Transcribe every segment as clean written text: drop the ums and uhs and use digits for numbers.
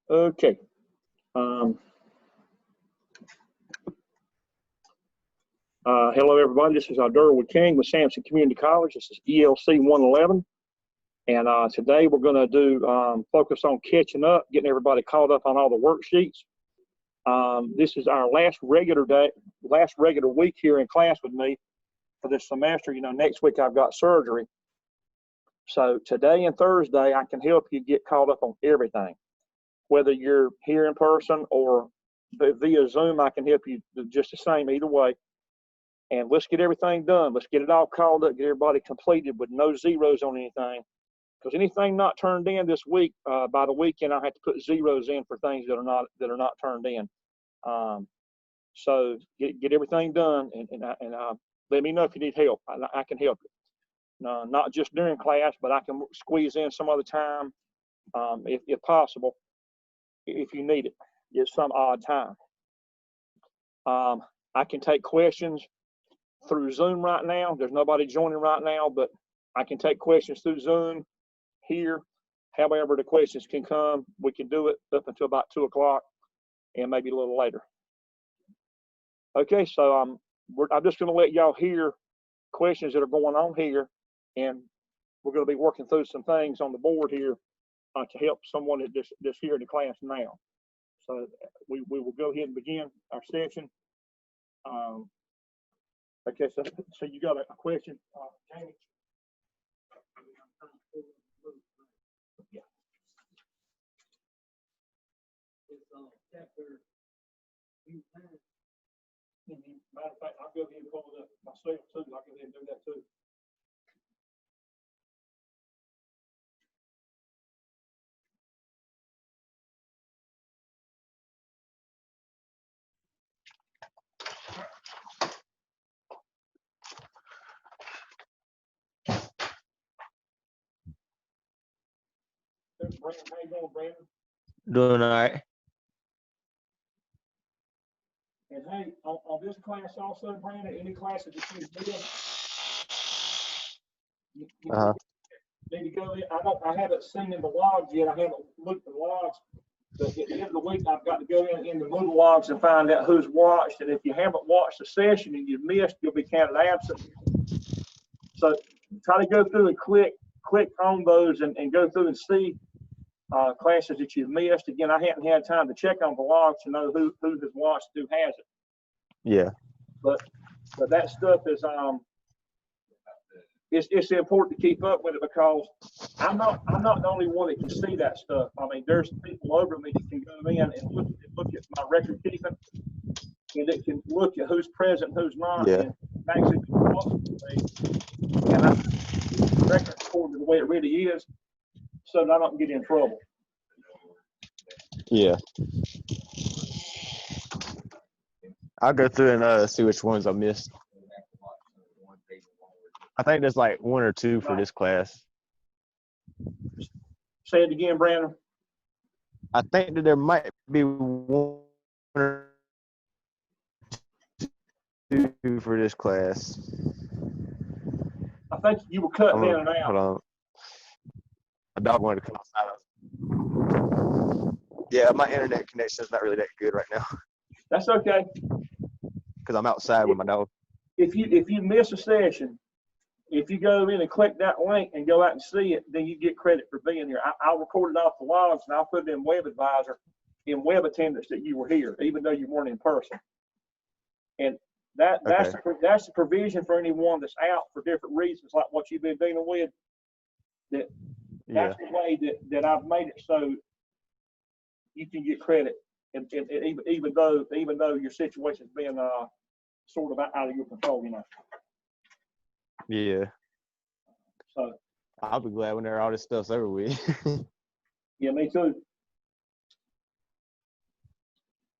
Okay. Hello, everybody. This is Durwood King with Sampson Community College. This is ELC 111. And today we're going to do focus on catching up, getting everybody caught up on all the worksheets. This is our last regular week here in class with me for this semester. You know, next week I've got surgery. So today and Thursday, I can help you get caught up on everything. Whether you're here in person or via Zoom, I can help you just the same either way. And let's get everything done. Let's get it all called up, get everybody completed with no zeros on anything. Because anything not turned in this week, by the weekend, I have to put zeros in for things that are not turned in. So get everything done and let me know if you need help. I can help you. Not just during class, but I can squeeze in some other time if possible. If you need it at some odd time. I can take questions through Zoom right now. There's nobody joining right now, but I can take questions through Zoom here. However the questions can come, we can do it up until about 2 o'clock and maybe a little later. Okay, so I'm just going to let y'all hear questions that are going on here, and we're going to be working through some things on the board here to help someone that's here in the class now. So we will go ahead and begin our session. Okay, so you got a question, Jamie? Yeah. It's chapter 10. Matter of fact, I'll go ahead and pull it up myself too. I'll go ahead and do that too. Brandon, how you doing, Brandon? Doing all right. And hey, on this class also, Brandon, any classes that you need to go in. I haven't seen in the logs yet. I haven't looked at the logs. But at the end of the week, I've got to go in the Moodle logs and find out who's watched. And if you haven't watched the session and you've missed, you'll be counted absent. So try to go through and click on those and go through and see classes that you've missed. Again, I hadn't had time to check on the logs to know who has watched, who hasn't. Yeah. But that stuff is it's important to keep up with it, because I'm not the only one that can see that stuff. I mean, there's people over me that can go in and look at my record keeping, and it can look at who's present, who's not, yeah. and actually and I record according to the way it really is, so that I don't get in trouble. Yeah. I'll go through and see which ones I missed. I think there's like 1 or 2 for this class. Say it again, Brandon. I think that there might be 1 or 2 for this class. I think you were cutting in and out. Hold on. My dog wanted to come outside. Yeah, my internet connection is not really that good right now. That's okay. Because I'm outside with my dog. If you miss a session, if you go in and click that link and go out and see it, then you get credit for being here. I'll record it off the logs and I'll put it in Web Advisor in web attendance that you were here, even though you weren't in person. And that's the provision for anyone that's out for different reasons, like what you've been dealing with. That's the way that I've made it so you can get credit, and even though your situation's been sort of out of your control, you know. Yeah. So I'll be glad when all this stuff's over with. Yeah, me too.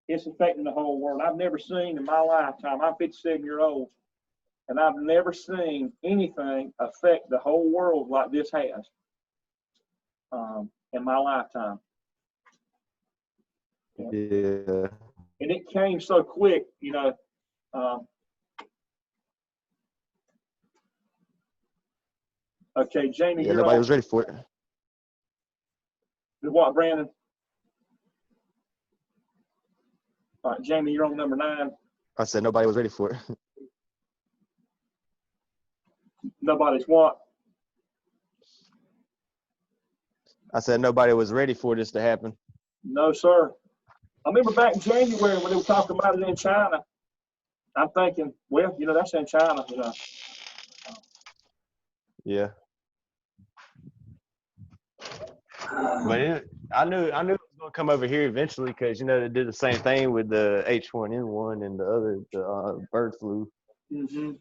It's affecting the whole world. I've never seen in my lifetime, I'm 57 years old, and I've never seen anything affect the whole world like this has in my lifetime. Yeah. And it came so quick, you know. Okay, Jamie. Yeah, nobody was ready for it. What, Brandon? All right, Jamie, you're on number 9. I said nobody was ready for it. Nobody's what? I said nobody was ready for this to happen. No, sir. I remember back in January when they were talking about it in China. I'm thinking, well, you know, that's in China, you know. Yeah. But I knew it was gonna come over here eventually because you know they did the same thing with the H1N1 and the bird flu. Mm-hmm.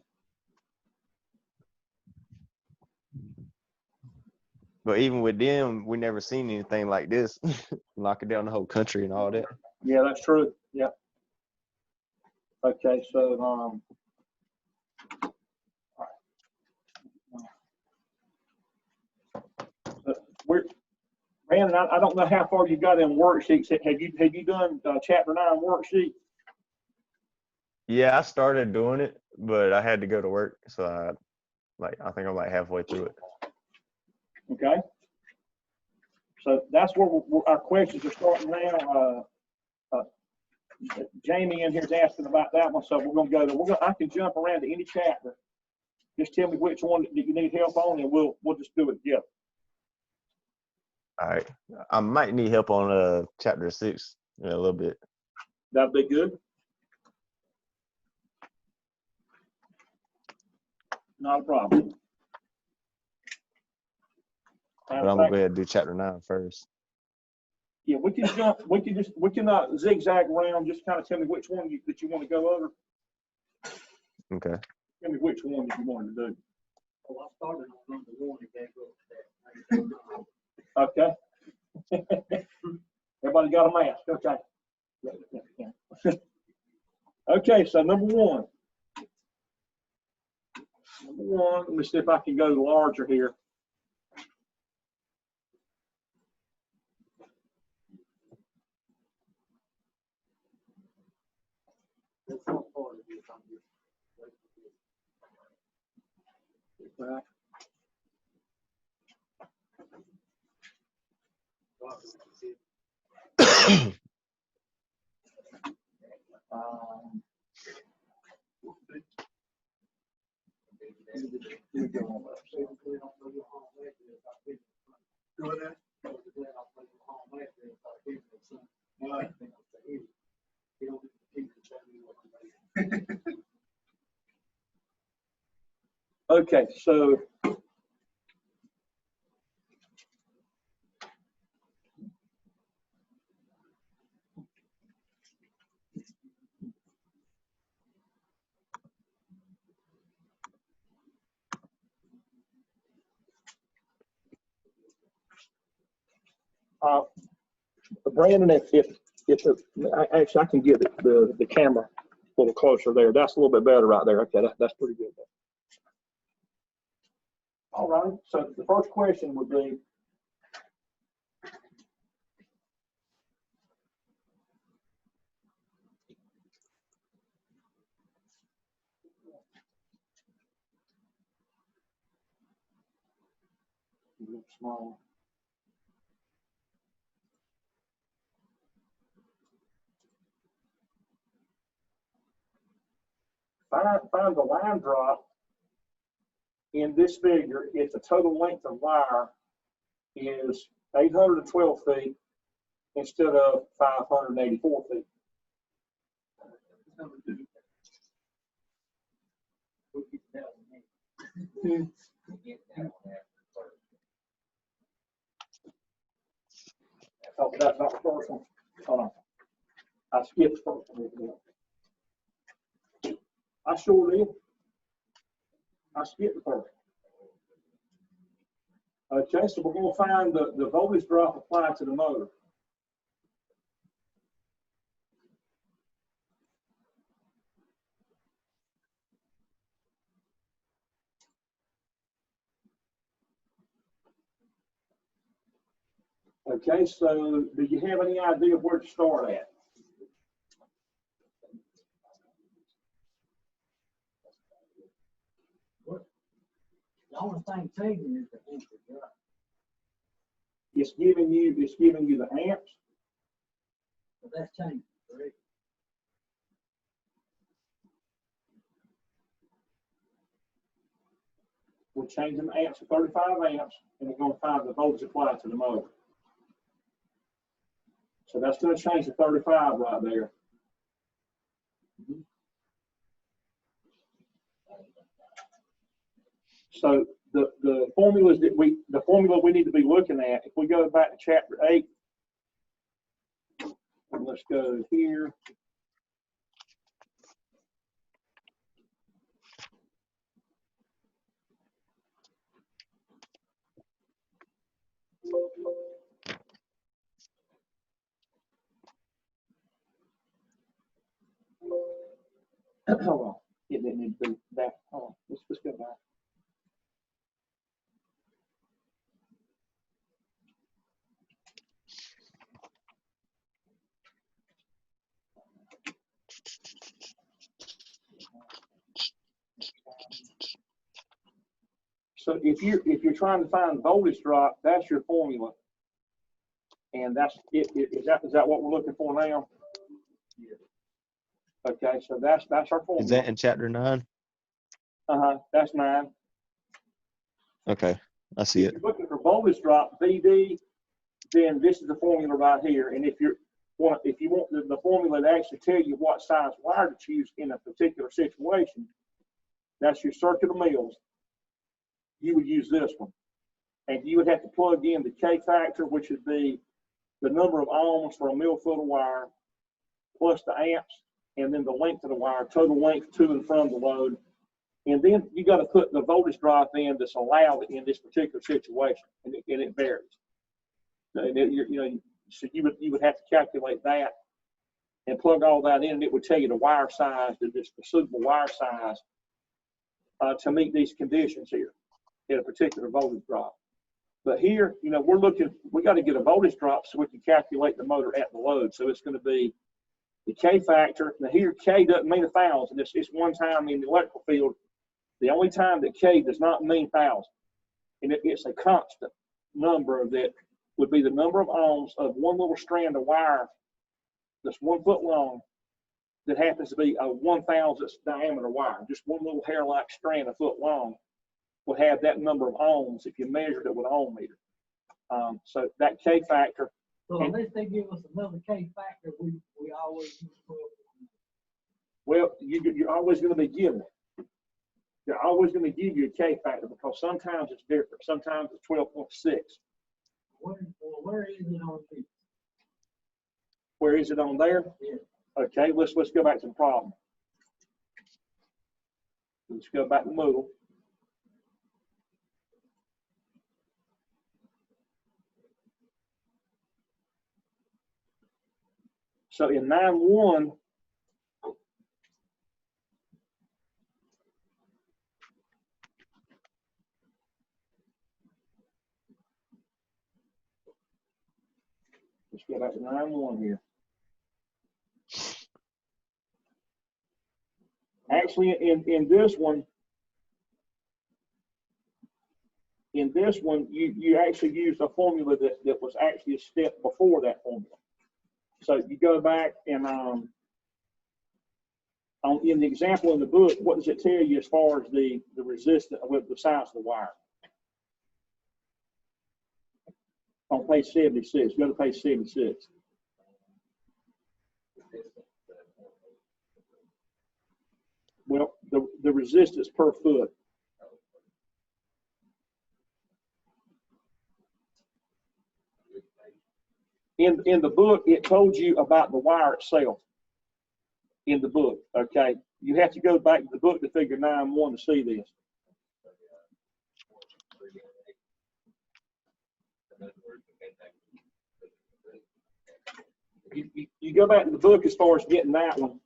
But even with them, we never seen anything like this, locking down the whole country and all that. Yeah, that's true. Yeah. Okay, so Brandon, I don't know how far you got in worksheets. Have you done chapter 9 worksheet? Yeah, I started doing it, but I had to go to work, so I think I'm like halfway through it. Okay. So that's where our questions are starting now. Jamie in here is asking about that one, so we're going to go to. I can jump around to any chapter. Just tell me which one that you need help on, and we'll just do it together. All right, I might need help on chapter 6 in a little bit. That'd be good. Not a problem. But I'm gonna go ahead and do chapter 9 first. Yeah, we can jump. We can zigzag around. Just kind of tell me which one that you want to go over. Okay. Tell me which one that you wanted to do. Well, I started on number 1 and gave up that. Okay. Everybody got a mask. Okay. Okay, so number 1. Number 1, let me see if I can go larger here. That's not part of this. I'm just Right. Okay, so Brandon, actually I can get the camera a little closer there. That's a little bit better right there. Okay, that's pretty good. All right. So the first question would be, small. Find the line drop in this figure if the total length of wire is 812 feet instead of 584 feet. Oh, that's not the first one. Hold on. I skipped the first one. I sure did. I skipped the first one. Okay, so we're going to find the voltage drop applied to the motor. Okay, so do you have any idea where to start at? the only thing changing is the input, right? It's giving you the amps. But that's changing, correct? We're changing the amps to 35 amps, and we're going to find the voltage applied to the motor. So that's going to change to 35 right there. So the formulas that the formula we need to be looking at, if we go back to chapter 8, and let's go here. Hold on, it didn't need to be back. Hold on, let's go back. So if you're trying to find voltage drop, that's your formula, and that's it. Is that what we're looking for now? Okay, so that's our formula. Is that in chapter 9? That's 9. Okay, I see If it. you're looking for voltage drop, VD, then this is the formula right here. And if you want the formula to actually tell you what size wire to choose in a particular situation, that's your circular mills. You would use this one, and you would have to plug in the K factor, which would be the number of ohms for a mil foot of wire, plus the amps, and then the length of the wire, total length to and from the load. And then you got to put the voltage drop in that's allowed in this particular situation, and it varies. And so you would have to calculate that and plug all that in, and it would tell you the wire size, the suitable wire size to meet these conditions here in a particular voltage drop. But here, we got to get a voltage drop so we can calculate the motor at the load. So it's going to be the K factor. Now here, K doesn't mean 1,000. It's one time in the electrical field. The only time that K does not mean 1,000. And it's a constant number that would be the number of ohms of one little strand of wire that's 1 foot long that happens to be a 1,000th diameter wire. Just one little hair-like strand a foot long would have that number of ohms if you measured it with an ohm meter. So that K factor. So unless they give us another K factor, we always use 12. Well, you're always going to be given it. They're always going to give you a K factor because sometimes it's different. Sometimes it's 12.6. Where is it on this? Where is it on there? Yeah. Okay, let's go back to the problem. Let's go back to Moodle. So in 9.1, let's go back to 9.1 here. Actually, in this one, you actually used a formula that was actually a step before that formula. So you go back and in the example in the book, what does it tell you as far as the resistance with the size of the wire? On page 76, go to page 76. Well, the resistance per foot. In the book, it told you about the wire itself. In the book, okay? You have to go back to the book to figure 9.1 to see this. You go back to the book as far as getting that one.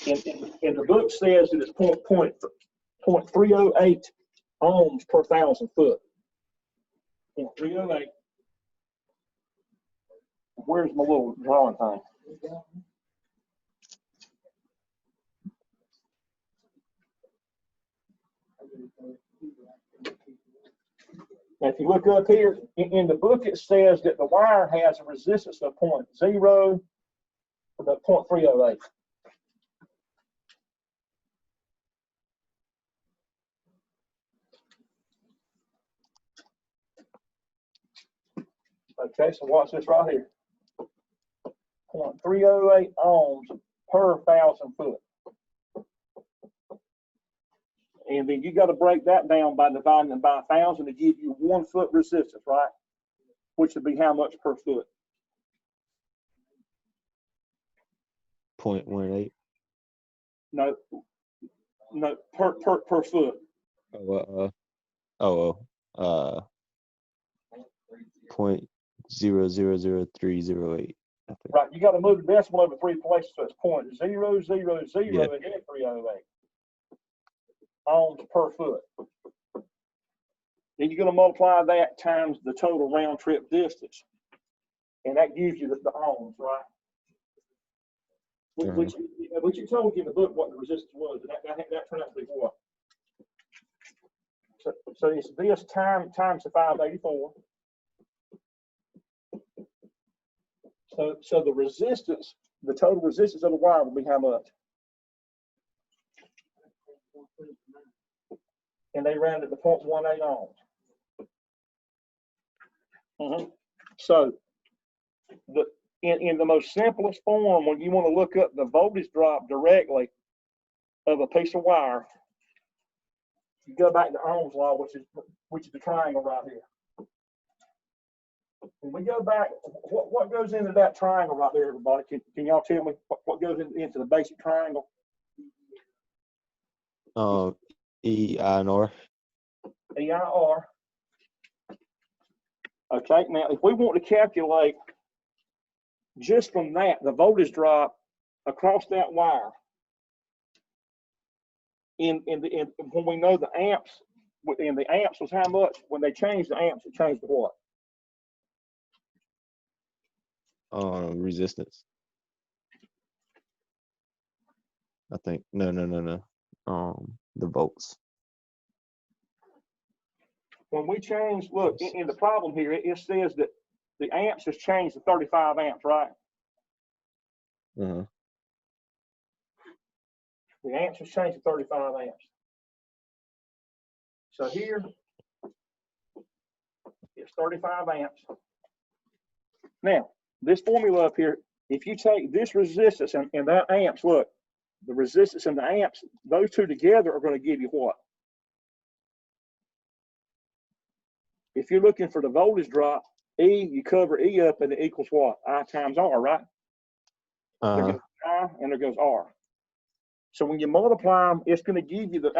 And the book says that it's 0.308 ohms per 1,000 foot. 0.308. Where's my little drawing thing? Now, if you look up here, in the book, it says that the wire has a resistance of 0.308. Okay, so watch this right here. 0.308 ohms per 1,000 foot. And then you got to break that down by dividing it by 1,000 to give you 1 foot resistance, right? Which would be how much per foot? 0.18. No, per foot. Point 0.000308. Right, you got to move the decimal over 3 places, so it's 0.0000 Yeah. and then 308 ohms per foot. Then you're going to multiply that times the total round trip distance, and that gives you the ohms, right? Which you told you in the book what the resistance was, and that turned out to be what? So it's this times the 584. So the resistance, the total resistance of the wire will be how much? And they rounded to 0.18 ohms. So in the most simplest form, when you want to look up the voltage drop directly of a piece of wire, you go back to Ohm's law, which is the triangle right here. When we go back, what goes into that triangle right there, everybody? Can y'all tell me what goes into the basic triangle? E, I, and R. E, I, R. Okay, now if we want to calculate just from that, the voltage drop across that wire, when we know the amps, and the amps was how much? When they changed the amps, it changed to what? Resistance. I think no. The volts. When we change, look, in the problem here, it says that the amps has changed to 35 amps, right? Uh-huh. The amps has changed to 35 amps. So here, it's 35 amps. Now, this formula up here, if you take this resistance and that amps, look, the resistance and the amps, those two together are going to give you what? If you're looking for the voltage drop, E, you cover E up and it equals what? I times R, right? There goes I and there goes R. So when you multiply them, it's going to give you the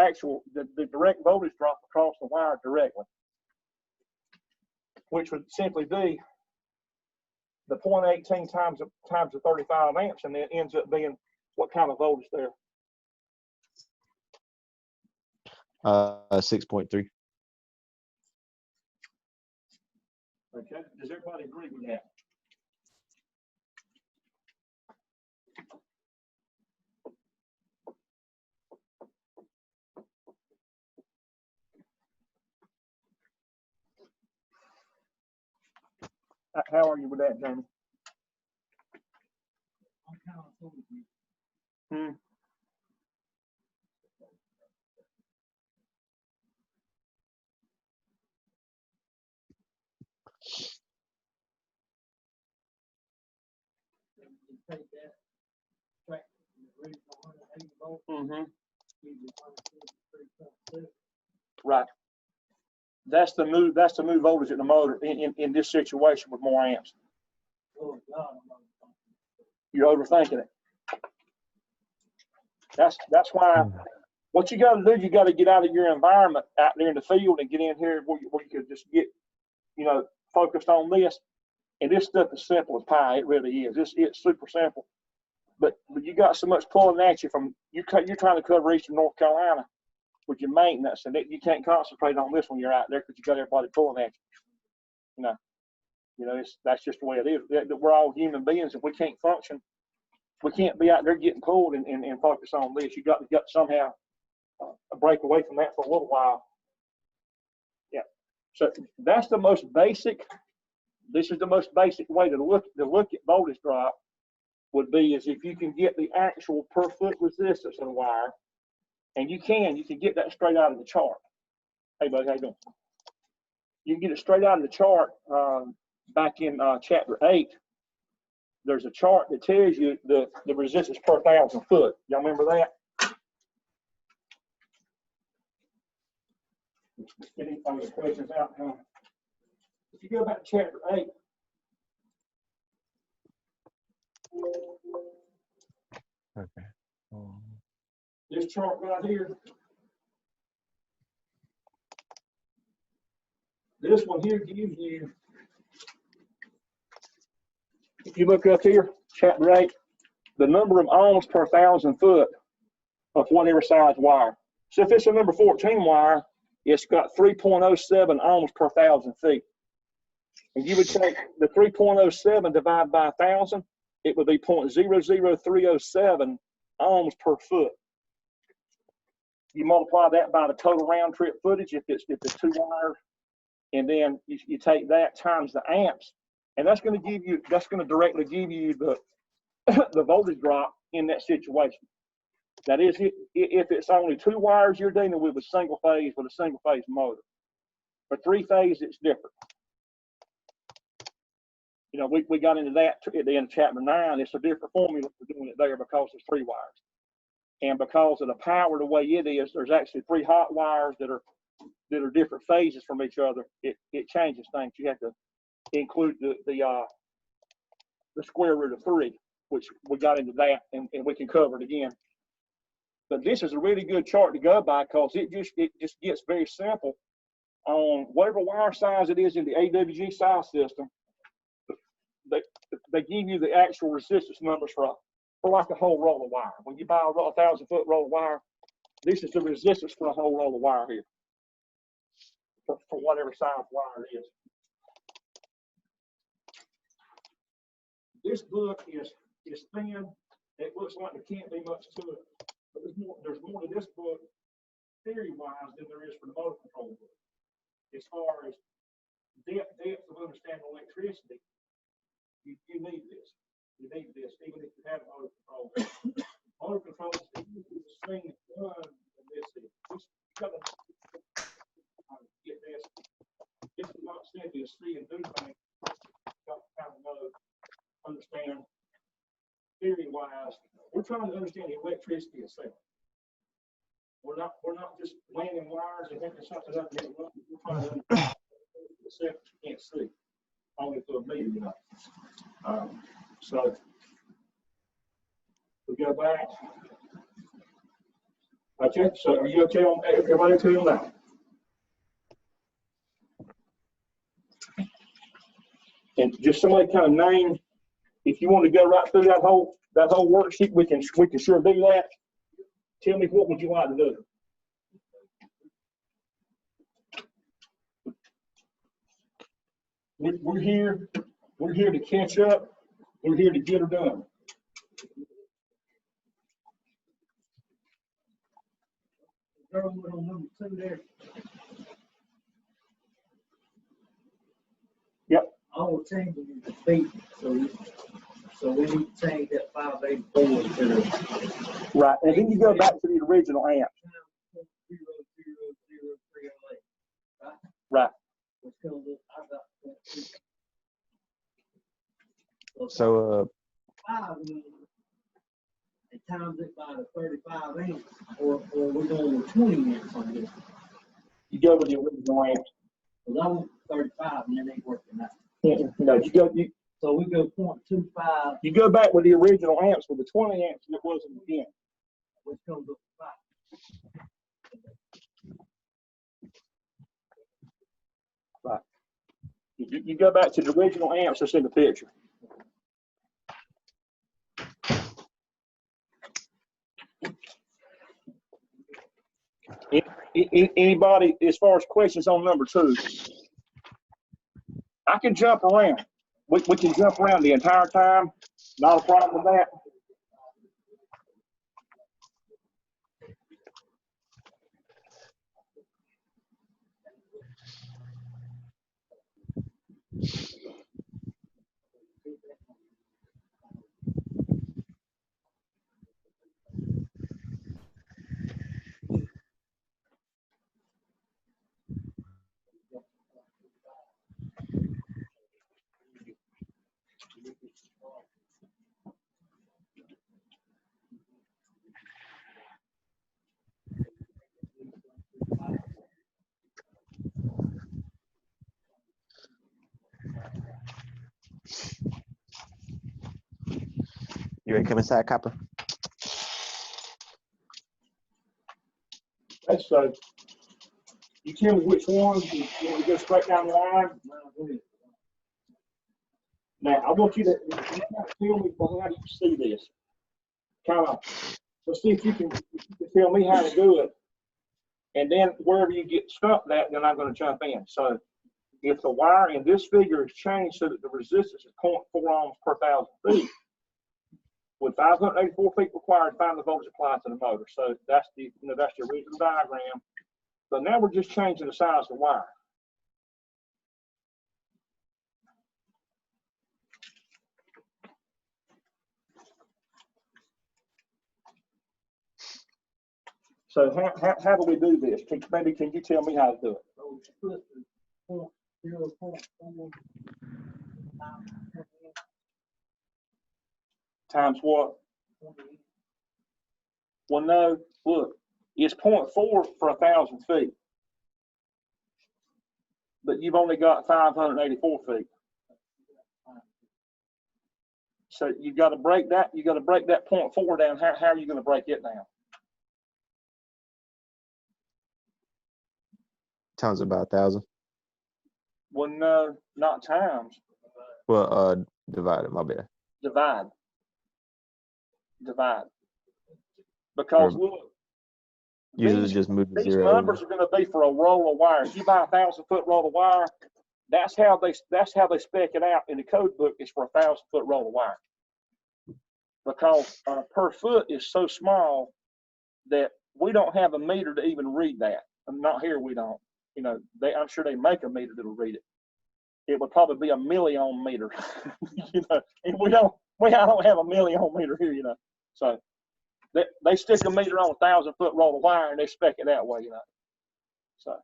direct voltage drop across the wire directly, which would simply be the 0.18 times the 35 amps, and then it ends up being what kind of voltage there? 6.3. Okay, does everybody agree with that? How are you with that, Jamie? I'm kind of full of you. You take that, track the original 180 volts, give you 173.6. Right. That's the new voltage in the motor in this situation with more amps. Oh, God, You're overthinking it. That's why what you got to do, you got to get out of your environment out there in the field and get in here where you could just get, focused on this. And this stuff is simple as pie. It really is. It's super simple. But you got so much pulling at you from you're trying to cover Eastern North Carolina with your maintenance, and you can't concentrate on this when you're out there because you got everybody pulling at you. That's just the way it is. We're all human beings, and we can't function. We can't be out there getting pulled and focus on this. You got to somehow break away from that for a little while. Yeah. So that's the most basic. This is the most basic way to look at voltage drop would be is if you can get the actual per foot resistance of the wire, and you can get that straight out of the chart. Hey buddy, how you doing? You can get it straight out of the chart back in chapter 8, there's a chart that tells you the resistance per 1,000 foot. Y'all remember that? Get any other questions out? If you go back to chapter 8, Okay. this chart right here, this one here gives you, if you look up here, chapter 8, the number of ohms per 1,000 foot of whatever size wire. So if it's a number 14 wire, it's got 3.07 ohms per 1,000 feet. And you would take the 3.07 divided by 1,000, it would be 0.00307 ohms per foot. You multiply that by the total round trip footage if it's 2 wires, and then you take that times the amps, and that's going to directly give you the the voltage drop in that situation. That is, if it's only 2 wires you're dealing with single phase with a single phase motor. For 3 phase, it's different. You know, we got into that at the end of chapter 9. It's a different formula for doing it there because there's 3 wires. And because of the power the way it is, there's actually 3 hot wires that are different phases from each other. It changes things. You have to include the square root of 3, which we got into that, and we can cover it again. But this is a really good chart to go by because it just gets very simple on whatever wire size it is in the AWG size system. They give you the actual resistance numbers for like a whole roll of wire. When you buy a 1,000 foot roll of wire, this is the resistance for a whole roll of wire here for whatever size wire it is. This book is thin. It looks like there can't be much to it, but there's more to this book theory-wise than there is for the motor control book. As far as depth of understanding electricity, you need this. You need this, even if you have motor control. Motor control is the easiest thing done than this is. You gotta get this. This is not simply a see and do thing. You got to kind of know, understand theory-wise. We're trying to understand the electricity itself. We're not just landing wires and hooking something up and we're trying to understand the itself you can't see, only through a meter, you know. So we go back. Okay, so are you okay on everybody okay on that? And just somebody kind of name, if you want to go right through that whole worksheet, we can sure do that. Tell me, what would you like to do? We're here to catch up. We're here to get her done. Girl, we're on number 2 there. Yep. All we're changing is the feet, so we need to change that 584 to the Right, and then you go back to the original amp. 0.00308, right? Right. Which comes up, I got that. So 5 means it times it by the 35 amps, or we're going with 20 amps on this. You go with the original amp. Because I want 35 and it ain't working out. No, So we go 0.25, you go back with the original amps with the 20 amps and it was in the beginning. which comes up to 5. Right. You go back to the original amps that's in the picture. Anybody, as far as questions on number 2? I can jump around. We can jump around the entire time. Not a problem with that. ready to come inside, Copper? Okay, so you tell me which one you want to go straight down the line. Now, I want you to tell me, well, how do you see this? Kind of, let's see if you can tell me how to do it. And then wherever you get stuck at, then I'm going to jump in. So if the wire in this figure is changed so that the resistance is 0.4 ohms per 1,000 feet, with 584 feet required, find the voltage applied to the motor. So that's the, that's the original diagram. So now we're just changing the size of the wire. So how do we do this? Maybe can you tell me how to do it? Times what? Well, no, look, it's 0.4 for 1,000 feet. But you've only got 584 feet. So you've got to break that, you got to break that 0.4 down. How are you going to break it down? Times about 1,000. Well, no, not times. Well, divided, my bad. Divide. Because look, Usually just move the these zero. numbers are going to be for a roll of wire. If you buy a 1,000-foot roll of wire, that's how they spec it out in the code book. Is for a 1,000-foot roll of wire. Because per foot is so small that we don't have a meter to even read that. Not here, we don't. You know, I'm sure they make a meter that'll read it. It would probably be a milliohm meter. You know, and I don't have a milliohm meter here. You know, so they stick a meter on a 1,000-foot roll of wire and they spec it that way. You know, so.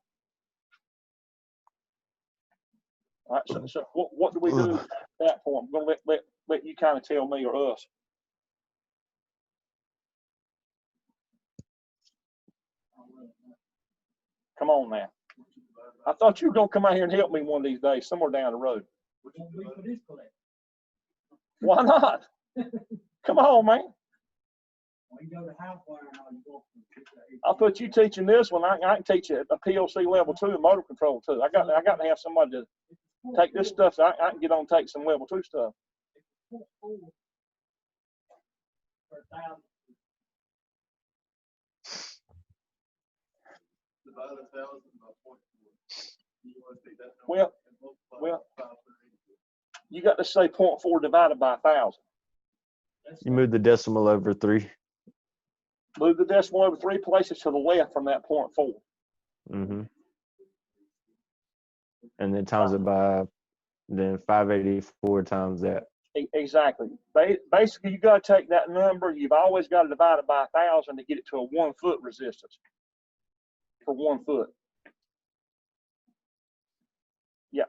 All right, so what do we do at that point? I'm going to let you kind of tell me or us. Come on now. I thought you were going to come out here and help me one of these days, somewhere down the road. Why not? Come on, man. I'll put you teaching this one. I can teach you a PLC level 2 and motor control too. I got to have somebody to take this stuff so I can get on and take some level 2 stuff. Well, you got to say 0.4 divided by 1,000. You move the decimal over 3. Move the decimal over 3 places to the left from that 0.4. Mm-hmm. And then times it by, then 584 times that. Exactly. Basically, you got to take that number. You've always got to divide it by 1,000 to get it to a 1 foot resistance for 1 foot. Yeah.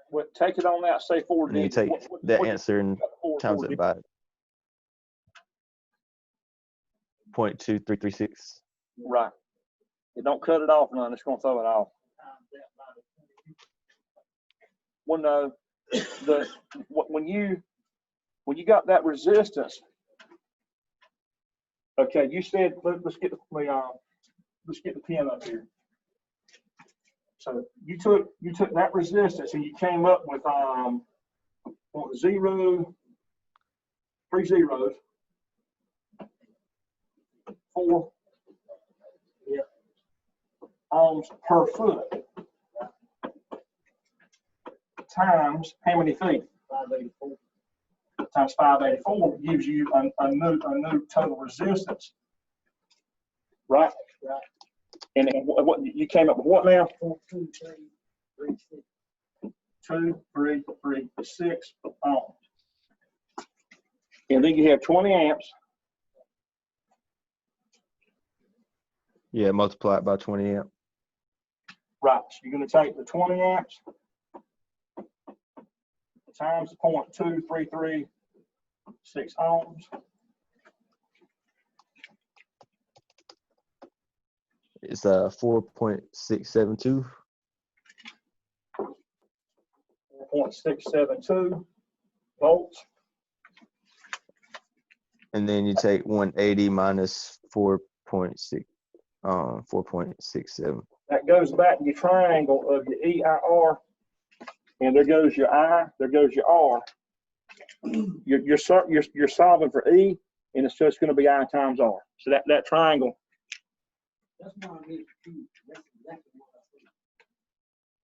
Well, take it on out, say 4 And you digits. take that what answer and times it by 0.2336. Right. You don't cut it off none. It's going to throw it off. Well, no. When you got that resistance, okay. You said let's get the pin up here. So you took that resistance and you came up with 3 zeros, 4 ohms per foot times how many feet? 584. Times 584 gives you a new total resistance, right? Right. And what you came up with what now? 2,336 ohms. And then you have 20 amps. Yeah, multiply it by 20 amp. Right, so you're gonna take the 20 amps times the 0.2336 ohms. It's 4.672. 4.672 volts. And then you take 180 minus 4.67. That goes back to your triangle of your EIR, and there goes your I, there goes your R. You're solving for E, and it's just going to be I times R. So that triangle. That's why I need to do. That's exactly what I said.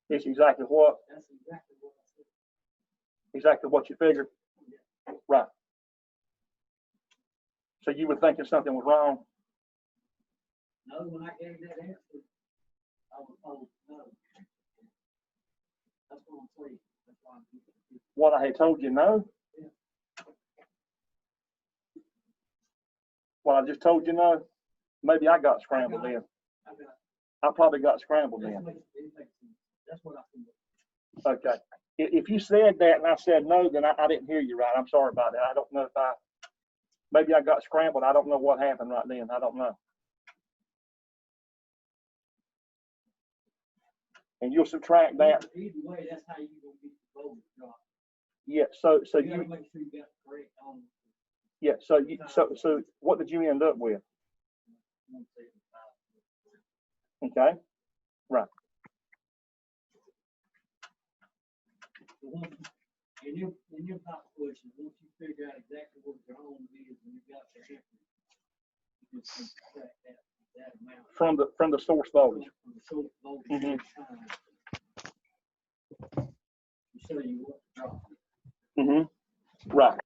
It's exactly what? That's exactly what I said. Exactly what you figured. Right. So you were thinking something was wrong? No, when I gave that answer, I was told no. That's what I'm saying. That's why I'm confused. What I had told you no? Yeah. What I just told you no? Maybe I got scrambled in. I probably got scrambled in. That's what I think. Okay. If you said that and I said no, then I didn't hear you right. I'm sorry about that. I don't know if maybe I got scrambled. I don't know what happened right then. I don't know. And you'll subtract that. Either way, that's how you're gonna get the voltage drop. Yeah. So You gotta make sure you got the correct on. Yeah. So what did you end up with? 175. Okay. Right. In your type of question, once you figure out exactly what your home is and you got the answer, you just subtract that amount. From the source voltage. From the source voltage Mhm. time. You show you what to drop. Mm-hmm. Right.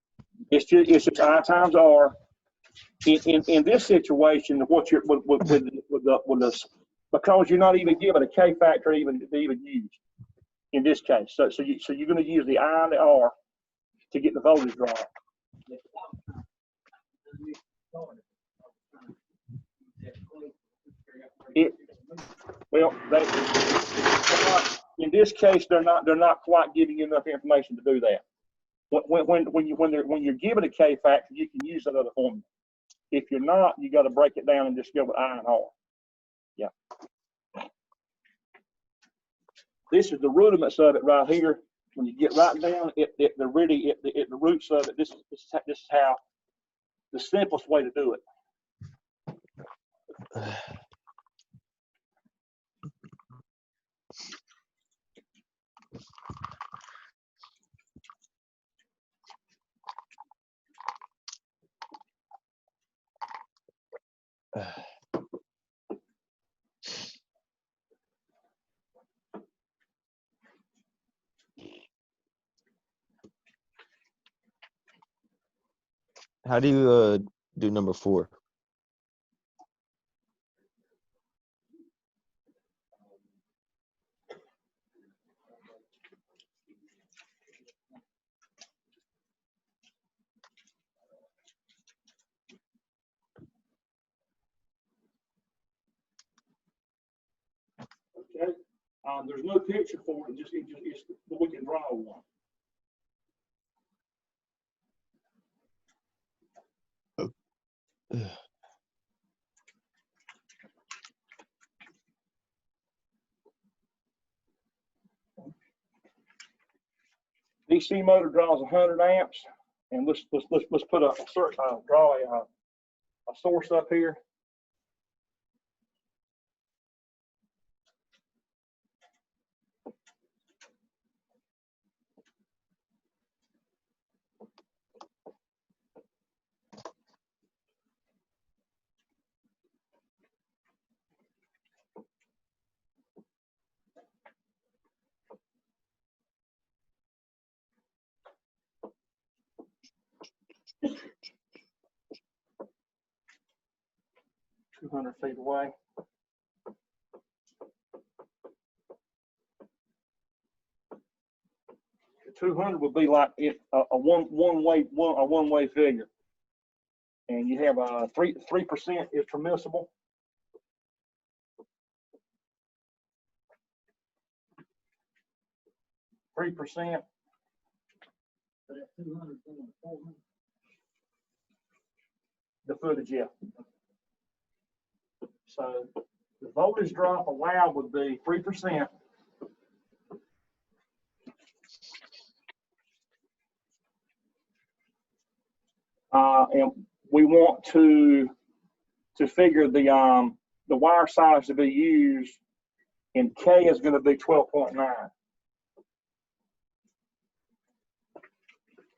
It's just I times R. In this situation, what you're with the because you're not even given a K factor even to even use in this case. So you're going to use the I and the R to get the voltage drop. In this case, they're not quite giving you enough information to do that. When you're given a K factor, you can use that other formula. If you're not, you got to break it down and just go with I and R. Yeah. This is the rudiments of it right here. When you get right down, the roots of it. This is how the simplest way to do it. How do you do number 4? Okay. There's no picture for it. We can draw one. DC motor draws 100 amps, and let's put a source up here. $200 feet away. The 200 would be like a one-way figure, and you have 3% is permissible. 3%. So that 200 going to 400. The footage, yeah. So the voltage drop allowed would be 3%. And we want to figure the wire size to be used, and K is going to be 12.9.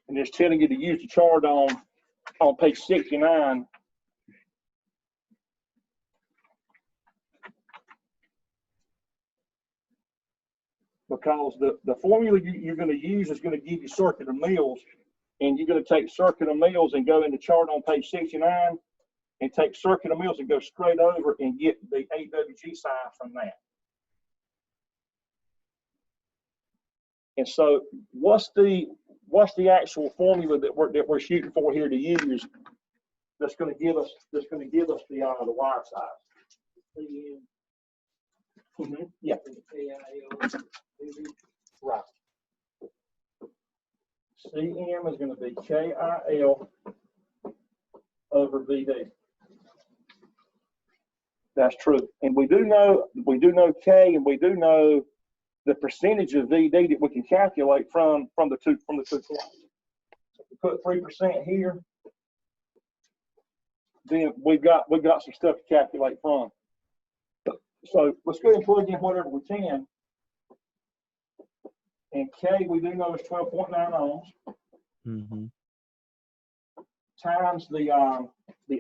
And it's telling you to use the chart on page 69. Because the formula you're going to use is going to give you circular mills, and you're going to take circular mills and go in the chart on page 69 and take circular mills and go straight over and get the AWG size from that. And so what's the actual formula that we're shooting for here to use that's going to give us the wire size? Yeah. Right. CM is going to be KIL over VD. That's true. And we do know K, and we do know the percentage of VD that we can calculate from the two points. So if we put 3% here, then we've got some stuff to calculate from. So let's go ahead and plug in whatever we can. And K, we do know is 12.9 ohms. Mm-hmm. Times the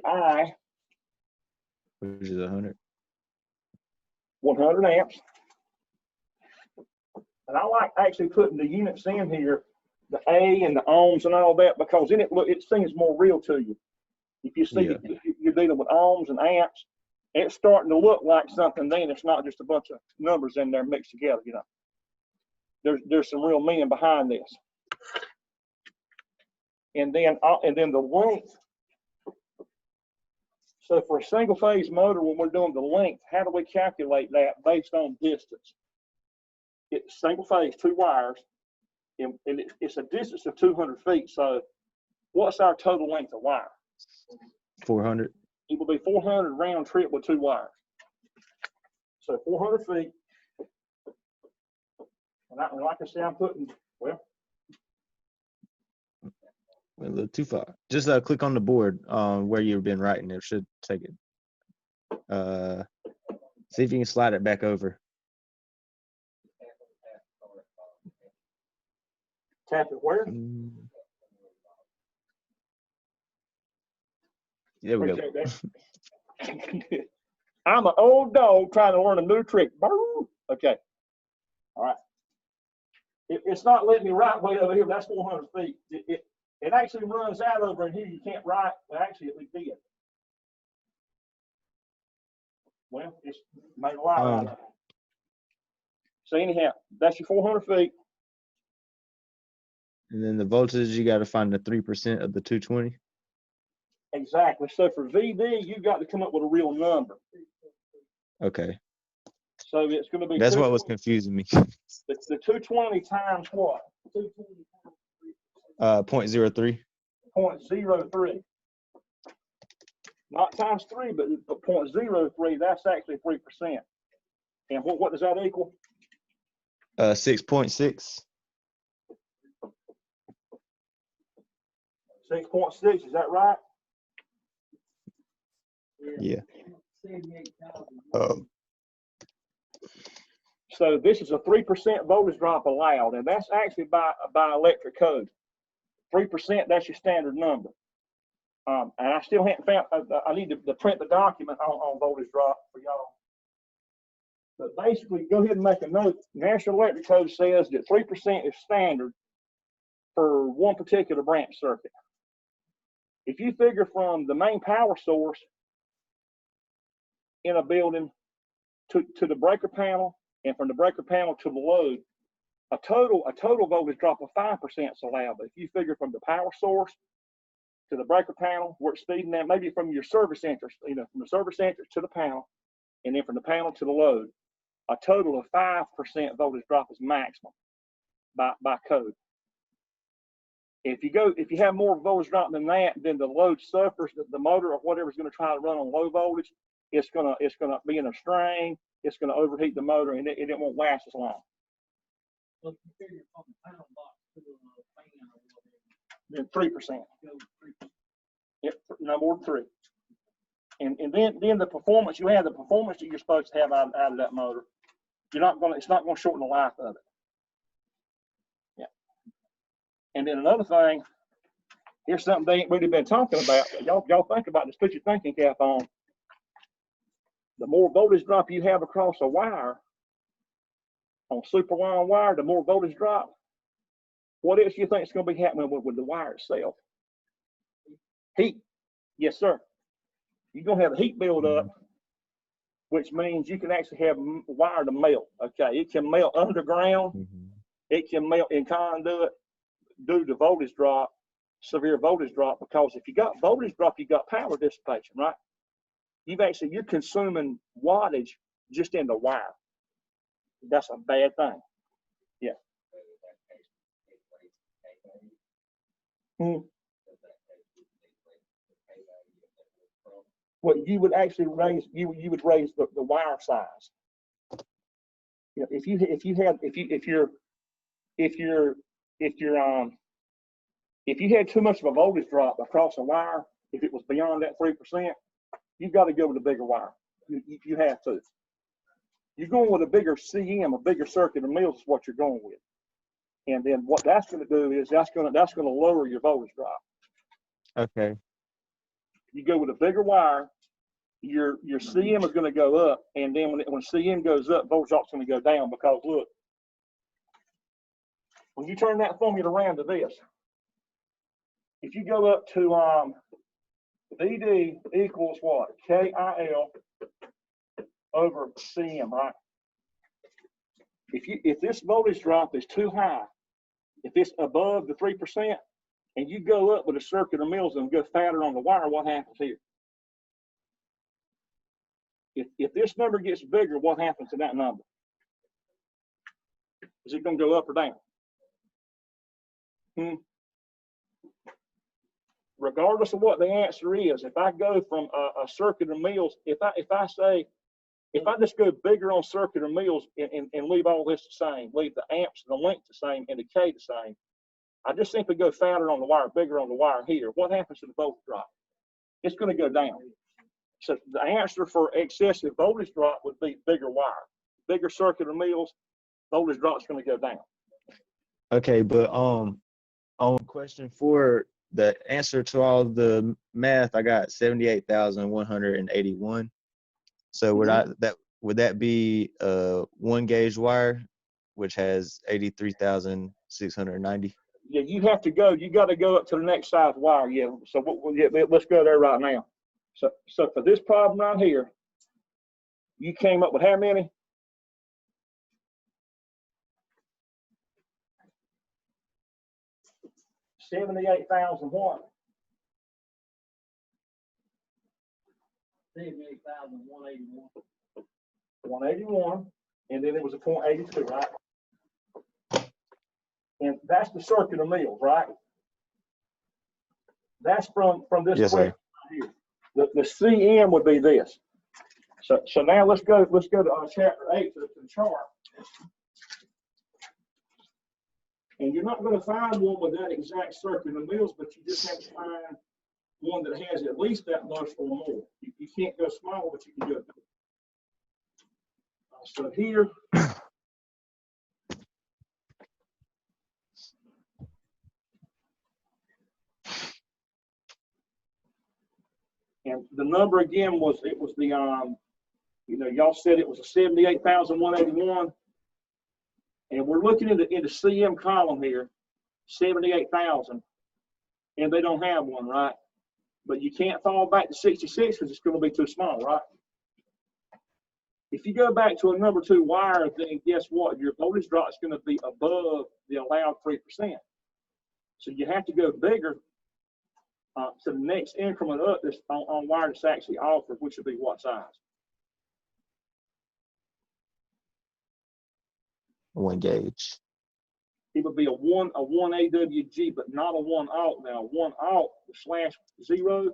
I, Which is 100. 100 amps. And I like actually putting the units in here, the A and the ohms and all that, because then it seems more real to you. If you see you're dealing with ohms and amps, it's starting to look like something. Then it's not just a bunch of numbers in there mixed together. You know, there's some real meaning behind this. And then the length. So for a single phase motor, when we're doing the length, how do we calculate that based on distance? It's single phase, 2 wires, and it's a distance of 200 feet. So what's our total length of wire? 400. It will be 400 round trip with 2 wires. So 400 feet. And like I said, I'm putting, well, A little too far. Just click on the board where you've been writing. It should take it. See if you can slide it back over. tap it where? There we go. I'm an old dog trying to learn a new trick. Okay. All right. It's not letting me write way over here. That's 400 feet. It actually runs out over in here. You can't write. Well, actually, it did. Well, it's made a lot out of it. So anyhow, that's your 400 feet. And then the voltage, you got to find the 3% of the 220. Exactly. So for VD, you've got to come up with a real number. Okay. So it's going to be. That's what was confusing me. The 220 times what? 0.03. 0.03. Not times 3, but 0.03. That's actually 3%. And what does that equal? 6.6. 6.6. Is that right? Yeah. So this is a 3% voltage drop allowed, and that's actually by electric code. 3%, that's your standard number. And I still haven't found, I need to print the document on voltage drop for y'all. But basically, go ahead and make a note. National Electric Code says that 3% is standard for one particular branch circuit. If you figure from the main power source in a building to the breaker panel, and from the breaker panel to the load, a total voltage drop of 5% is allowed. But if you figure from the power source to the breaker panel, where it's feeding that, maybe from your service entrance, from the service entrance to the panel, and then from the panel to the load, a total of 5% voltage drop is maximum. by code. If you have more voltage drop than that, then the load suffers. The motor or whatever's going to try to run on low voltage, it's gonna be in a strain. It's going to overheat the motor, and it won't last as long. So if you figure from the panel box to the fan or whatever, Then 3%. go 3%. Yep, no more than 3. And then the performance you have, the performance that you're supposed to have out of that motor, it's not going to shorten the life of it. Yeah. And then another thing, here's something they ain't really been talking about. Y'all think about this. Put your thinking cap on. The more voltage drop you have across a wire, on super line wire, the more voltage drop. What else do you think is going to be happening with the wire itself? Heat. Yes, sir. You're going to have a heat build up, which means you can actually have wire to melt. Okay, it can melt underground. It can melt in conduit due to voltage drop, severe voltage drop. Because if you got voltage drop, you got power dissipation, right? You're consuming wattage just in the wire. That's a bad thing. Yeah. Well, you would actually raise the wire size. You know, if you had too much of a voltage drop across a wire, if it was beyond that 3%, you've got to go with a bigger wire. You have to. You're going with a bigger CM, a bigger circuit of mills is what you're going with. And then what that's going to do is that's going to lower your voltage drop. Okay. You go with a bigger wire, your CM is going to go up, and then when CM goes up, voltage drop's going to go down. Because look, when you turn that formula around to this, if you go up to VD equals what? KIL over CM, right? If this voltage drop is too high, if it's above the 3%, and you go up with a circuit of mills and go fatter on the wire, what happens here? If this number gets bigger, what happens to that number? Is it going to go up or down? Regardless of what the answer is, if I go from a circuit of mills, if I just go bigger on circuit of mills and leave all this the same, leave the amps and the length the same and the K the same, I just simply go fatter on the wire, bigger on the wire here. What happens to the voltage drop? It's going to go down. So the answer for excessive voltage drop would be bigger wire. Bigger circuit of mills, voltage drop is going to go down. Okay, but on question 4, the answer to all the math, I got 78,181. So would that be 1 gauge wire, which has 83,690? Yeah, you got to go up to the next size wire. Yeah. So let's go there right now. So for this problem right here, you came up with how many? 78,000 what? 78,181. 181, and then it was a 0.82, right? And that's the circuit of mills, right? That's from this yes, question right here. The CM would be this. So now let's go to chapter 8 to the chart. And you're not going to find one with that exact circuit of mills, but you just have to find one that has at least that much or more. You can't go small, but you can go big. So here, and the number again was the y'all said it was a 78,181, and we're looking in the CM column here, 78,000, and they don't have one, right? But you can't fall back to 66 because it's going to be too small, right? If you go back to a number 2 wire, then guess what? Your voltage drop is going to be above the allowed 3%. So you have to go bigger to the next increment up this on wire that's actually offered, which would be what size? 1 gauge. it would be a 1 AWG, but not a 1 alt. Now, 1 alt /0,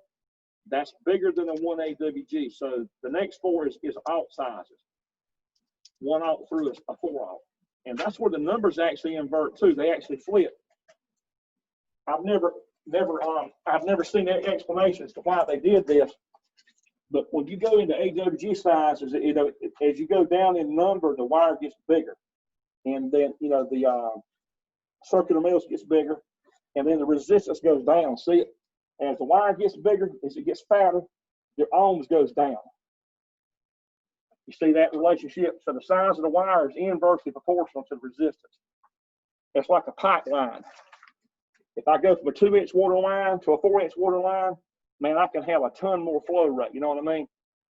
that's bigger than a 1 AWG. So the next 4 is alt sizes. 1 alt through a 4 alt. And that's where the numbers actually invert too. They actually flip. I've never seen that explanation as to why they did this. But when you go into AWG sizes, as you go down in number, the wire gets bigger. And then, the circular mills gets bigger, and then the resistance goes down. See it? As the wire gets bigger, as it gets fatter, the ohms goes down. You see that relationship? So the size of the wire is inversely proportional to the resistance. It's like a pipeline. If I go from a 2-inch water line to a 4-inch water line, man, I can have a ton more flow rate. You know what I mean?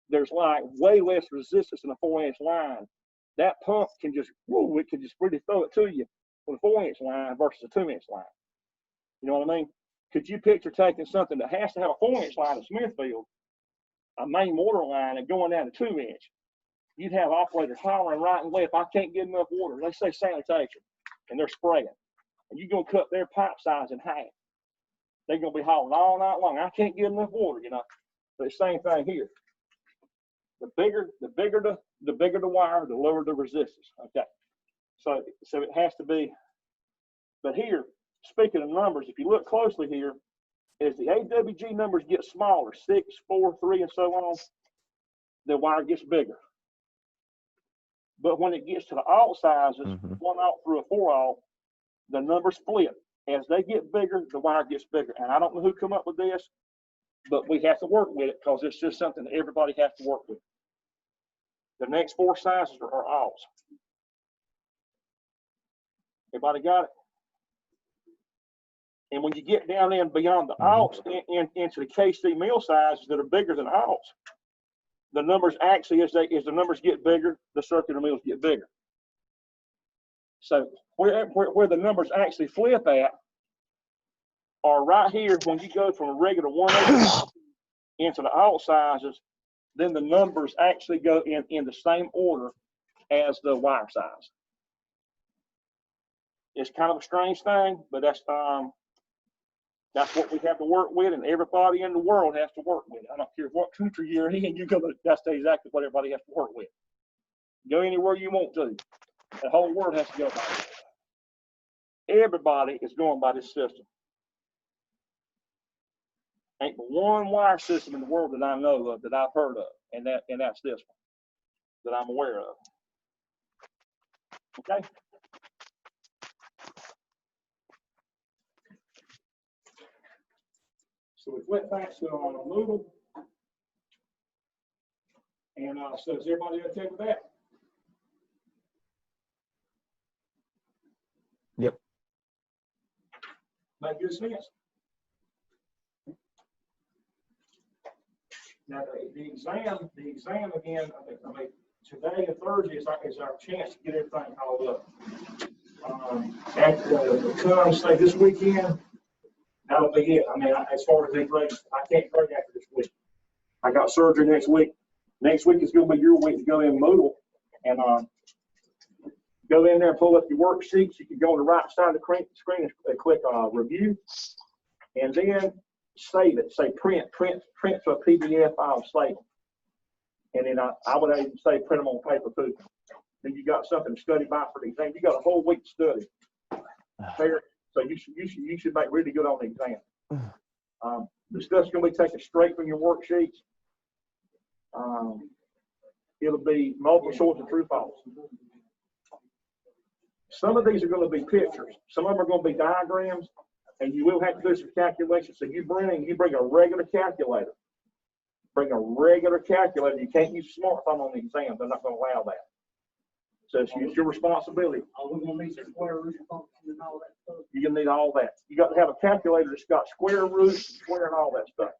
There's like way less resistance in a 4-inch line. That pump can just, it can just really throw it to you with a 4-inch line versus a 2-inch line. You know what I mean? Could you picture taking something that has to have a 4-inch line in Smithfield, a main water line, and going down to 2-inch? You'd have operators hollering right and left, I can't get enough water. Let's say sanitation, and they're spraying. And you're going to cut their pipe size in half. They're going to be hauling all night long. I can't get enough water, But the same thing here. The bigger the wire, the lower the resistance. Okay. So it has to be. But here, speaking of numbers, if you look closely here, as the AWG numbers get smaller, 6, 4, 3, and so on, the wire gets bigger. But when it gets to the alt sizes, 1 alt through a 4 alt, the numbers flip. As they get bigger, the wire gets bigger. And I don't know who come up with this, but we have to work with it because it's just something that everybody has to work with. The next 4 sizes are alts. Everybody got it? And when you get down in beyond the alts into the KC mill sizes that are bigger than alts, the numbers actually, as the numbers get bigger, the circular mills get bigger. So where the numbers actually flip at are right here when you go from a regular 1/8 into the alt sizes, then the numbers actually go in the same order as the wire size. It's kind of a strange thing, but that's what we have to work with, and everybody in the world has to work with. I don't care what country you're in, that's exactly what everybody has to work with. Go anywhere you want to. The whole world has to go by it. Everybody is going by this system. Ain't but one wire system in the world that I know of, that I've heard of, and that's this one that I'm aware of. Okay. So we went back to Moodle, and so is everybody okay with that? Yep. Make good sense. Now the exam again. I mean, today and Thursday is our chance to get everything called up. After say this weekend, that'll be it. I mean, as far as these races, I can't grade after this week. I got surgery next week. Next week is going to be your week to go in Moodle and go in there and pull up your worksheets. You can go on the right side of the screen and click review, and then save it. Say print to a PDF file, save it. And then I would even say print them on paper too. Then you got something to study by for the exam. You got a whole week to study. There, so you should make really good on the exam. The stuff's going to be taken straight from your worksheets. It'll be multiple choice and true false. Some of these are going to be pictures. Some of them are going to be diagrams, and you will have to do some calculations. So you bring a regular calculator. Bring a regular calculator. You can't use a smartphone on the exam. They're not going to allow that. So it's your responsibility. Are we going to need the square root function and all that stuff? You're going to need all that. You got to have a calculator that's got square roots, square, and all that stuff.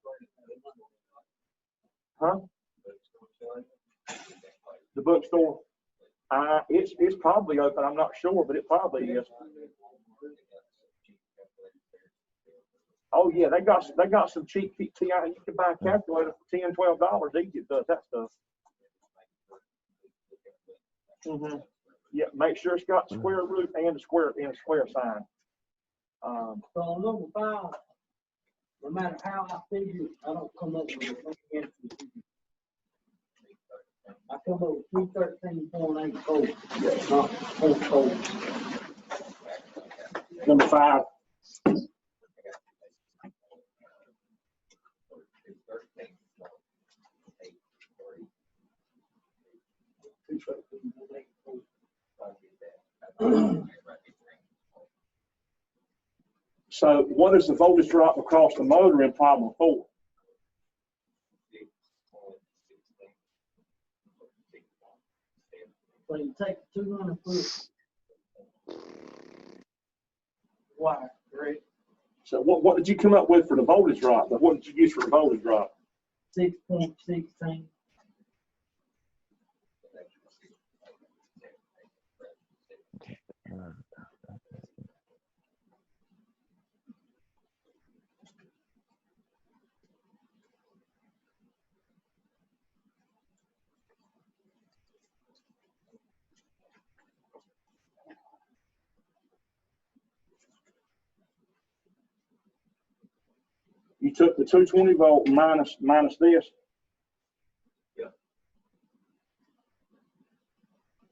Huh? The bookstore. It's probably open. I'm not sure, but it probably is. Oh yeah, they got some cheap TI. You can buy a calculator for $10, $12 easy. It does that stuff. Yeah, make sure it's got the square root and the square sign. So on number 5, no matter how I figure, I don't come up with an answer. I come up with 313.84, not 0.4. Number 5. So what is the voltage drop across the motor in problem 4? So you take 200-foot wire, correct? So what did you come up with for the voltage drop? What did you use for the voltage drop? 6.16. You took the 220 volt minus this.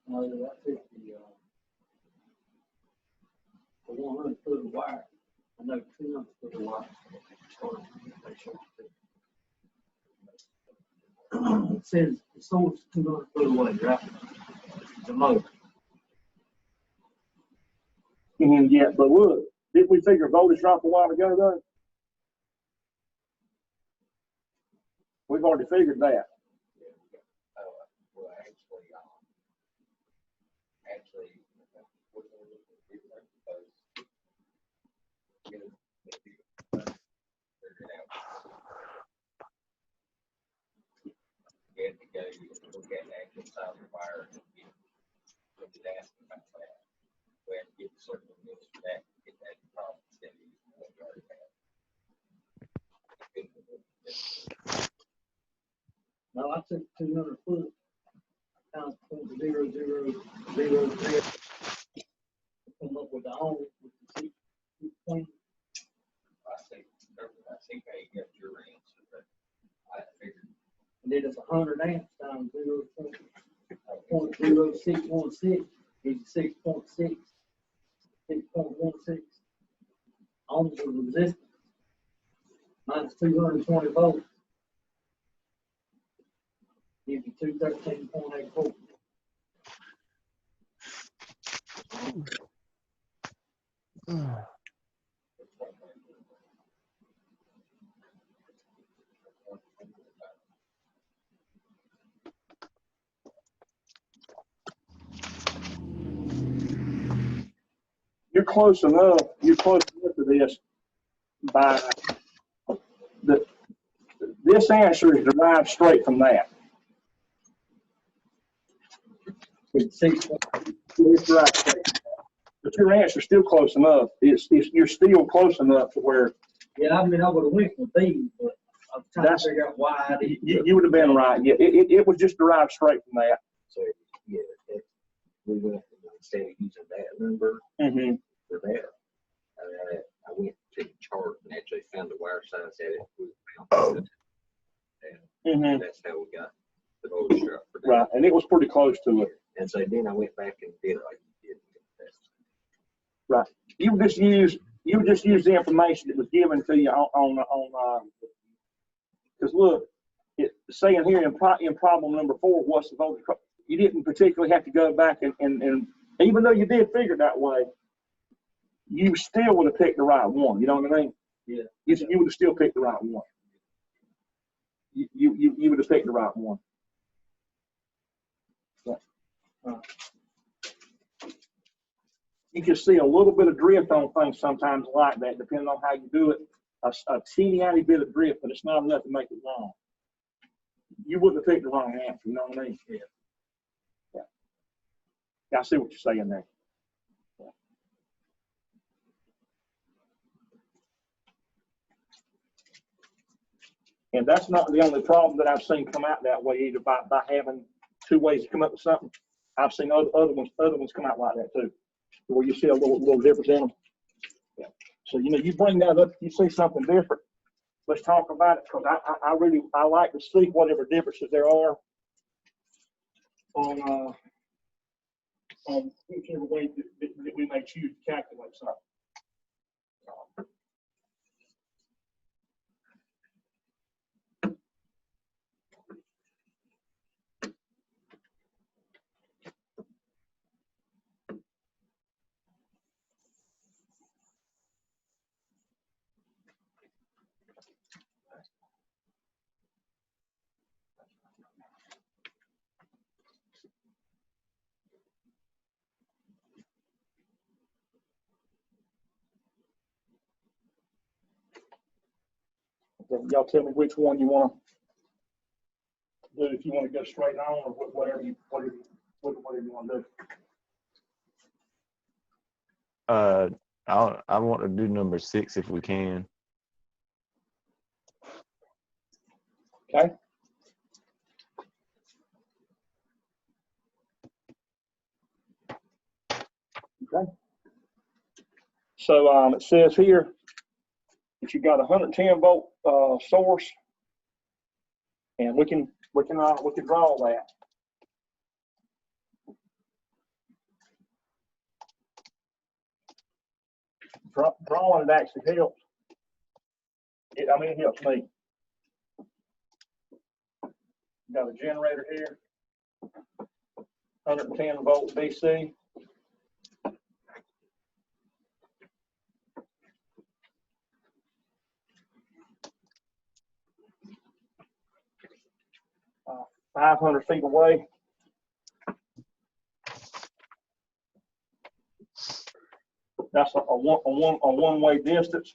No, I took the 100-foot of wire. I know 200-foot of wire. It says the source 200-foot away, right? The motor. Yeah, but look, didn't we figure voltage drop a while ago though? We've already figured that. No, I took 200-foot. Times 0.0003. Come up with the own with the 6.16. And then it's 100 amps times 0.0616 is 6.6. 6.16 ohms of resistance minus 220 volts gives you 213.84. You're close enough. You're close enough to this by this answer is derived straight from that. It's 6. It's right. But your answer's still close enough. You're still close enough to where. Yeah, I mean, I would have went with B, but I was trying to figure out why I didn't. You would have been right. Yeah, it was just derived straight from that. So yeah, we went instead of using that number for that. I went to the chart and actually found the wire size that it was. And that's how we got the voltage drop for that. Right, and it was pretty close to it. And so then I went back and did it like you did. Right. You just use the information that was given to you on because look, saying here in problem number 4, what's the voltage? You didn't particularly have to go back and even though you did figure it that way, you still would have picked the right one. You know what I mean? Yeah. You would have still picked the right one. You would have picked the right one. You can see a little bit of drift on things sometimes like that, depending on how you do it. A teeny tiny bit of drift, but it's not enough to make it wrong. You wouldn't have picked the wrong answer. You know what I mean? Yeah. I see what you're saying there. And that's not the only problem that I've seen come out that way either by having 2 ways to come up with something. I've seen other ones come out like that too, where you see a little difference in them. Yeah. So, you know, you bring that up, you see something different, let's talk about it, because I like to see whatever differences there are on whichever way that we may choose to calculate something. Y'all tell me which one you want to do, if you want to go straight on or whatever you want to do. I want to do number 6 if we can. Okay. Okay. So it says here that you got a 110 volt source, and we can draw that. Drawing it actually helps. It helps me. Got a generator here, 110 volt DC. Uh, 500 feet away. That's a one-way distance.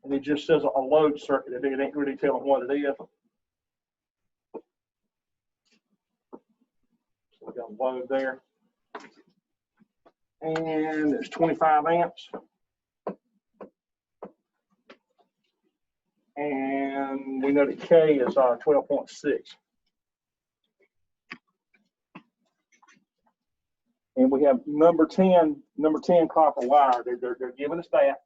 And it just says a load circuit. It ain't really telling what it is. So we got a load there. And it's 25 amps. And we know that K is 12.6. And we have number 10 copper wire. They're giving us that.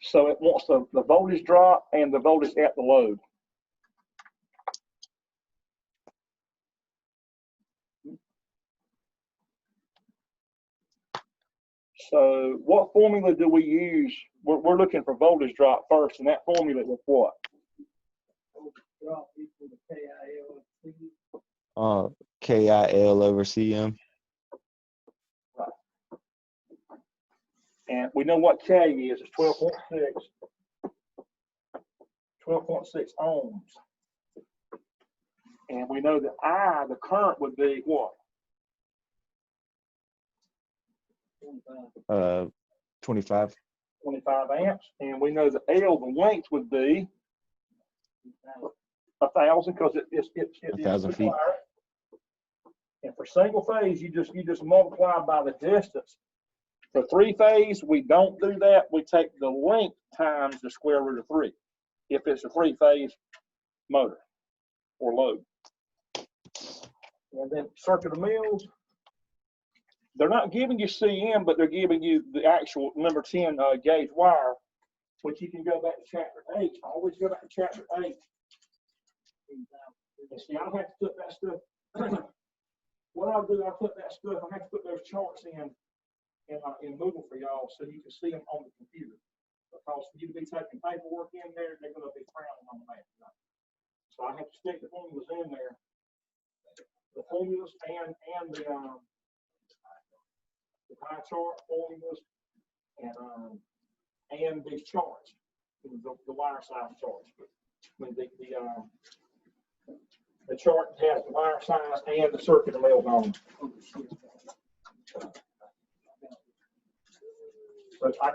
So it wants the voltage drop and the voltage at the load. So what formula do we use? We're looking for voltage drop first, and that formula is what? Drop equal to KIL. KIL over CM. Right. And we know what K is. It's 12.6. 12.6 ohms. And we know that I, the current, would be what? 25. 25 amps. And we know the L, the length, would be 1,000, because it's 1,000 feet. And for single phase, you just multiply by the distance. For 3-phase, we don't do that. We take the length times the square root of 3. If it's a 3-phase motor or load. And then circuit of mills, they're not giving you CM, but they're giving you the actual number 10 gauge wire, which you can go back to chapter 8. Always go back to chapter 8. And see, I'll have to put that stuff. What I'll do, I'll put that stuff, I have to put those charts in Moodle for y'all so you can see them on the computer. Because for you to be taking paperwork in there, they're going to be frowning on the math. So I have to stick the formulas in there. The formulas and the pie chart formulas and these charts, the wire size charts. I mean, the chart has the wire size and the circuit rails on them. But I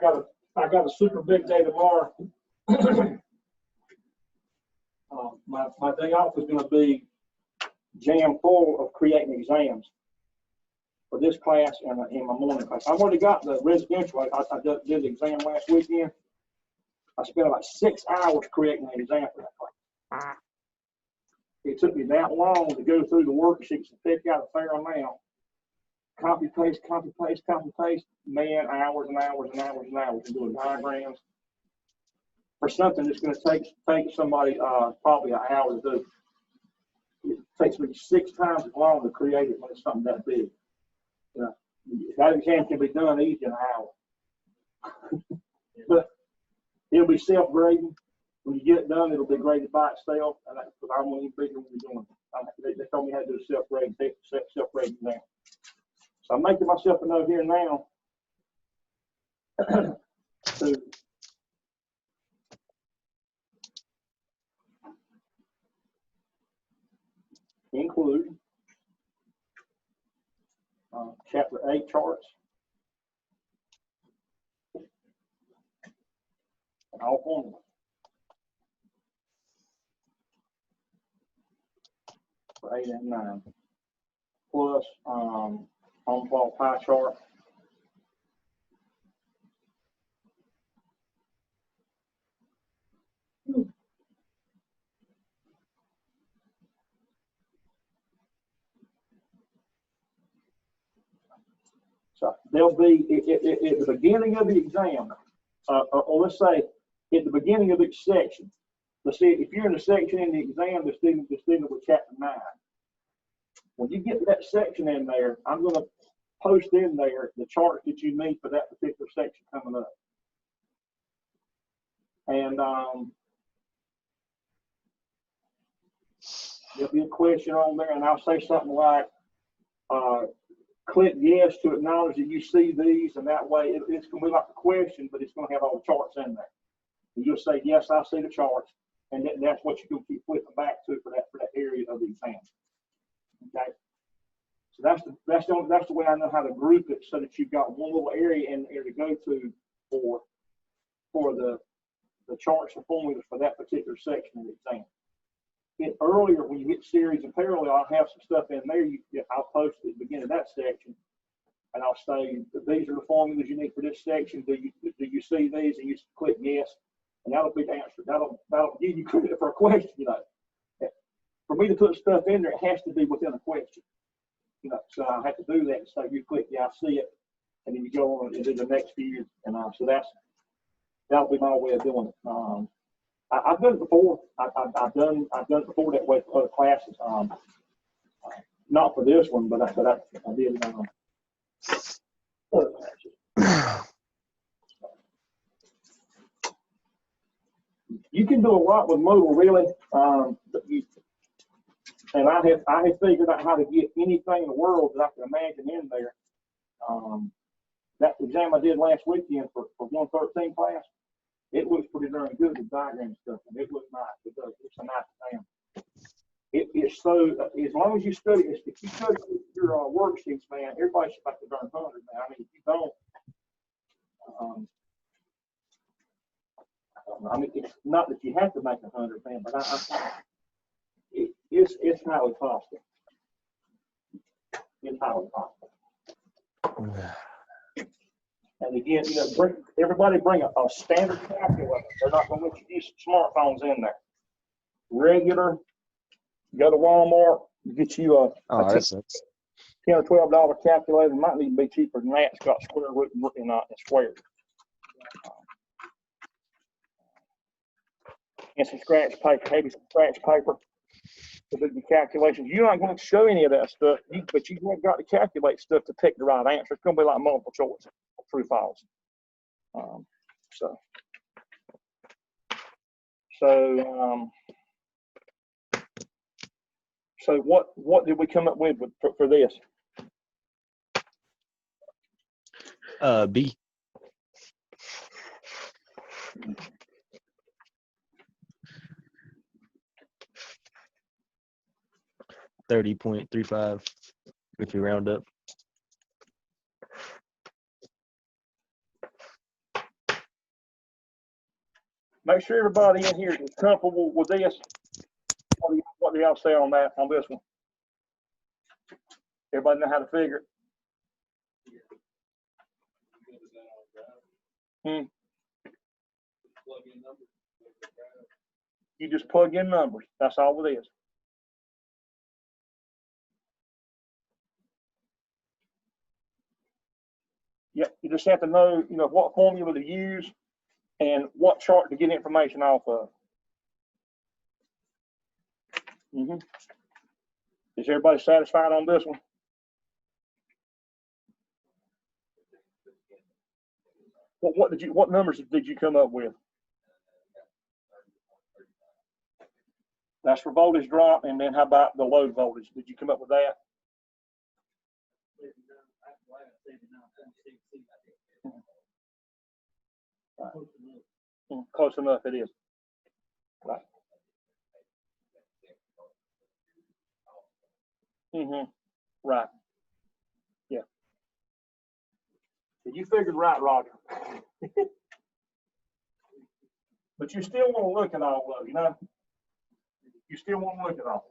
got a super big day tomorrow. My day off is gonna be jam full of creating exams for this class and in my morning class. I've already got the residential. I did the exam last weekend. I spent about 6 hours creating an exam for that class. It took me that long to go through the worksheets and pick out a fair amount. Copy, paste, copy, paste, copy, paste. Man, hours and hours and hours and hours and doing diagrams for something that's going to take somebody probably an hour to do. It takes me 6 times as long to create it when it's something that big. You know, that exam can be done easy in an hour. But it'll be self-grading. When you get it done, it'll be graded by itself. And because I won't even be here when we're doing it. They told me how to do a self-grading exam. So I'm making myself a note here now to include Chapter 8 charts. And all formulas. For 8 and 9. Plus on-plot pie chart. So there'll be at the beginning of the exam, or let's say at the beginning of each section. Let's see, if you're in a section in the exam that's dealing with Chapter 9, when you get to that section in there, I'm going to post in there the charts that you need for that particular section coming up. And there'll be a question on there, and I'll say something like, click yes to acknowledge that you see these, and that way it's going to be like a question, but it's going to have all the charts in there. And you'll say, yes, I see the charts, and that's what you're going to keep flipping back to for that area of the exam. Okay, so that's the way I know how to group it, so that you've got one little area in there to go to for the charts and formulas for that particular section of the exam. Earlier, when you hit series and parallel, I'll have some stuff in there. I'll post at the beginning of that section, and I'll say, these are the formulas you need for this section. Do you see these? And you click yes, and that'll be the answer. That'll give you credit for a question. You know, for me to put stuff in there, it has to be within a question. You know, so I have to do that. So you click, yeah, I see it, and then you go on and do the next few. And so that'll be my way of doing it. I've done it before. I've done it before that way for other classes. Not for this one, but I did other classes. You can do a lot with Moodle, really. And I have figured out how to get anything in the world that I can imagine in there. That exam I did last weekend for 113 class, it looks pretty darn good with diagram stuff, and it looks nice. It does. It's a nice exam. It's so, as long as you study, if you study your worksheets, man, everybody should make the darn 100, man. I mean, if you don't, I mean, it's not that you have to make 100, man, but it's highly possible. It's highly possible. And again, you know, everybody bring a standard calculator. They're not going to let you use smartphones in there. Regular, go to Walmart, get you a $10 or $12 calculator. It might even be cheaper than that. It's got square root and squares. And some scratch paper, maybe some scratch paper to do the calculations. You're not going to show any of that stuff, but you've got to calculate stuff to pick the right answer. It's going to be like multiple choice, true, false. So what did we come up with for this? B. $30.35 if you round up. make sure everybody in here is comfortable with this. What do y'all say on that, on this one? Everybody know how to figure it? You just plug in numbers. That's all it is. Yep, you just have to know, you know, what formula to use and what chart to get information off of. Is everybody satisfied on this one? What numbers did you come up with? That's for voltage drop, and then how about the load voltage? Did you come up with that? Right. Close enough, it is. Right. Right. Yeah. You figured right, Roger. But you still want to look at all of it, you know? You still want to look at all.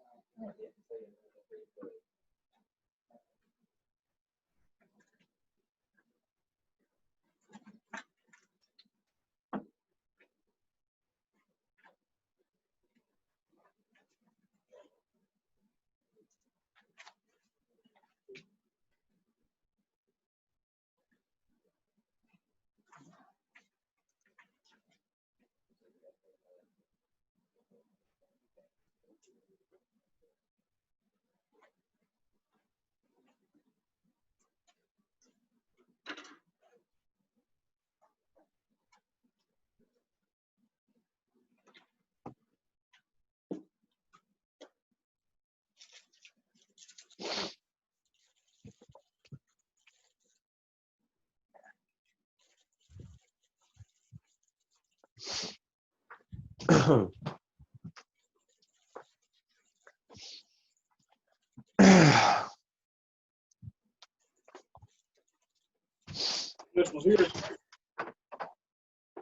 This one here,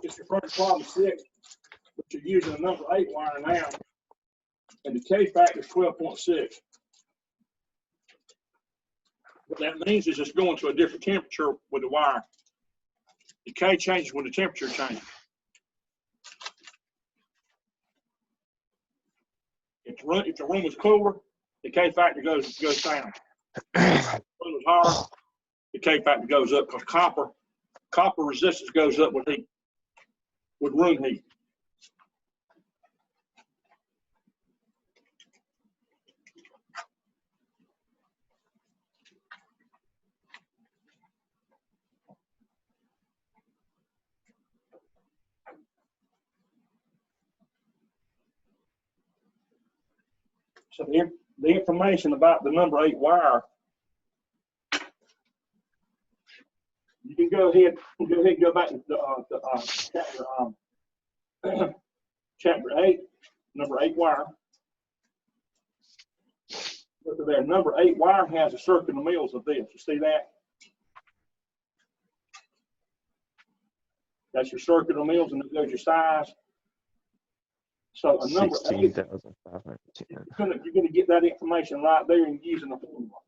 it's your first problem 6, but you're using a number 8 wire now, and the K factor is 12.6. What that means is it's going to a different temperature with the wire. The K changes when the temperature changes. If the room is cooler, the K factor goes down. If the room is hotter, the K factor goes up, because copper resistance goes up with heat, with room heat. So the information about the number 8 wire, you can go ahead and go back to chapter 8, number 8 wire. Look at there, number 8 wire has a circular mills of this. You see that? That's your circular mills, and there's your size. So a number 8, you're going to get that information right there and using the formula.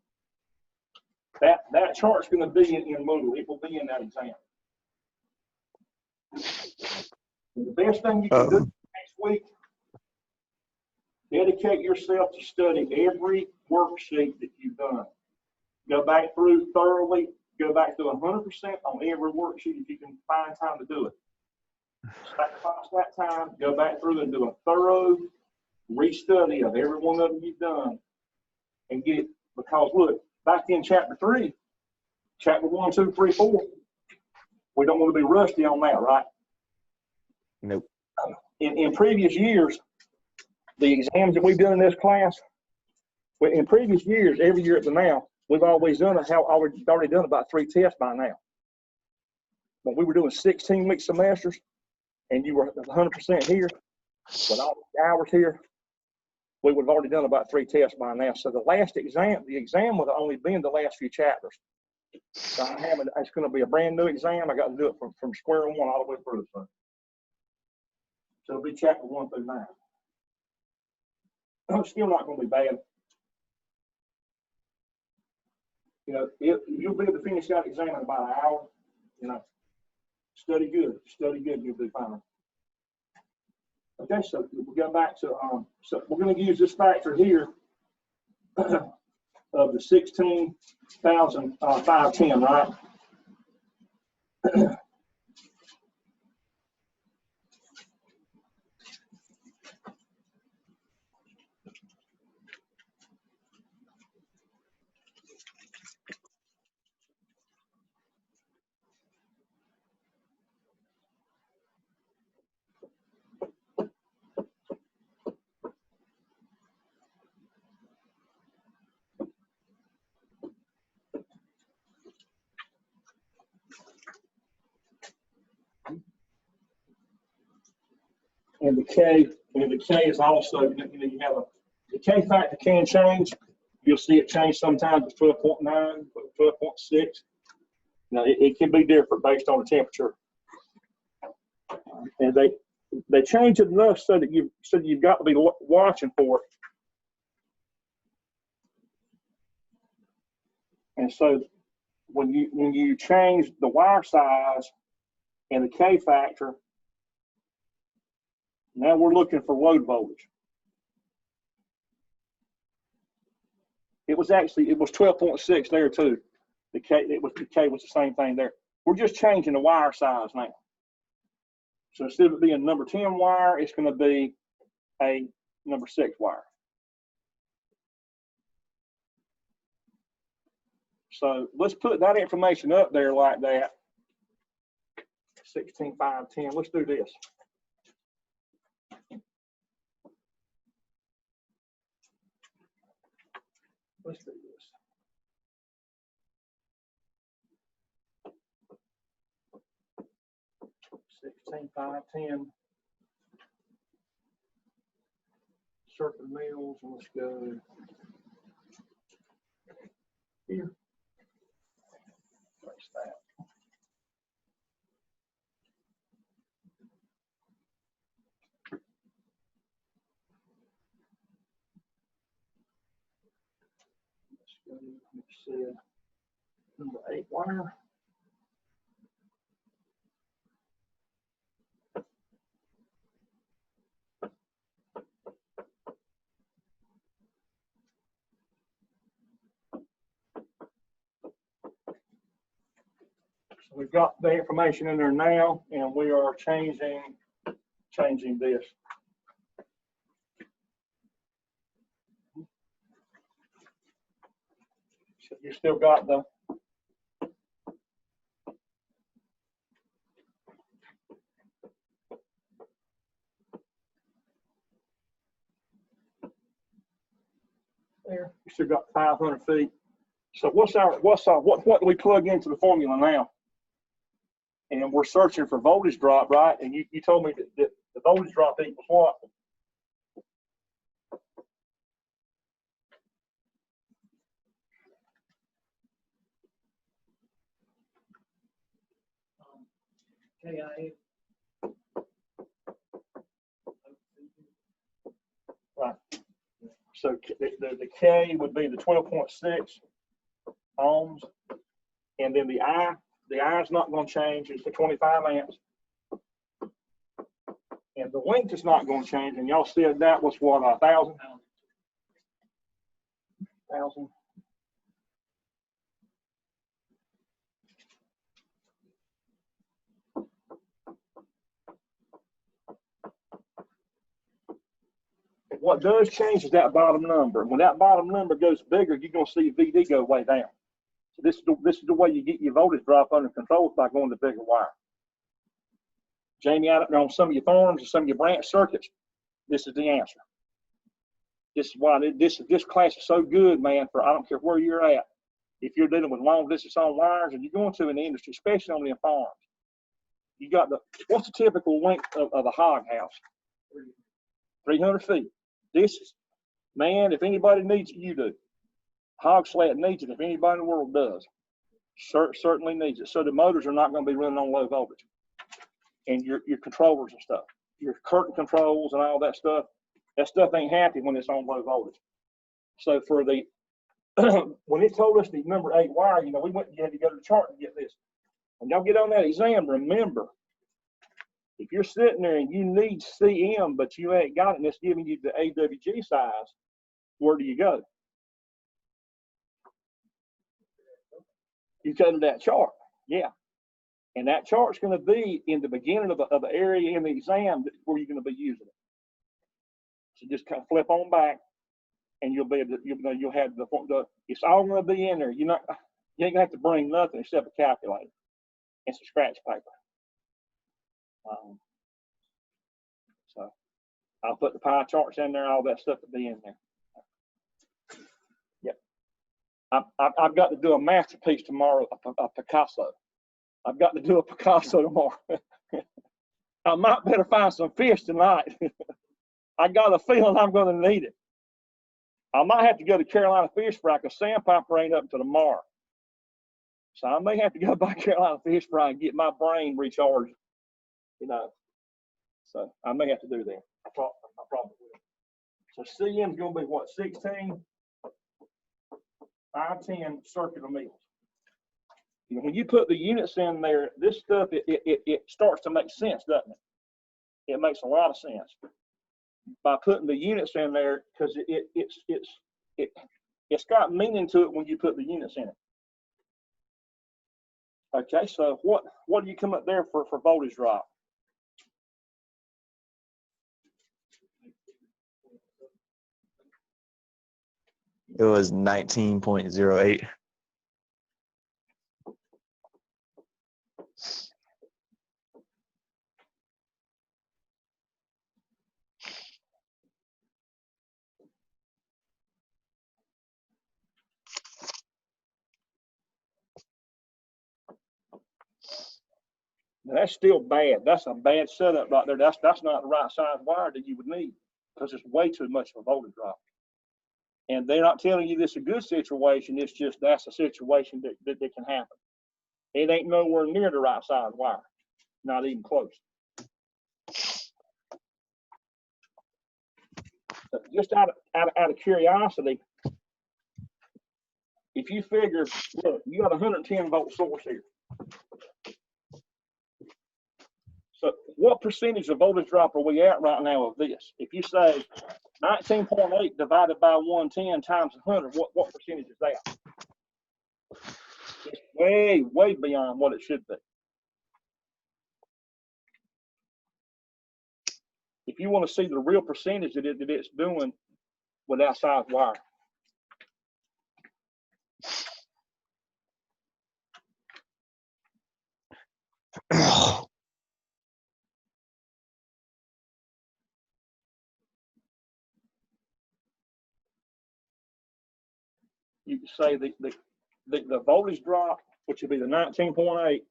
That chart's going to be in Moodle. It will be in that exam. And the best thing you can do next week, dedicate yourself to study every worksheet that you've done. Go back through thoroughly. Go back through 100% on every worksheet if you can find time to do it. Sacrifice that time. Go back through and do a thorough restudy of every one of them you've done, and get it. Because look, back in chapter 3, chapter 1, 2, 3, 4, we don't want to be rusty on that, right? Nope. In previous years, the exams that we've done in this class, in previous years, every year up to now, we've always done already done about 3 tests by now. But we were doing 16-week semesters, and you were 100% here, with all the hours here, we would have already done about 3 tests by now. So the exam would have only been the last few chapters. So it's going to be a brand new exam. I got to do it from square one all the way through. So So it'll be chapter 1 through 9. It's still not going to be bad. You know, you'll be able to finish that exam in about an hour. You know, study good, you'll be fine. Okay, so we'll go back to, so we're going to use this factor here of the 16,510, right? And the K is also, you know, you have the K factor can change. You'll see it change sometimes to 12.9, 12.6. You know, it can be different based on the temperature. And they change it enough so that you've got to be watching for it. And so when you change the wire size and the K factor, now we're looking for load voltage. It was 12.6 there too. The K was the same thing there. We're just changing the wire size now. So instead of it being number 10 wire, it's going to be a number 6 wire. So let's put that information up there like that. 16,510. Let's do this. Let's do this. $16,510. Circuit mills, and let's go here. Place that. Let's go, let's see, number 8 wire. So we've got the information in there now, and we are changing this. So you still got the there. You still got 500 feet. So what do we plug into the formula now? And we're searching for voltage drop, right? And you told me that the voltage drop equals what? KIA. Right. So the K would be the 12.6 ohms, and then the I is not going to change. It's the 25 amps, and the length is not going to change. And y'all said that was what, 1,000? 1,000. What does change is that bottom number. When that bottom number goes bigger, you're going to see VD go way down. So this is the way you get your voltage drop under control, is by going to bigger wire. Jamie, out there on some of your farms and some of your branch circuits, this is the answer. This is why this class is so good, man, for I don't care where you're at. If you're dealing with long distance on wires and you're going to in the industry, especially on the farms, you got what's the typical length of a hog house? 300 feet. This is, man, if anybody needs it, you do. Hog sled needs it if anybody in the world does. Certainly needs it. So the motors are not going to be running on low voltage. And your controllers and stuff. your curtain controls and all that stuff ain't happy when it's on low voltage. So for the, when it told us the number 8 wire, you know, you had to go to the chart to get this. When y'all get on that exam, remember, if you're sitting there and you need CM, but you ain't got it and it's giving you the AWG size, where do you go? You go to that chart, yeah. And that chart's going to be in the beginning of the area in the exam where you're going to be using it. So just kind of flip on back, and you'll have the it's all going to be in there. You ain't going to have to bring nothing except a calculator and some scratch paper. So I'll put the pie charts in there, all that stuff to be in there. Yep. I've got to do a masterpiece tomorrow, a Picasso. I've got to do a Picasso tomorrow. I might better find some fish tonight. I got a feeling I'm going to need it. I might have to go to Carolina Fish Fry because Sandpiper ain't up until tomorrow. So I may have to go by Carolina Fish Fry and get my brain recharged, you know. So I may have to do that. I probably will. So CM's going to be what, 16, 510 circular mills. You know, when you put the units in there, this stuff, it starts to make sense, doesn't it? It makes a lot of sense by putting the units in there, because it's got meaning to it when you put the units in it. Okay, so what do you come up there for voltage drop? It was 19.08. Now, that's still bad. That's a bad setup right there. That's not the right size wire that you would need, because it's way too much of a voltage drop. And they're not telling you this is a good situation. It's just that's a situation that can happen. It ain't nowhere near the right size wire, not even close. So just out of curiosity, if you figure, look, you got a 110 volt source here. So what percentage of voltage drop are we at right now of this? If you say 19.8 divided by 110 times 100, what percentage is that? It's way, way beyond what it should be. If you want to see the real percentage that it's doing with that size wire. You can say the voltage drop, which would be the 19.08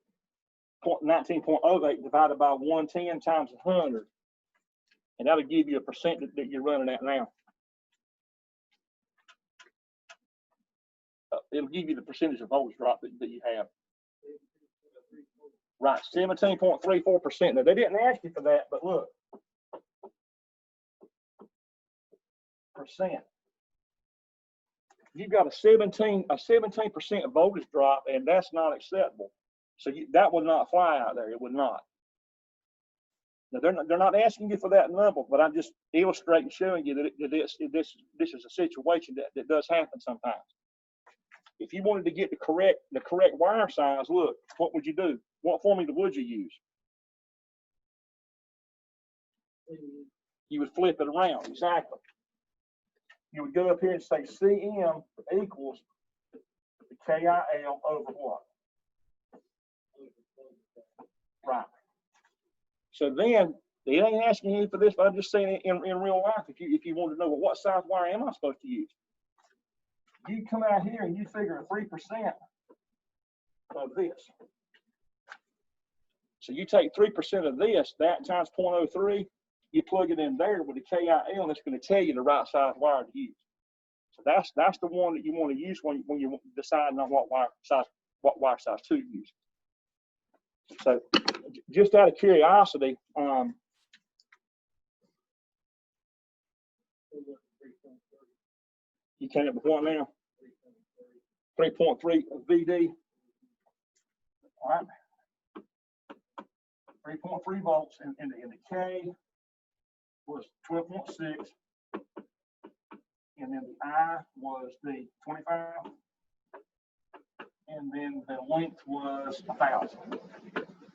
divided by 110 times 100, and that'll give you a percent that you're running at now. It'll give you the percentage of voltage drop that you have. Right, 17.34%. Now they didn't ask you for that, but look, percent. You've got a 17% voltage drop, and that's not acceptable. So that would not fly out there. It would not. Now they're not asking you for that number, but I'm just illustrating, showing you that this is a situation that does happen sometimes. If you wanted to get the correct wire size, look, what would you do? What formula would you use? You would flip it around, exactly. You would go up here and say CM equals the KIL over what? Right. So then, they ain't asking you for this, but I'm just saying in real life, if you want to know, well, what size wire am I supposed to use? You come out here and you figure 3% of this. So you take 3% of this, that times 0.03, you plug it in there with the KIL, and it's going to tell you the right size wire to use. So that's the one that you want to use when you're deciding on what wire size to use. So just out of curiosity, You came up with what now? 3.3 VD. All right. 3.3 volts, and the K was 12.6, and then the I was the 25, and then the length was 1,000.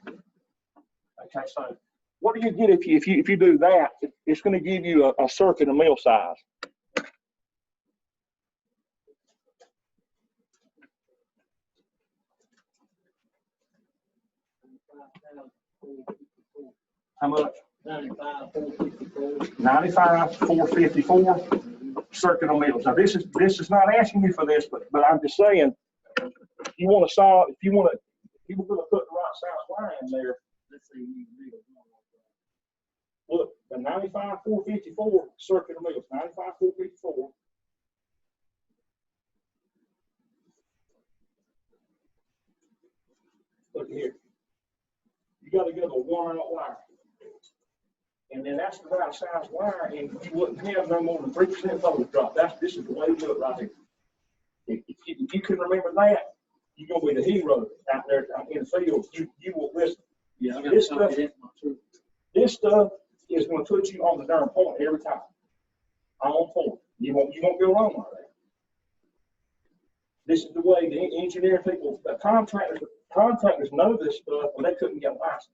Okay, so what do you get if you do that? It's going to give you a circuit and mil size. How much? 95,454 circuit on mils. Now this is not asking you for this, but I'm just saying, if you want to solve, if you want to, people going to put the right size wire in there. Let's see. Look, the 95,454 circuit on mils. 95,454. Look here. You got to go to a 1-aught wire. And then that's the right size wire, and you wouldn't have no more than 3% voltage drop. This is the way to do it right here. If you can remember that, you're going to be the hero out there in the field. You will listen. Yeah, this stuff is going to put you on the darn point every time. On point. You won't go wrong like that. This is the way the engineering people, the contractors know this stuff when they couldn't get licensed.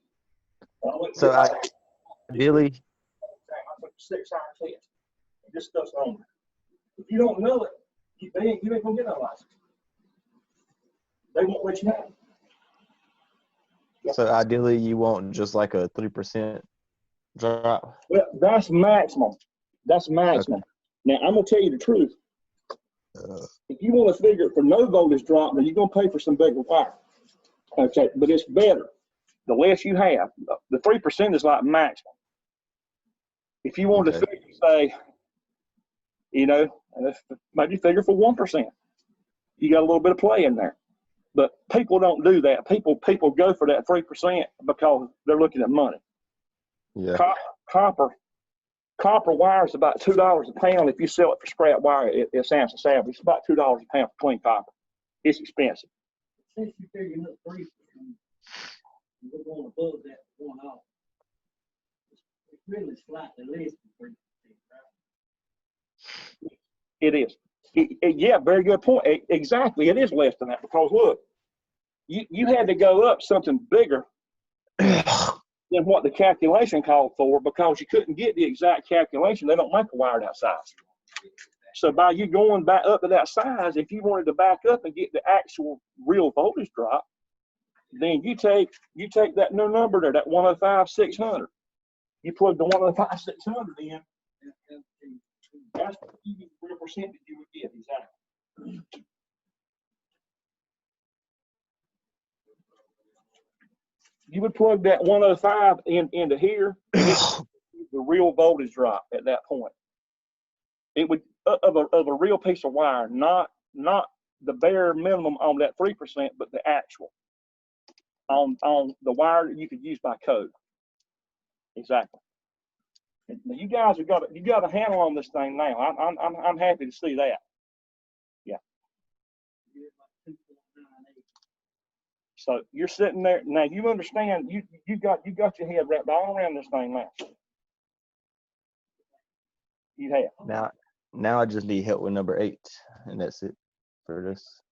So ideally, I took a 6-hour test. This stuff's on there. If you don't know it, you ain't gonna get no license. They won't let you have it. So ideally, you want just like a 3% drop. Well, that's maximum. That's maximum. Okay. Now I'm gonna tell you the truth. If you want to figure it for no voltage drop, then you're gonna pay for some bigger wire. Okay, but it's better. The less you have, the 3% is like maximum. If you want to figure, say, maybe figure for 1%, you got a little bit of play in there. But people don't do that. People go for that 3% because they're looking at money. Yeah. Copper wire is about $2 a pound. If you sell it for scrap wire, it's Samson Savage. It's about $2 a pound for clean copper. It's expensive. Since you're figuring up 3%, we're going above that 1-aught. It's really slightly less than 3%, right? It is. Yeah, very good point. Exactly, it is less than that because look, you had to go up something bigger than what the calculation called for because you couldn't get the exact calculation. They don't make a wire that size. So by you going back up to that size, if you wanted to back up and get the actual real voltage drop, then you take that new number there, that 105,600. You plug the 105,600 in. That's the real percentage you would get exactly. You would plug that 105 into here, the real voltage drop at that point. It would of a real piece of wire, not the bare minimum on that 3%, but the actual on the wire that you could use by code. Exactly. Now you guys have got a handle on this thing now. I'm happy to see that. Yeah. So you're sitting there now. You understand? You got your head wrapped all around this thing now. You have. Now I just need help with number 8, and that's it for this.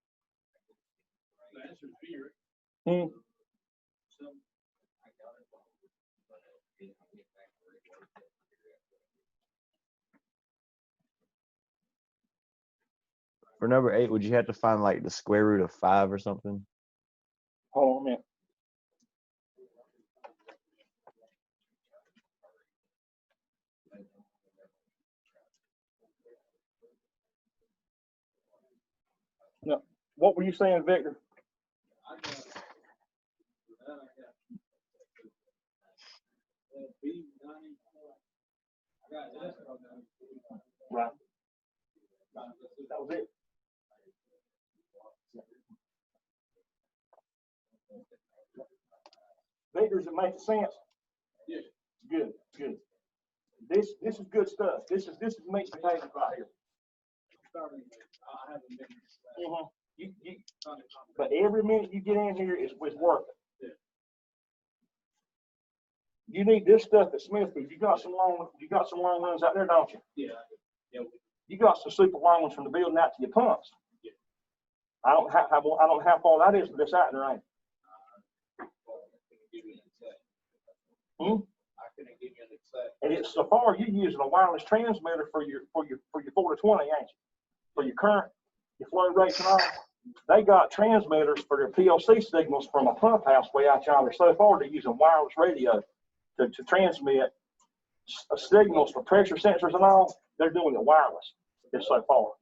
For number 8, would you have to find like the square root of 5 or something? Hold on a minute. No. What were you saying, Victor? Right. That was it. Victor, does it make sense? Yes. Good. This is good stuff. This is meat and potatoes right here. I haven't been. But every minute you get in here is worth it. You need this stuff at Smithfield. You got some long runs out there, don't you? Yeah. You got some super long ones from the building out to your pumps. Yeah. I don't know how far that is, but it's out there, ain't it? I couldn't give you an exact. And it's so far you're using a wireless transmitter for your 4 to 20, ain't you? For your current, your flow rates and all. They got transmitters for their PLC signals from a pump house way out yonder. So far they're using wireless radio to transmit signals for pressure sensors and all. They're doing it wireless. It's so far.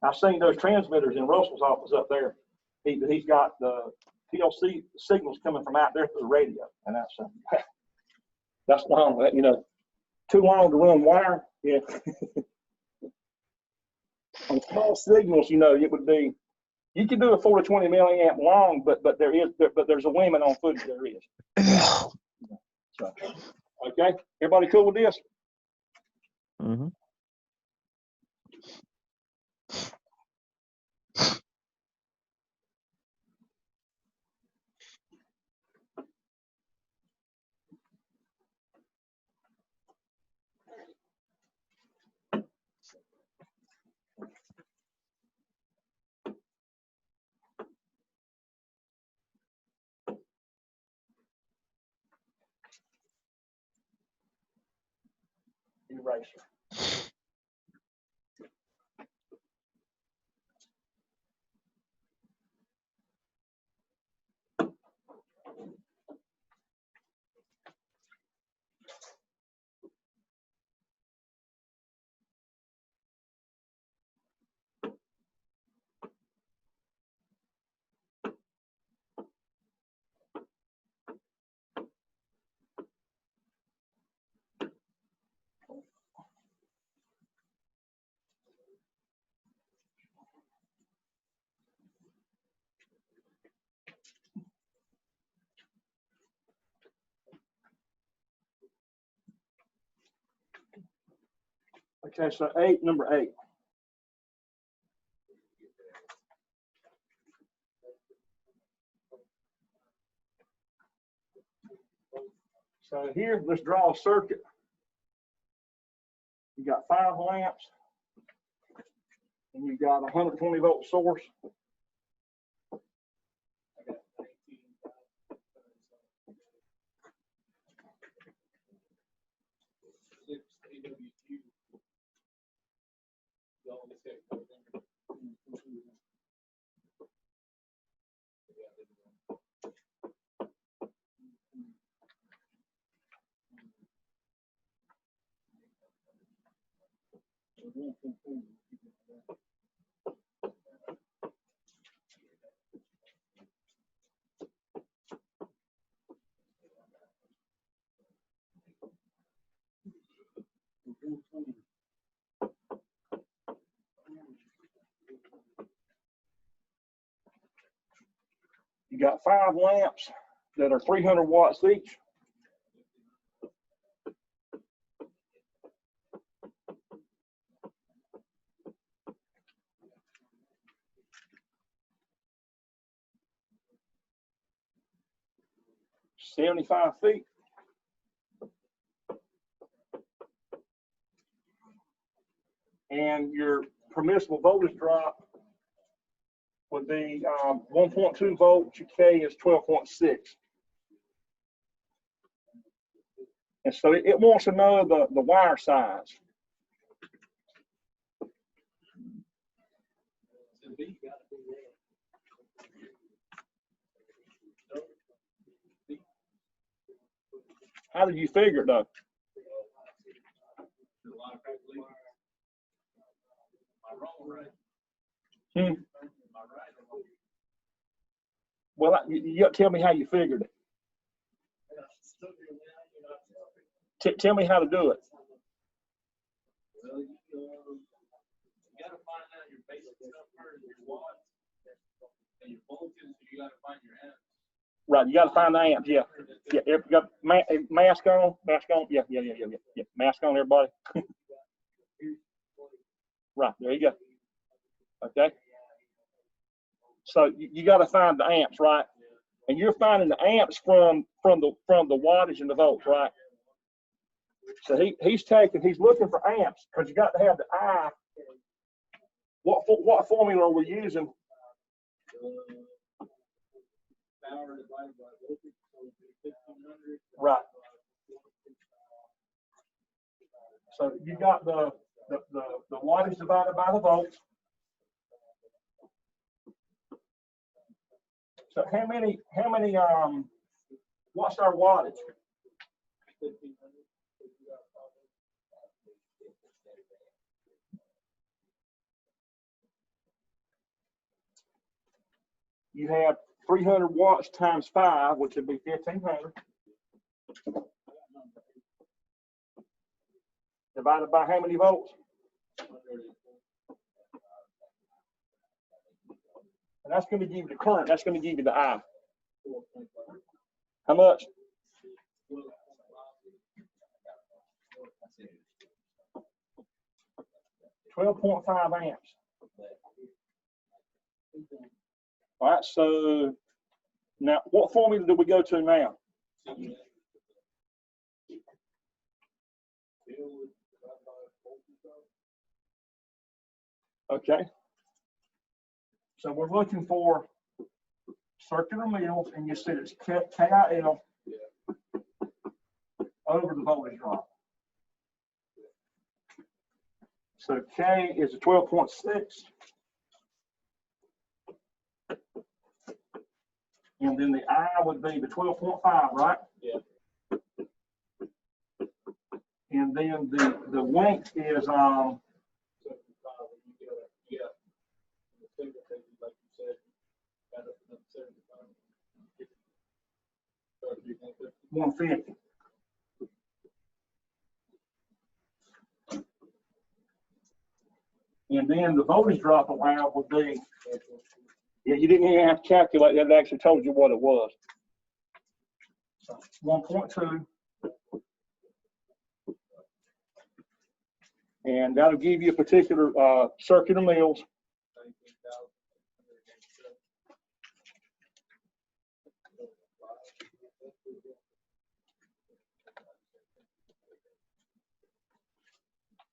I've seen those transmitters in Russell's office up there. He's got the PLC signals coming from out there through the radio, and that's long. You know, too long to run wire. Yeah. On small signals, you know, it would be. You could do a 4 to 20 milliamp long, but there's a limit on footage. There is. So, okay, everybody cool with this? Mm-hmm. Eraser. Okay, so number 8. So here, let's draw a circuit. You got 5 lamps, and you've got a 120 volt source. You got 5 lamps that are 300 watts each. $75 feet. And your permissible voltage drop would be 1.2 volts. Your K is 12.6. And so it wants to know the wire size. How did you figure it though? Well, you got to tell me how you figured it. Tell me how to do it. Well, you got to find out your basic number, your watts, and your voltage. You got to find your amps. Right, you got to find the amps. Yeah. You got mask on. Yeah. Mask on, everybody. Right, there you go. Okay. So you got to find the amps, right? And you're finding the amps from the wattage and the volts, right? So he's looking for amps because you got to have the I. What formula are we using? Power divided by voltage, so it'd be 1500. Right. So you got the wattage divided by the volts. So how many what's our wattage? 1500. You have 300 watts times 5, which would be 1500. Divided by how many volts? And that's going to give you the current. That's going to give you the I. How much? 12.5 amps. All right, so now what formula do we go to now? Okay. So we're looking for circular mills, and you see it's KIL over the voltage drop. So K is a 12.6. And then the I would be the 12.5, right? Yeah. And then the length is Like you said, got up to 75. 150. And then the voltage drop allowed would be, yeah, you didn't even have to calculate that. It actually told you what it was. So 1.2. And that'll give you a particular circular mills.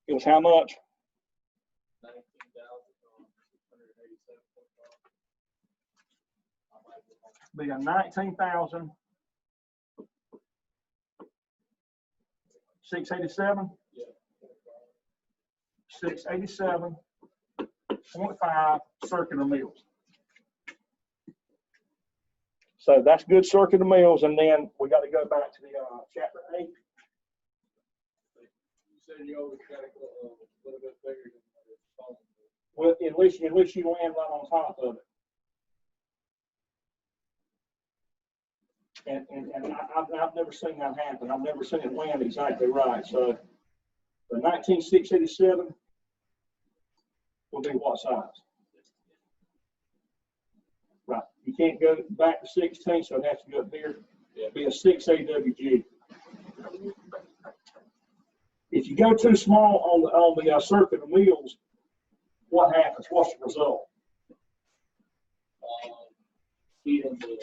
It was how much? 19,687.5. Be a 19,687. 687.5 circular mills. So that's good circular mills, and then we got to go back to the chapter 8. You said you always got to go a little bit bigger than the phone. Well, at least you land right on top of it. And I've never seen that happen. I've never seen it land exactly right. So the 19,687 will be what size? Right. You can't go back to 16, so it has to go up here. It'll be a 6 AWG. If you go too small on the circular mills, what happens? What's the result? Feeding the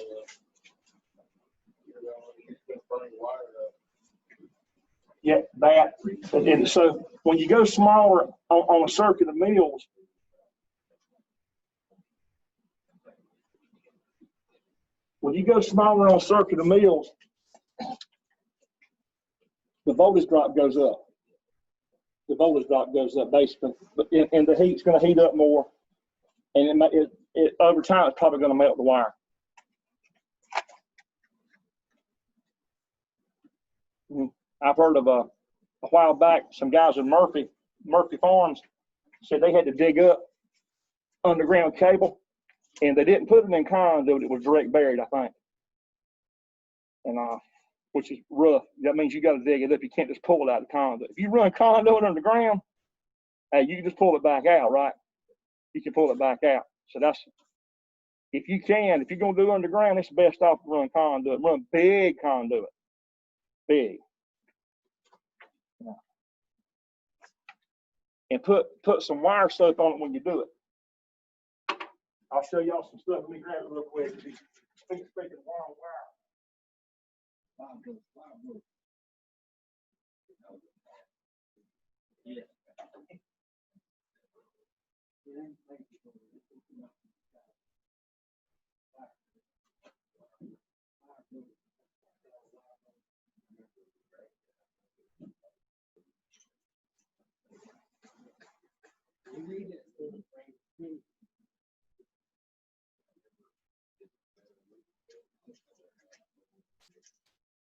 burning wire up. Yeah, that. And so when you go smaller on a circular mills, the voltage drop goes up. The voltage drop goes up basically, and the heat's going to heat up more, and it over time it's probably going to melt the wire. I've heard of a while back, some guys in Murphy Farms said they had to dig up underground cable, and they didn't put it in conduit; it was direct buried, I think. And which is rough. That means you got to dig it up. You can't just pull it out of the conduit. If you run conduit underground, hey, you can just pull it back out, right? You can pull it back out. So that's, if you're going to do underground, it's best off to run conduit. Run big conduit. Big. Yeah. and put some wire soap on it when you do it. I'll show y'all some stuff. Let me grab it real quick. Speaking of wire. Yeah.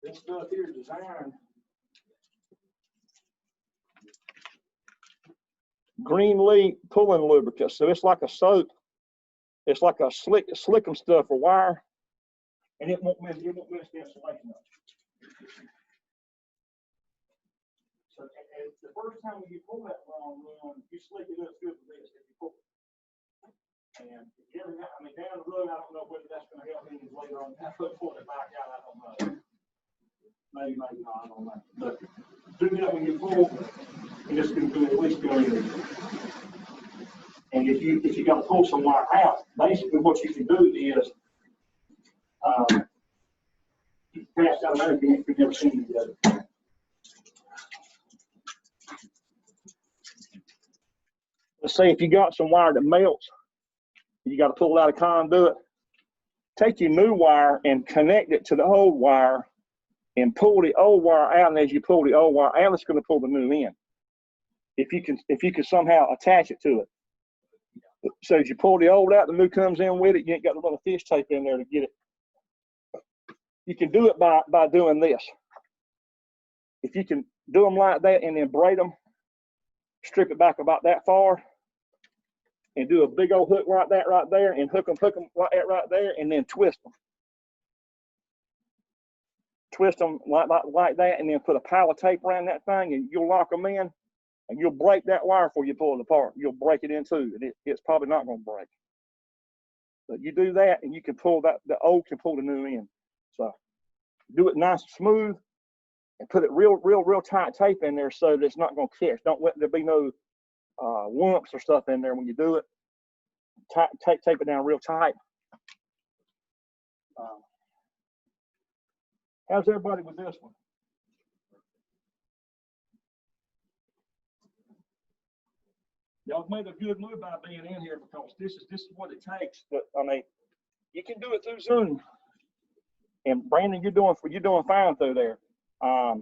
This stuff here is designed green leaf pulling lubricant. So it's like a soap. It's like a slickum stuff for wire, and it won't miss the insulation of it. So and the first time when you pull that long run, you slick it up good with this if you pull it. And down the road, I don't know whether that's going to help any later on. I put it back out, I don't know. Maybe not, I don't know. But do that when you pull, and it's going to at least go in. And if you got to pull some wire out, basically what you can do is you can pass out another thing you've never seen together. Let's say if you got some wire that melts, you got to pull it out of conduit. Take your new wire and connect it to the old wire and pull the old wire out. And as you pull the old wire out, it's going to pull the new in. If you can somehow attach it to it. So as you pull the old out, the new comes in with it. You ain't got a little fish tape in there to get it. You can do it by doing this. If you can do them like that and then braid them, strip it back about that far, and do a big old hook like that right there, and hook them like that right there, and then twist them. Twist them like that, and then put a pile of tape around that thing, and you'll lock them in, and you'll break that wire before you pull it apart. You'll break it in two, and it's probably not going to break. But you do that, and you can pull that, the old can pull the new in. So do it nice and smooth, and put it real tight tape in there so that it's not going to catch. Don't let there be no lumps or stuff in there when you do it. Tape it down real tight. How's everybody with this one? Y'all made a good move by being in here because this is what it takes. But I mean, you can do it through Zoom. And Brandon, you're doing fine through there. But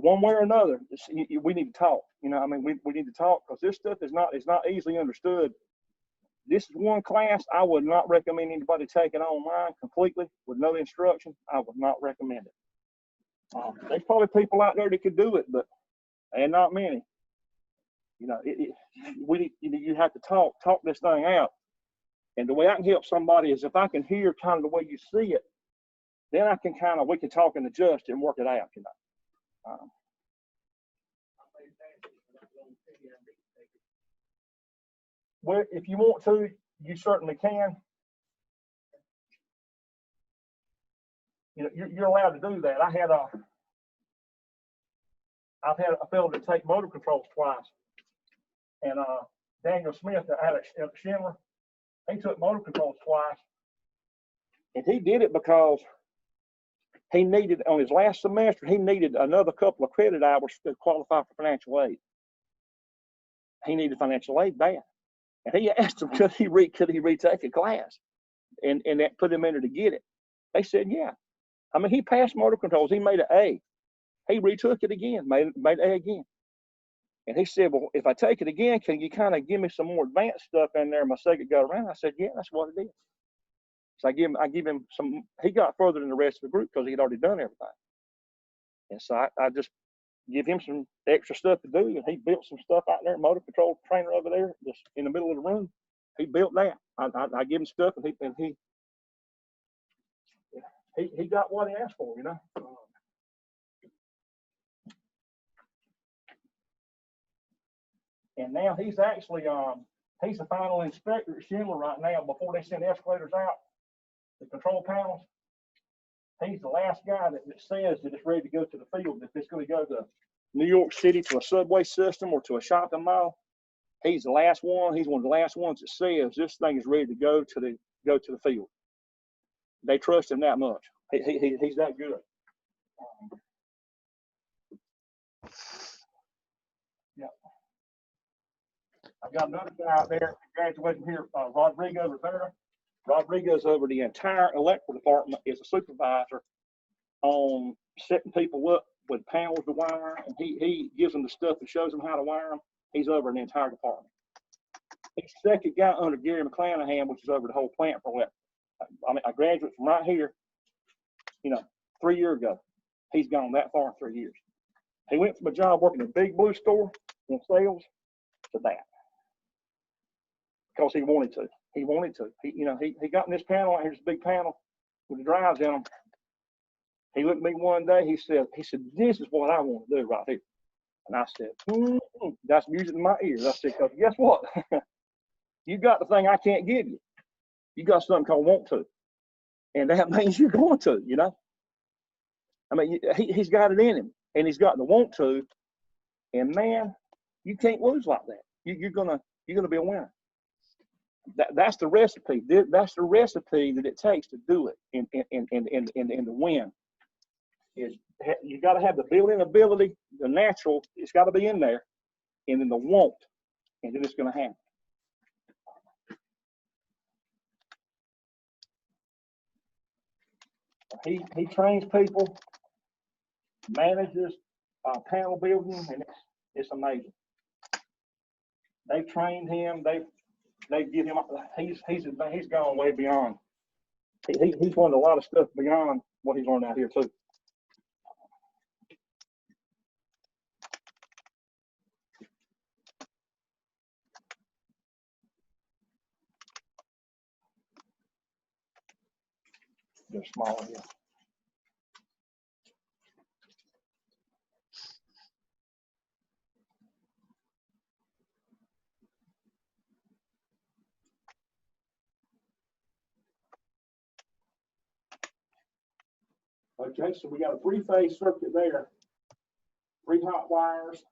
one way or another, we need to talk. You know, I mean, we need to talk because this stuff is not easily understood. This is one class I would not recommend anybody taking online completely with no instruction. I would not recommend it. There's probably people out there that could do it, but and not many. You know, you have to talk this thing out. And the way I can help somebody is if I can hear kind of the way you see it, then I can we can talk and adjust and work it out, you know. Well, if you want to, you certainly can. You know, you're allowed to do that. I've had a fellow to take motor controls twice, and Daniel Smith out at Schindler, he took motor controls twice, and he did it because he needed, on his last semester, he needed another couple of credit hours to qualify for financial aid. He needed financial aid bad. And he asked him, could he retake a class? And that put him in there to get it. They said, yeah. I mean, he passed motor controls. He made an A. He retook it again, made A again. And he said, well, if I take it again, can you kind of give me some more advanced stuff in there my second go around? I said, yeah, that's what it is. So I give him some, he got further than the rest of the group because he had already done everything. And so I just give him some extra stuff to do, and he built some stuff out there, motor control trainer over there, just in the middle of the room. He built that. I give him stuff, and he got what he asked for, you know. And now he's actually he's the final inspector at Schindler right now. Before they send escalators out, the control panels, he's the last guy that says that it's ready to go to the field. If it's going to go to New York City to a subway system or to a shopping mall, he's the last one. He's one of the last ones that says this thing is ready to go to the field. They trust him that much. He's that good. Yeah. I've got another guy out there graduating here, Rodrigo Rivera. Rodrigo's over the entire electrical department, is a supervisor on setting people up with panels to wire, and he gives them the stuff and shows them how to wire them. He's over the entire department. He's the second guy under Gary McClanahan, which is over the whole plant for electrical. I mean, I graduated from right here, 3 years ago. He's gone that far in 3 years. He went from a job working at a Big Blue store in sales to that because he wanted to. He wanted to. He got in this panel. Here's a big panel with the drives in them. He looked at me one day. He said, "This is what I want to do right here." And I said, "That's music in my ears." I said, "Because guess what? You got the thing I can't give you. You got something called want to, and that means you're going to. I mean, he's got it in him, and he's got the want to, and man, you can't lose like that. You're gonna be a winner. That's the recipe. That's the recipe that it takes to do it and to win. Is you got to have the building ability, the natural. It's got to be in there, and then the want, and then it's going to happen. He trains people, manages panel building, and it's amazing. They've trained him. They give him. He's gone way beyond. He's learned a lot of stuff beyond what he's learned out here too. They're smaller here. Okay, so we got a 3-phase circuit there. 3 hot wires,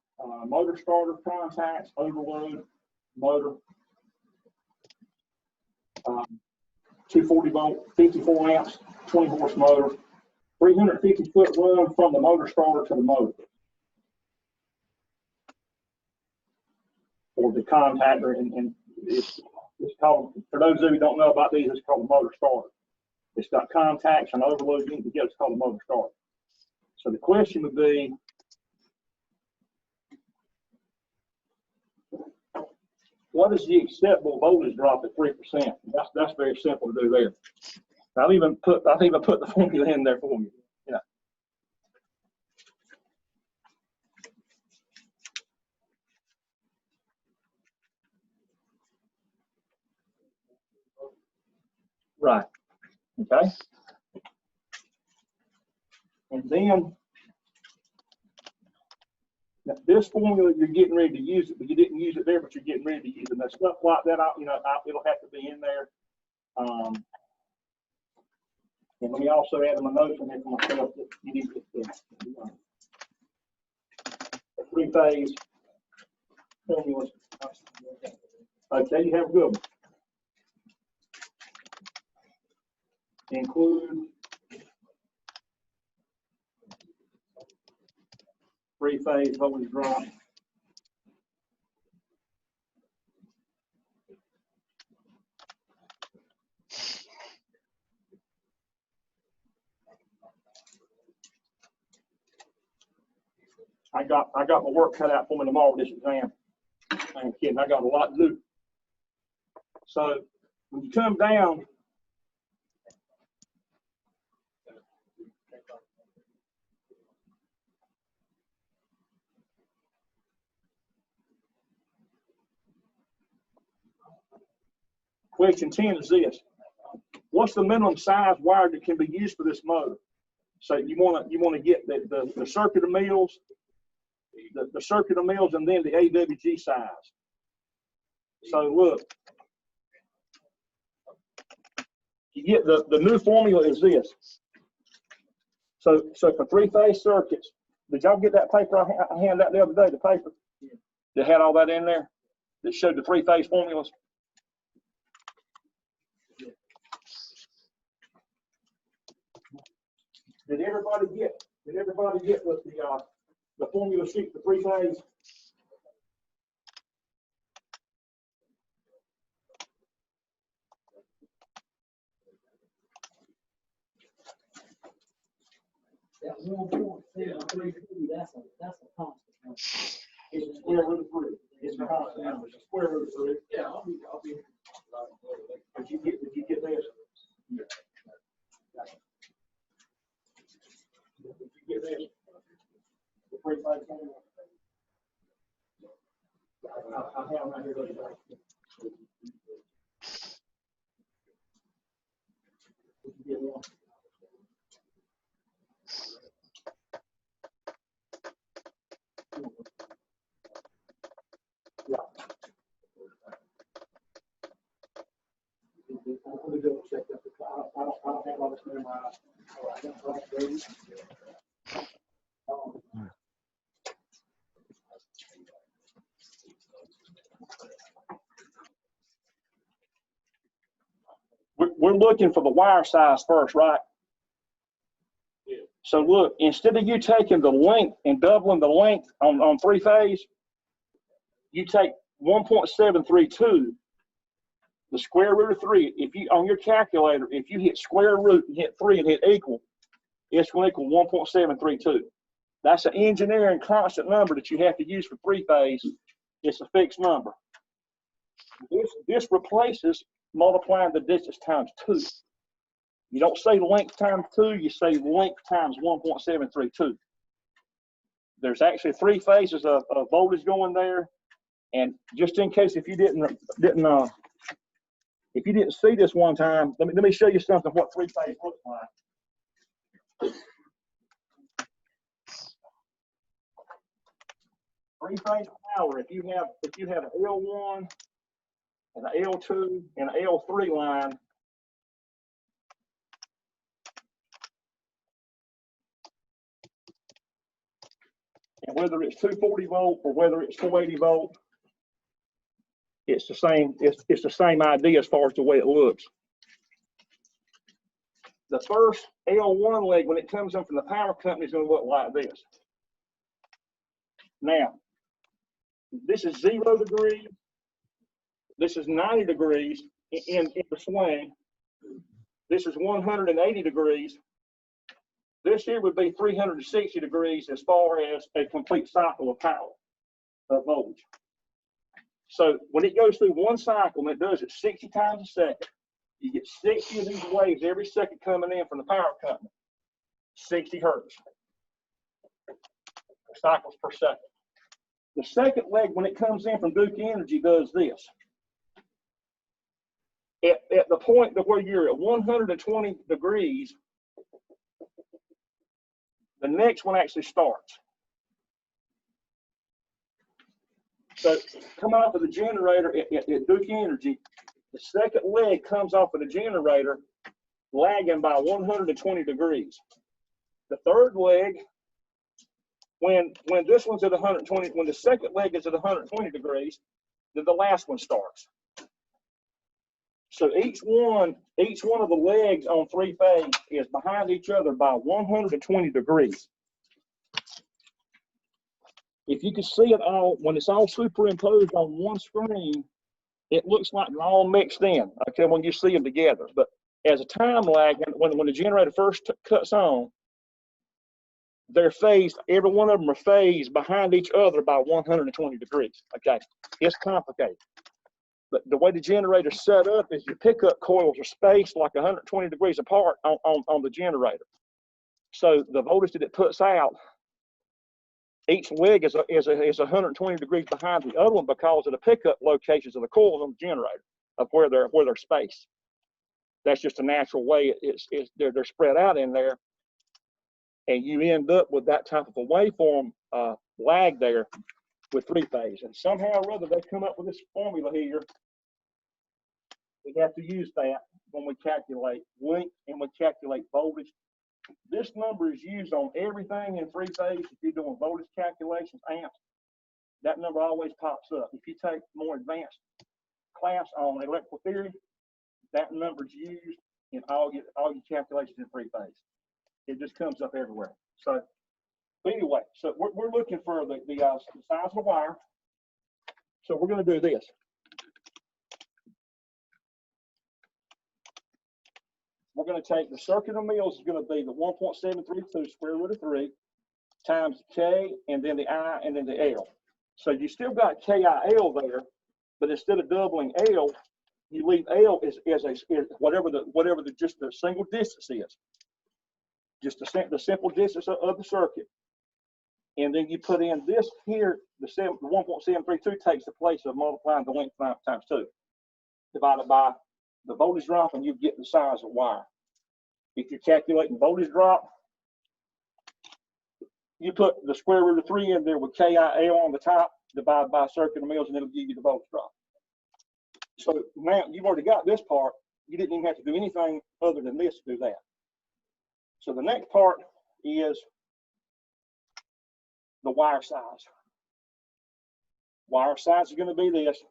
motor starter contacts, overload, motor, 240 volt, 54 amps, 20 horse motor, 350 foot run from the motor starter to the motor. Or the contactor, and it's called, for those of you who don't know about these, it's called the motor starter. It's got contacts and overload unit together. It's called a motor starter. So the question would be, what is the acceptable voltage drop at 3%? That's very simple to do there. I've even put the formula in there for you. Right. Okay. And then this formula, you're getting ready to use it, but you didn't use it there, but you're getting ready to use it. And stuff like that, it'll have to be in there. And let me also add my notes in here for myself that you need to 3-phase formulas. Okay, you have a good one. Include 3-phase voltage drop. I got my work cut out for me tomorrow with this exam. I ain't kidding. I got a lot to do. So when you come down, question 10 is this: what's the minimum size wire that can be used for this motor? So you want to get the circular mills, the circular mills, and then the AWG size. So look, you get the new formula is this. So for 3-phase circuits, Did y'all get that paper I handed out the other day, the paper? Yeah. That had all that in there? That showed the three-phase formulas? Yeah. Did everybody get with the formula sheet for three-phase? That 1.73, that's a constant. It's the square root of 3. It's the constant number. It's the square root of 3. Yeah, I'll be. Did you get this? Did you get this? The three-phase formula? I have them right here. Did you get one? Yeah. Let me double check that. I don't have all this memorized. I don't write those. We're looking for the wire size first, right? Yeah. So look, instead of you taking the length and doubling the length on three-phase, you take 1.732, the square root of 3. If you, on your calculator, if you hit square root and hit 3 and hit equal, it's going to equal 1.732. That's an engineering constant number that you have to use for three-phase. It's a fixed number. This replaces multiplying the distance times 2. You don't say length times 2, you say length times 1.732. There's actually 3 phases of voltage going there. And just in case if you didn't see this one time, let me show you something what three-phase looks like. Three-phase power, if you have an L1 and an L2 and an L3 line, and whether it's 240 volt or whether it's 480 volt, it's the same. It's the same idea as far as the way it looks. The first L1 leg, when it comes in from the power company, is going to look like this. Now, this is 0 degrees. This is 90 degrees in the swing. This is 180 degrees. This here would be 360 degrees as far as a complete cycle of power, of voltage. So when it goes through one cycle, and it does it 60 times a second, you get 60 of these waves every second coming in from the power company. 60 hertz. Cycles per second. The second leg, when it comes in from Duke Energy, does this. At the point where you're at 120 degrees, the next one actually starts. So coming off of the generator at Duke Energy, the second leg comes off of the generator lagging by 120 degrees. The third leg, when this one's at 120, when the second leg is at 120 degrees, then the last one starts. So each one of the legs on three-phase is behind each other by 120 degrees. If you can see it all, when it's all superimposed on one screen, it looks like they're all mixed in, okay, when you see them together. But as a time lag, when the generator first cuts on, they're phased, every one of them are phased behind each other by 120 degrees, okay? It's complicated. But the way the generator's set up is your pickup coils are spaced like 120 degrees apart on the generator. So the voltage that it puts out, each leg is 120 degrees behind the other one because of the pickup locations of the coils on the generator of where they're spaced. That's just a natural way they're spread out in there, and you end up with that type of a waveform lag there with three-phase. And somehow or other they come up with this formula here. We have to use that when we calculate length and we calculate voltage This number is used on everything in three-phase. If you're doing voltage calculations, amps, that number always pops up. If you take more advanced class on electrical theory, that number is used in all your calculations in three-phase. It just comes up everywhere. So anyway, so we're looking for the size of the wire. So we're going to do this. We're going to take the circular mills is going to be the 1.732 square root of 3 times K and then the I and then the L. So you still got KIL there, but instead of doubling L, you leave L as whatever just the single distance is, just the simple distance of the circuit. And then you put in this here, the 1.732 takes the place of multiplying the length times 2, divided by the voltage drop, and you get the size of wire. If you're calculating voltage drop, you put the square root of 3 in there with KIL on the top, divided by circular mills, and it'll give you the voltage drop. So now you've already got this part. You didn't even have to do anything other than this to do that. So the next part is the wire size. Wire size is going to be this.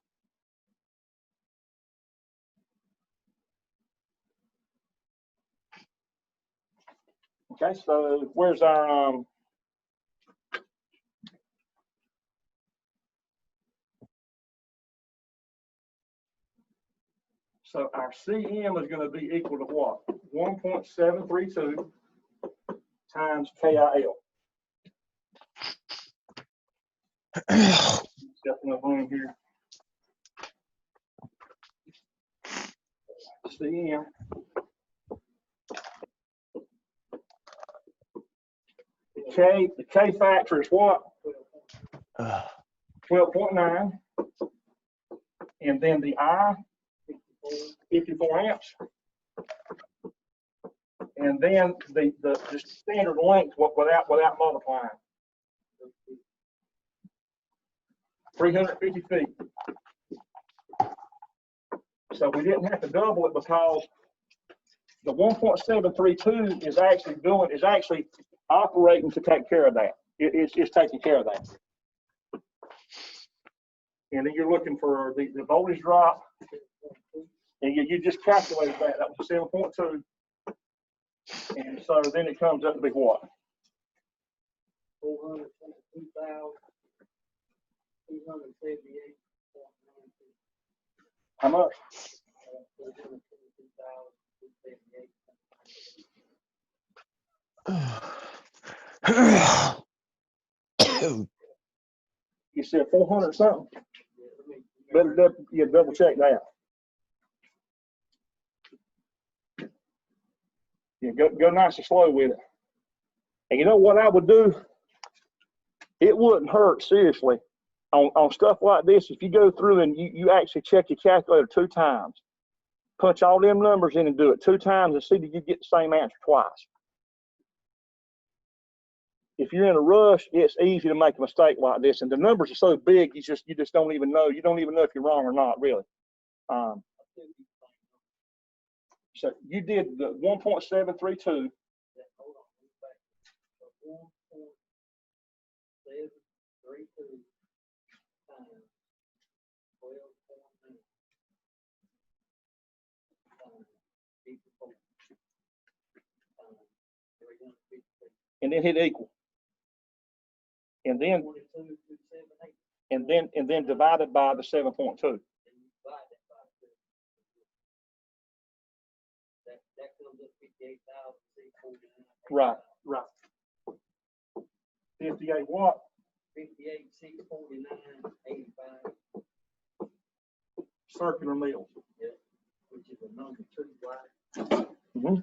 Okay, so where's our so our CM is going to be equal to what? 1.732 times KIL. Stepping up on here. CM. The K factor is what? 12.9. And then the I, 54 amps. And then the standard length without multiplying. 350 feet. So we didn't have to double it because the 1.732 is actually operating to take care of that. It's taking care of that. And then you're looking for the voltage drop, and you just calculated that. That was 7.2. And so then it comes up to be what? 422,278. How much? 422,278. You said 400 something. Better double check that. Yeah, go nice and slow with it. And you know what I would do? It wouldn't hurt, seriously, on stuff like this. If you go through and you actually check your calculator 2 times, punch all them numbers in and do it 2 times and see that you get the same answer twice. If you're in a rush, it's easy to make a mistake like this, and the numbers are so big, you just don't even know. You don't even know if you're wrong or not, really. So you did the 1.732. And then hit equal. And then divided by the 7.2. Right. 58 what? 58,649.85. Circular mills. Yeah, which is a number 2, right? Mm-hmm.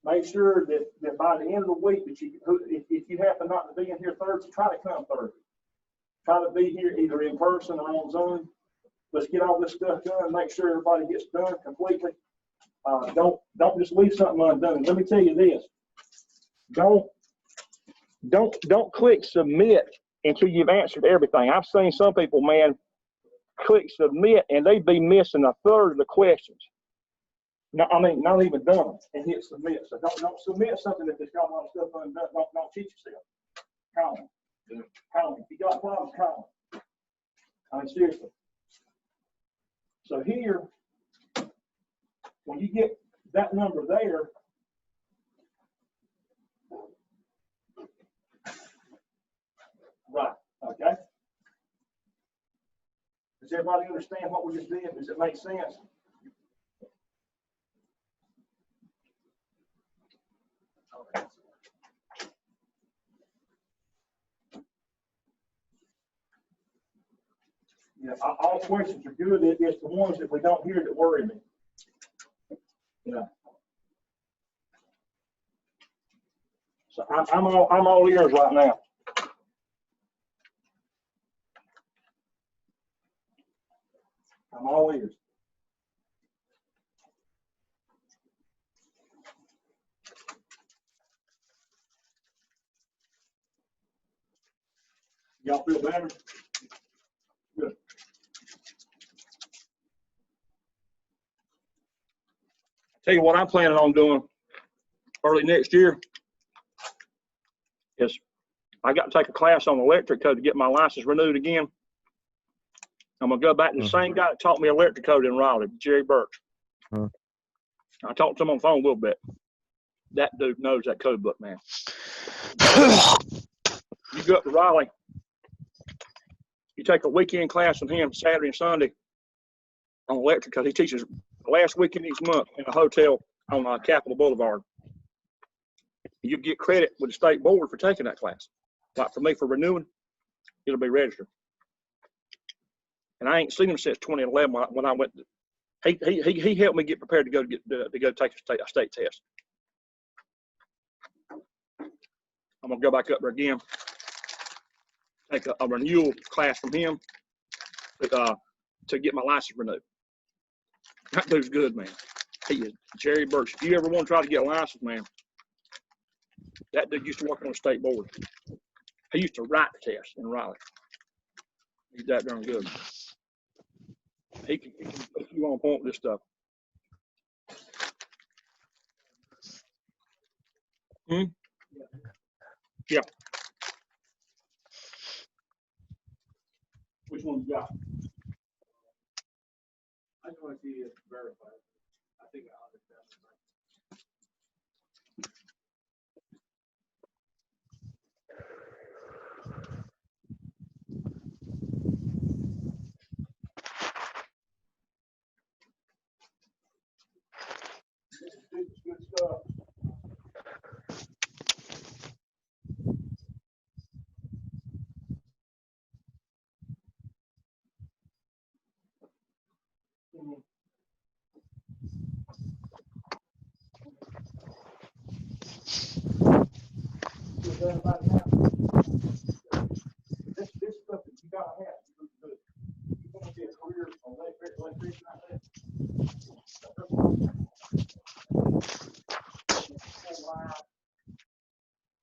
Make sure that by the end of the week, if you happen not to be in here Thursday, try to come Thursday. Try to be here either in person or on Zoom. Let's get all this stuff done. Make sure everybody gets done completely. Don't just leave something undone. And let me tell you this: don't click submit until you've answered everything. I've seen some people, man, click submit, and they'd be missing a third of the questions. No, I mean, not even done, and hit submit. So don't submit something if it's got a lot of stuff undone. Don't cheat yourself. Call me. Call me. If you got problems, call me. I mean, seriously. So here, when you get that number there, right, okay? Does everybody understand what we just did? Does it make sense? Yeah, all questions are good. It's the ones that we don't hear that worry me. Yeah. So I'm all ears right now. I'm all ears. Y'all feel better? Good. Tell you what I'm planning on doing early next year is I got to take a class on electric code to get my license renewed again. I'm gonna go back to the same guy that taught me electric code in Raleigh, Jerry Birch. I talked to him on the phone a little bit. That dude knows that code book, man. You go up to Raleigh, you take a weekend class with him Saturday and Sunday on electric code. He teaches the last weekend each month in a hotel on Capitol Boulevard. You get credit with the state board for taking that class. Like for me, for renewing, it'll be registered. And I ain't seen him since 2011 when I went. He helped me get prepared to go take a state test. I'm gonna go back up there again, take a renewal class from him to get my license renewed. That dude's good, man. He is Jerry Birch. If you ever want to try to get a license, man, that dude used to work on the state board. He used to write the test in Raleigh. He's that darn good. He can put you on point with this stuff. Yeah. Which one you got? I just want to see it verified. I think I understand. This is good stuff. This stuff that you gotta have. You want to get a career on electrician like that.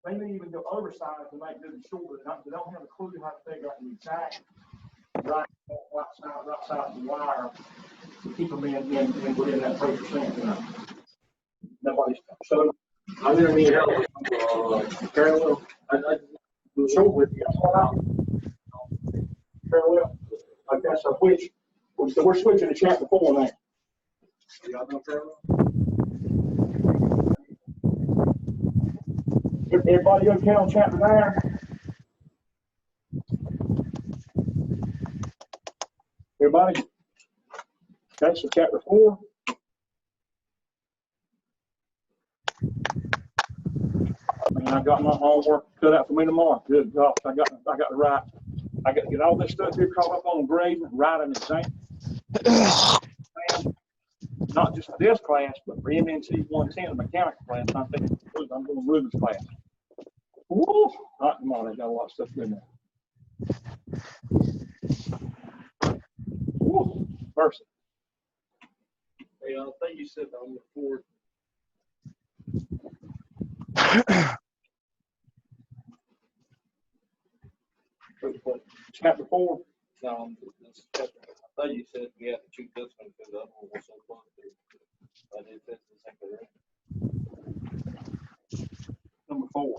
They may even go oversized to make them shorter. They don't have a clue how to figure out the exact right side of the wire to keep them in within that 3%. You know, nobody's so. I'm gonna need help. Parallel. I Do a short with you. Parallel. Okay, so we're switching to chapter 4 now. y'all know parallel. Everybody okay on chapter 9? Everybody? Okay, so chapter 4. Man, I got my homework cut out for me tomorrow. Good gosh, I got to write. I got to get all this stuff here caught up on grading, write an exam. Not just for this class, but for MNC 110, the mechanical class. I'm thinking I'm doing Ruben's class. Woo! Not tomorrow, they got a lot of stuff in there. Woo! Mercy. Hey, I think you said on the 4th. Chapter 4. No, that's chapter thought you said we had to choose this one because the other one was so close to. But it fits the second ring. Number 4.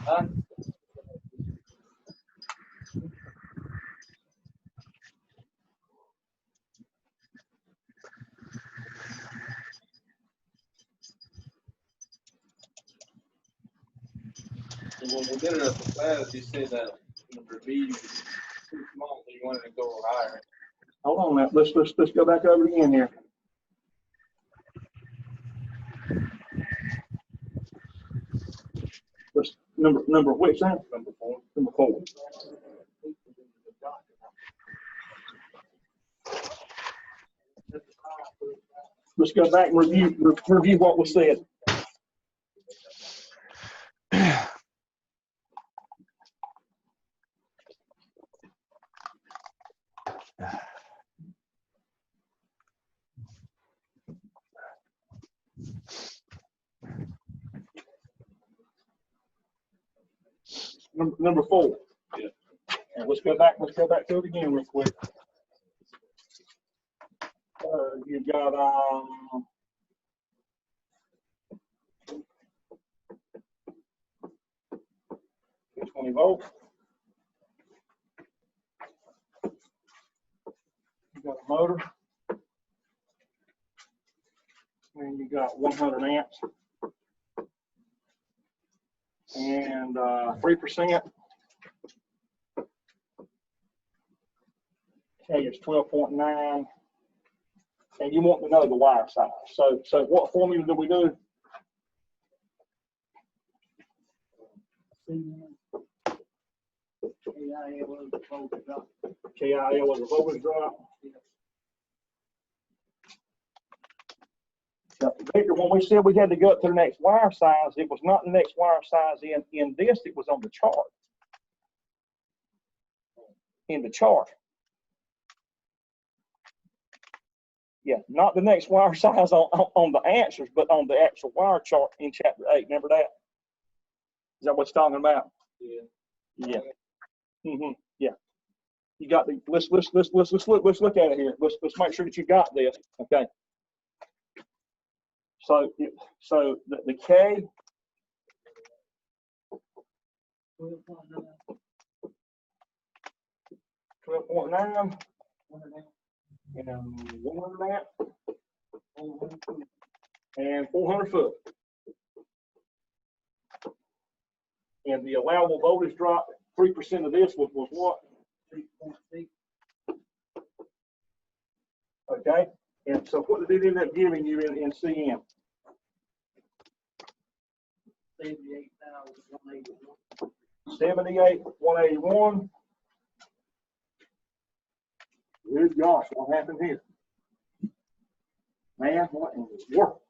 Huh? And when we did it at the class, you said that number B was too small, so you wanted to go higher. Hold on now. Let's go back over it again here. Let's, number which now? Number 4. Number 4. Let's go back and review what was said. Number 4. Yeah. And let's go back to it again real quick. You got 20 volts. You got a motor. And you got 100 amps. And 3%. Okay, it's 12.9. And you want to know the wire size. So what formula do we do? KIL is a voltage drop. Now, Victor, when we said we had to go up to the next wire size, it was not the next wire size in this, it was on the chart. In the chart. Yeah, not the next wire size on the answers, but on the actual wire chart in chapter 8. Remember that? Is that what you're talking about? Yeah. Yeah. Yeah. You got the. Let's look at it here. Let's make sure that you got this. Okay. So the K. 12.9. And 100 amp. And 400 foot. And the allowable voltage drop, 3% of this was what? 3.6. Okay. And so what did it end up giving you in CM? 78,181. 78,181. Good gosh, what happened here? Man, what in the world?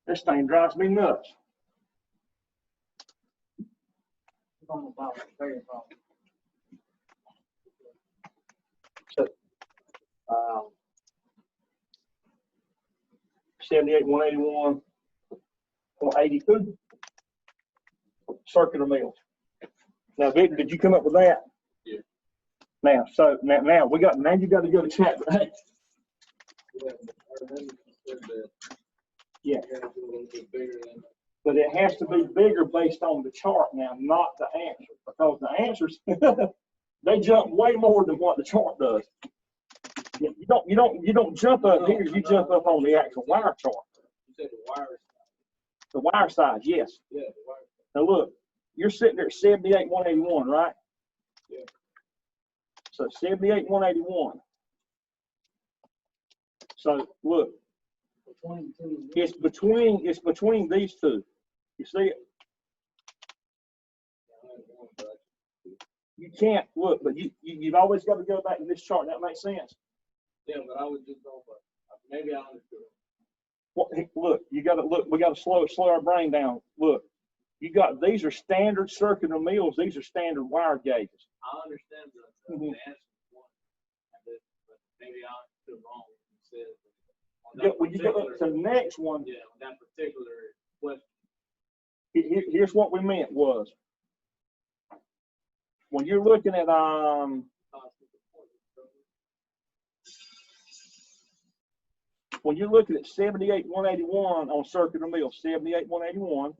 This thing drives me nuts. So, 78,181.82 circular mills. Now, Victor, did you come up with that? Yeah. Now, so now we got. Now you got to go to chapter 8. Yeah, I remember you said that. Yeah. You gotta do a little bit bigger than. But it has to be bigger based on the chart now, not the answers, because the answers they jump way more than what the chart does. You don't jump up here. You jump up on the actual wire chart. You said the wire size. The wire size, yes. Yeah, the wire size. Now look, you're sitting there at 78,181, right? Yeah. So 78,181. So look, it's between these two. You see it? You can't look, but you've always got to go back to this chart. That makes sense. Yeah, but I was just going, but maybe I understood. Well, hey, look, you got to look. We got to slow our brain down. Look, these are standard circular mills. These are standard wire gauges. I understand the Mhm. answer to one, but maybe I'm still wrong. You said on Yeah, that when you go up to particular- the next one, Yeah, on that particular question. here's what we meant was when you're looking at when you're looking at 78,181 on circular mill, 78,181.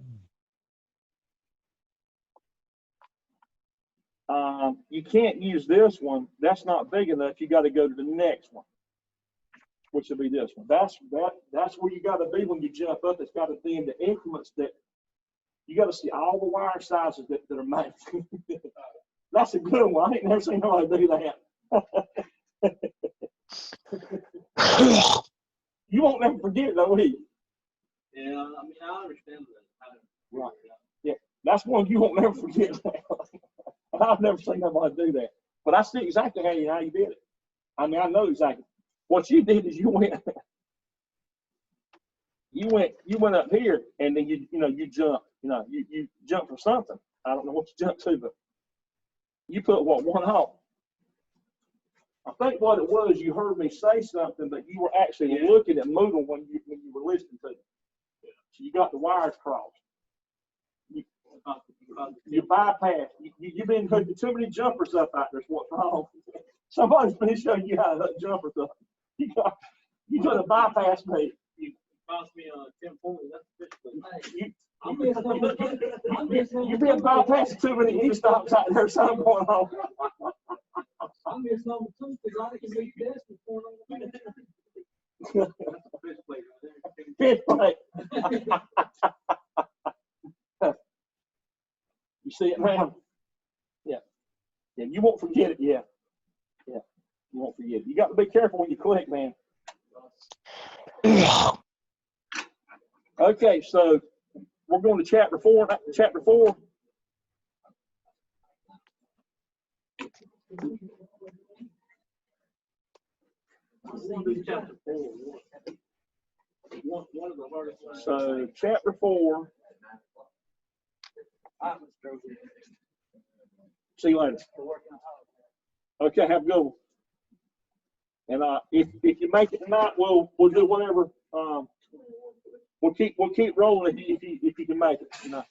You can't use this one. That's not big enough. You got to go to the next one, which will be this one. That's where you got to be when you jump up. It's got to be in the increments that you got to see all the wire sizes that are made. That's a good one. I ain't never seen nobody do that. You won't never forget it, though, will you? Yeah, I mean, I understand that. Right. Yeah, that's one you won't never forget. I've never seen nobody do that, but I see exactly how you did it. I mean, I know exactly what you did is you went up here and then you jump. You jump for something. I don't know what you jumped to, but you put one off. I think what it was, you heard me say something, but you were actually looking at Moodle when you were listening to it. So you got the wires crossed. You bypass. You've been hooking too many jumpers up out there. What's wrong? Somebody's been showing you how to hook jumpers up. You got to bypass me. You cost me 1040. That's You, I'm missing you've been bypassing too many e-stops out there. Something going on. I'm missing number two because I can read this before Fish plate. You see it now? Yeah. Yeah, you won't forget it. Yeah. Yeah. You won't forget it. You got to be careful when you click, man. Okay, so we're going to chapter 4. Chapter 4. chapter 4. One of the hardest ones. So chapter 4. See you later. Okay, have a good one. And if you make it tonight, we'll do whatever. We'll keep rolling if you can make it tonight.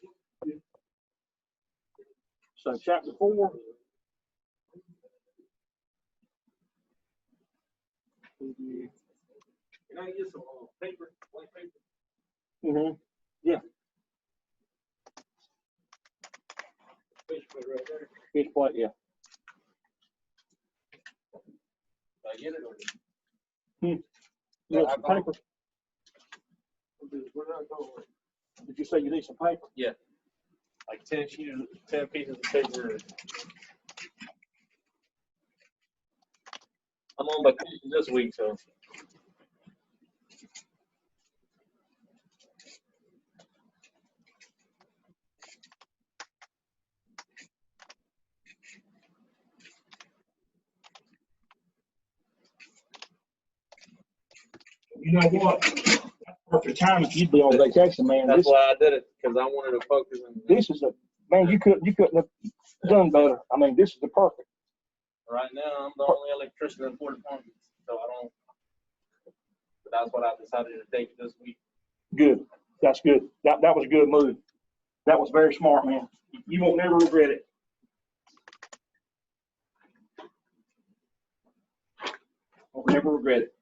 So chapter 4. Can I get some paper, white paper? Mm-hmm. Yeah. Fish plate right there. Fish plate, yeah. Did I get it or? You want some paper? Where did I go? Did you say you need some paper? Yeah. Like 10 pieces of paper. I'm on vacation this week, so. You know what? Perfect time if you'd be on vacation, man. That's why I did it, because I wanted to focus on This is you couldn't have done better. I mean, this is the perfect. right now. I'm the only electrician in Fort Department, so I don't. But that's what I decided to take this week. Good. That's good. That was a good move. That was very smart, man. You won't never regret it. Won't never regret it.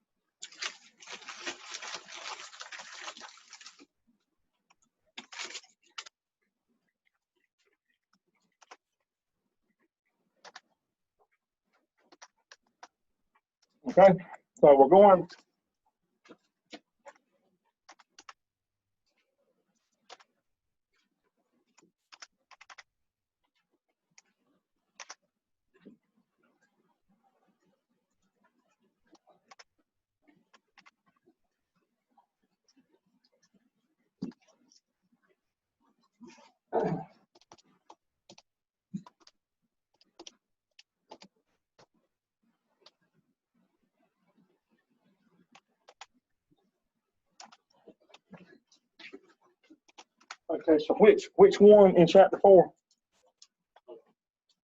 Okay, so we're going. Okay, so which one in chapter 4?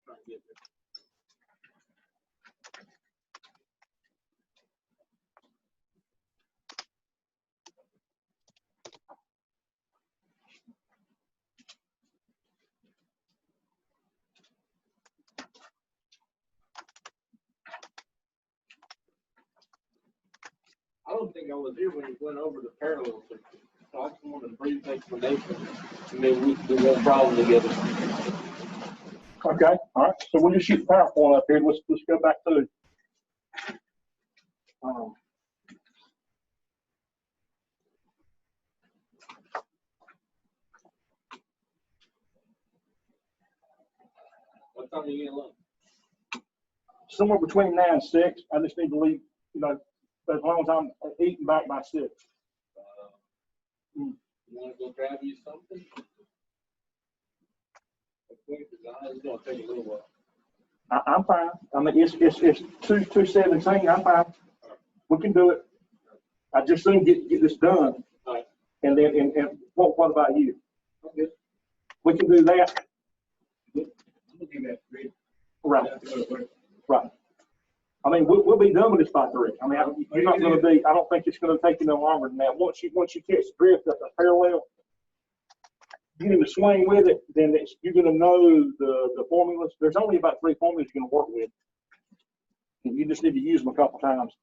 Trying to get there. I don't think I was here when you went over the parallel circuit. So I just wanted a brief explanation, and then we won't problem together. Okay, all right. So we'll just shoot the PowerPoint up here. Let's go back to What time are you gonna lunch? somewhere between 9 and 6. I just need to leave, you know, as long as I'm eating back by 6. You wanna go grab you something? It's gonna take a little while. I'm fine. I mean, it's 2:17. I'm fine. We can do it. I just soon get this done. All right. And then, and what about you? Okay. We can do that. I'm looking at three. Right. Right. I mean, we'll be done with this by 3. I mean, you're not going to be. I don't think it's going to take you no longer than that. Once you catch the drift of the parallel, get in the swing with it, then you're going to know the formulas. There's only about 3 formulas you're going to work with. And you just need to use them a couple times.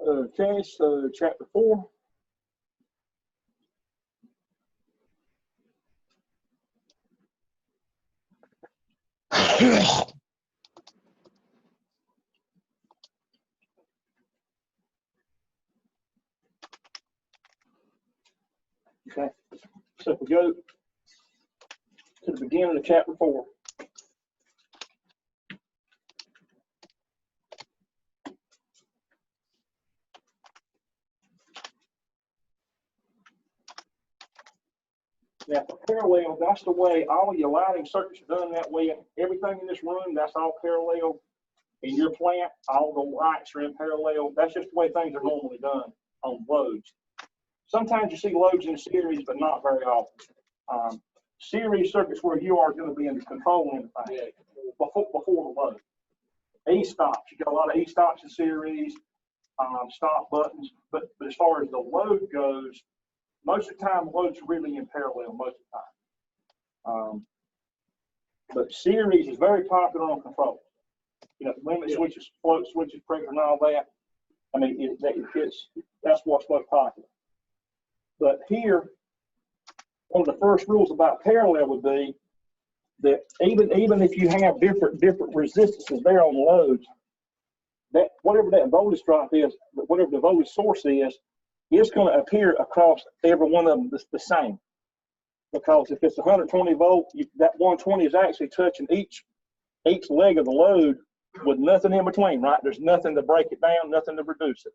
Okay, so chapter 4. Okay, so if we go to the beginning of chapter 4. Now, for parallel, that's the way all your lighting circuits are done that way. Everything in this room, that's all parallel. In your plant, all the lights are in parallel. That's just the way things are normally done on loads. Sometimes you see loads in series, but not very often. Series circuits where you are going to be in the control interface before the load. E-stops, you got a lot of E-stops in series, stop buttons, but as far as the load goes, most of the time, loads are really in parallel most of the time. But series is very popular on control. You know, limit switches, float switches, pressure, and all that. I mean, that's what's most popular. But here, one of the first rules about parallel would be that even if you have different resistances there on loads, that whatever that voltage drop is, whatever the voltage source is, it's going to appear across every one of them the same. Because if it's 120 volt, that 120 is actually touching each leg of the load with nothing in between, right? There's nothing to break it down, nothing to reduce it.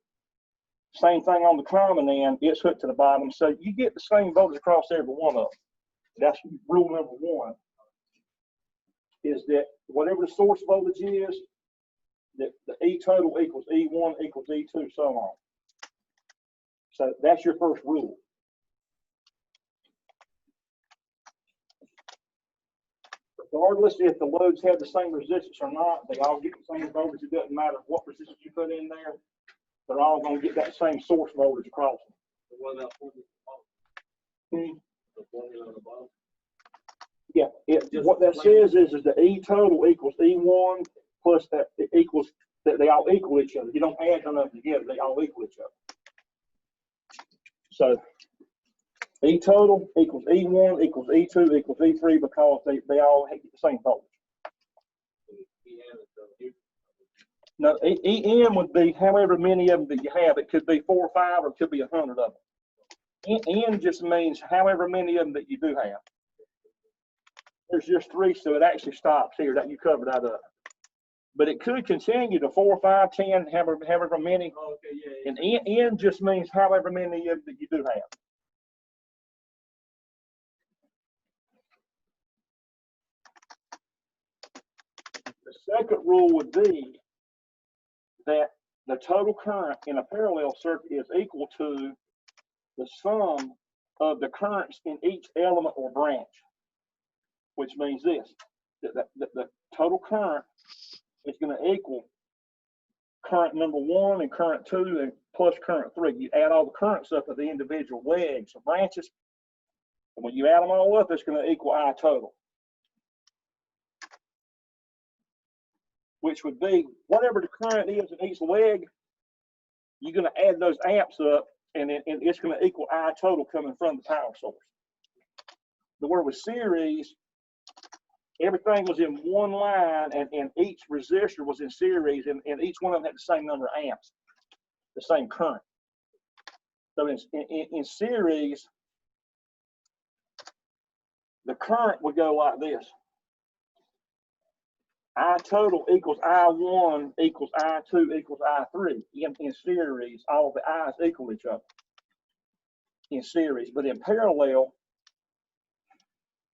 Same thing on the common end, it's hooked to the bottom. So you get the same voltage across every one of them. That's rule number 1, is that whatever the source voltage is, that the E total equals E1 equals E2, so on. So that's your first rule. Regardless if the loads have the same resistance or not, they all get the same voltage. It doesn't matter what resistance you put in there. They're all going to get that same source voltage across them. So what about the formula on the bottom? Yeah, what that says is the E total equals E1 plus that it equals that they all equal each other. You don't add none of them together; they all equal each other. So E total equals E1 equals E2 equals E3 because they all get the same voltage. No, EM would be however many of them that you have. It could be 4 or 5, or it could be 100 of them. N just means however many of them that you do have. There's just 3, so it actually stops here. That you covered that up. But it could continue to 4, 5, 10, however many. Oh, okay, yeah. And N just means however many of them that you do have. The second rule would be that the total current in a parallel circuit is equal to the sum of the currents in each element or branch, which means this, that the total current is going to equal current number 1 and current 2 and plus current 3. You add all the currents up of the individual legs or branches, and when you add them all up, it's going to equal I total, which would be whatever the current is in each leg, you're going to add those amps up, and it's going to equal I total coming from the power source. The word with series, everything was in one line, and each resistor was in series, and each one of them had the same number of amps, the same current. So in series, the current would go like this. I total equals I1 equals I2 equals I3. In series, all the I's equal each other in series. But in parallel,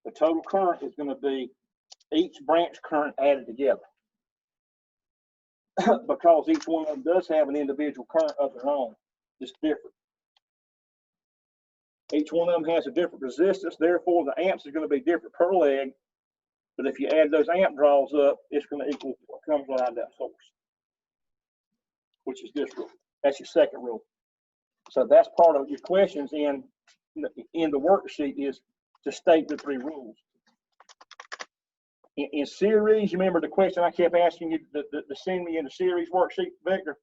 the total current is going to be each branch current added together because each one of them does have an individual current of their own. It's different. Each one of them has a different resistance. Therefore, the amps is going to be different per leg. But if you add those amp draws up, it's going to equal what comes out of that source, which is this rule. That's your second rule. So that's part of your questions in the worksheet is to state the 3 rules. In series, you remember the question I kept asking you to send me in the series worksheet, Victor?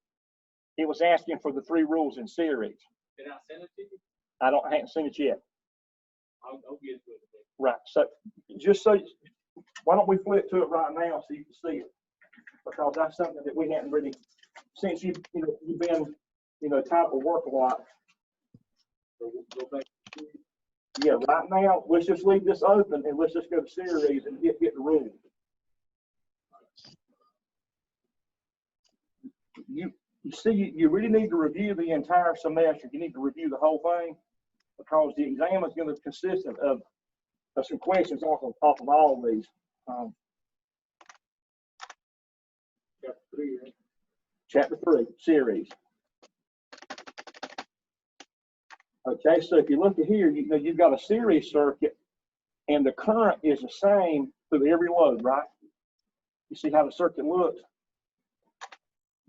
It was asking for the 3 rules in series. Did I send it to you? I haven't seen it yet. I'll get to it. Right. So just so, why don't we flip to it right now so you can see it? Because that's something that we hadn't really, since you've been type of work a lot. So we'll go back. Yeah, right now, let's just leave this open and let's just go to series and get the rules. You see, you really need to review the entire semester. You need to review the whole thing because the exam is going to consist of some questions off of all of these. Chapter 3, series. Okay, so if you look at here, you've got a series circuit, and the current is the same through every load, right? You see how the circuit looks?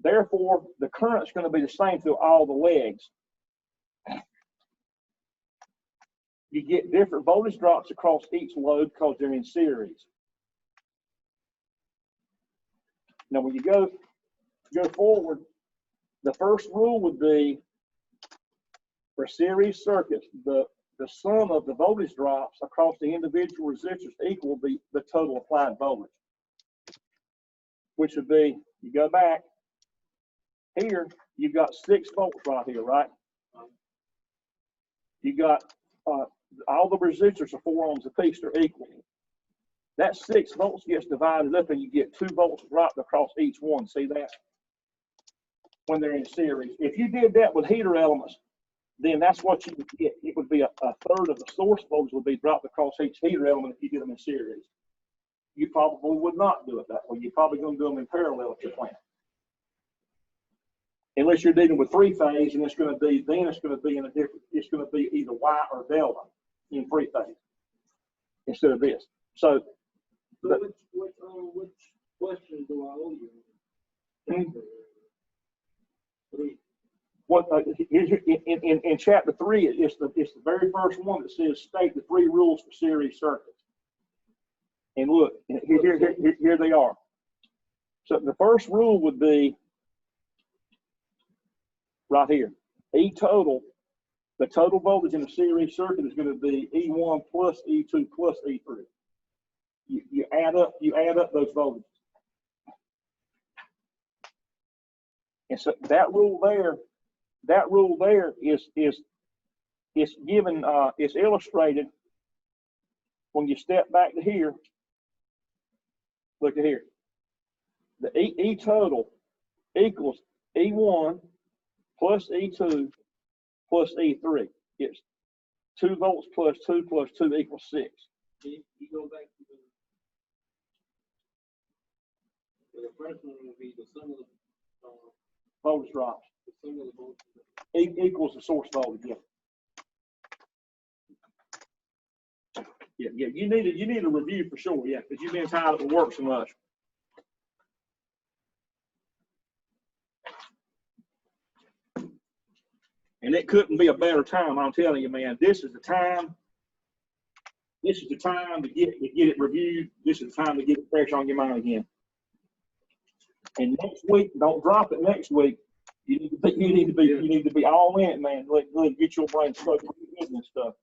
Therefore, the current's going to be the same through all the legs. You get different voltage drops across each load because they're in series. Now, when you go forward, the first rule would be for series circuits, the sum of the voltage drops across the individual resistors equal the total applied voltage, which would be, you go back here, you've got 6 volts right here, right? You got all the resistors are 4 ohms apiece, they're equal. That 6 volts gets divided up and you get 2 volts dropped across each one. See that? When they're in series. If you did that with heater elements, then that's what you would get. It would be a third of the source voltage would be dropped across each heater element if you did them in series. You probably would not do it that way. You're probably going to do them in parallel at your plant. Unless you're dealing with 3-phase, and it's going to be in a different, it's going to be either Y or delta in 3-phase instead of this. So which question do I owe you? What in chapter 3, it's the very first one that says state the 3 rules for series circuits. And look, here they are. So the first rule would be right here. E total, the total voltage in a series circuit is going to be E1 plus E2 plus E3. You add up those voltages. And so that rule there is given, it's illustrated when you step back to here. Look at here. The E total equals E1 plus E2 plus E3. It's 2 volts plus 2 plus 2 equals 6. You go back to So the first one will be the sum of the, Voltage drops. the sum of the voltage. Equals the source voltage, yeah. Yeah, you need a review for sure, yeah, because you've been tied up with work so much. And it couldn't be a better time, I'm telling you, man. This is the time. This is the time to get it reviewed. This is the time to get it fresh on your mind again. And next week, don't drop it next week. You need to be all in it, man. Let get your brain soaked in this stuff.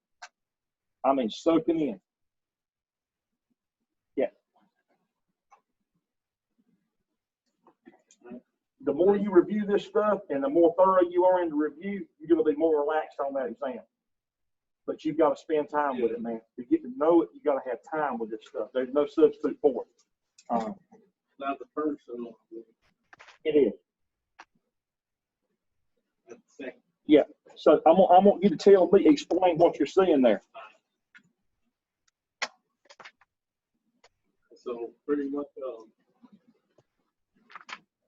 I mean, soaking in. Yeah. The more you review this stuff and the more thorough you are in the review, you're going to be more relaxed on that exam. But you've got to spend time with it, man. To get to know it, you got to have time with this stuff. There's no substitute for it. Not the first one. It is. That's the second. Yeah. So I want you to explain what you're seeing there. So pretty much,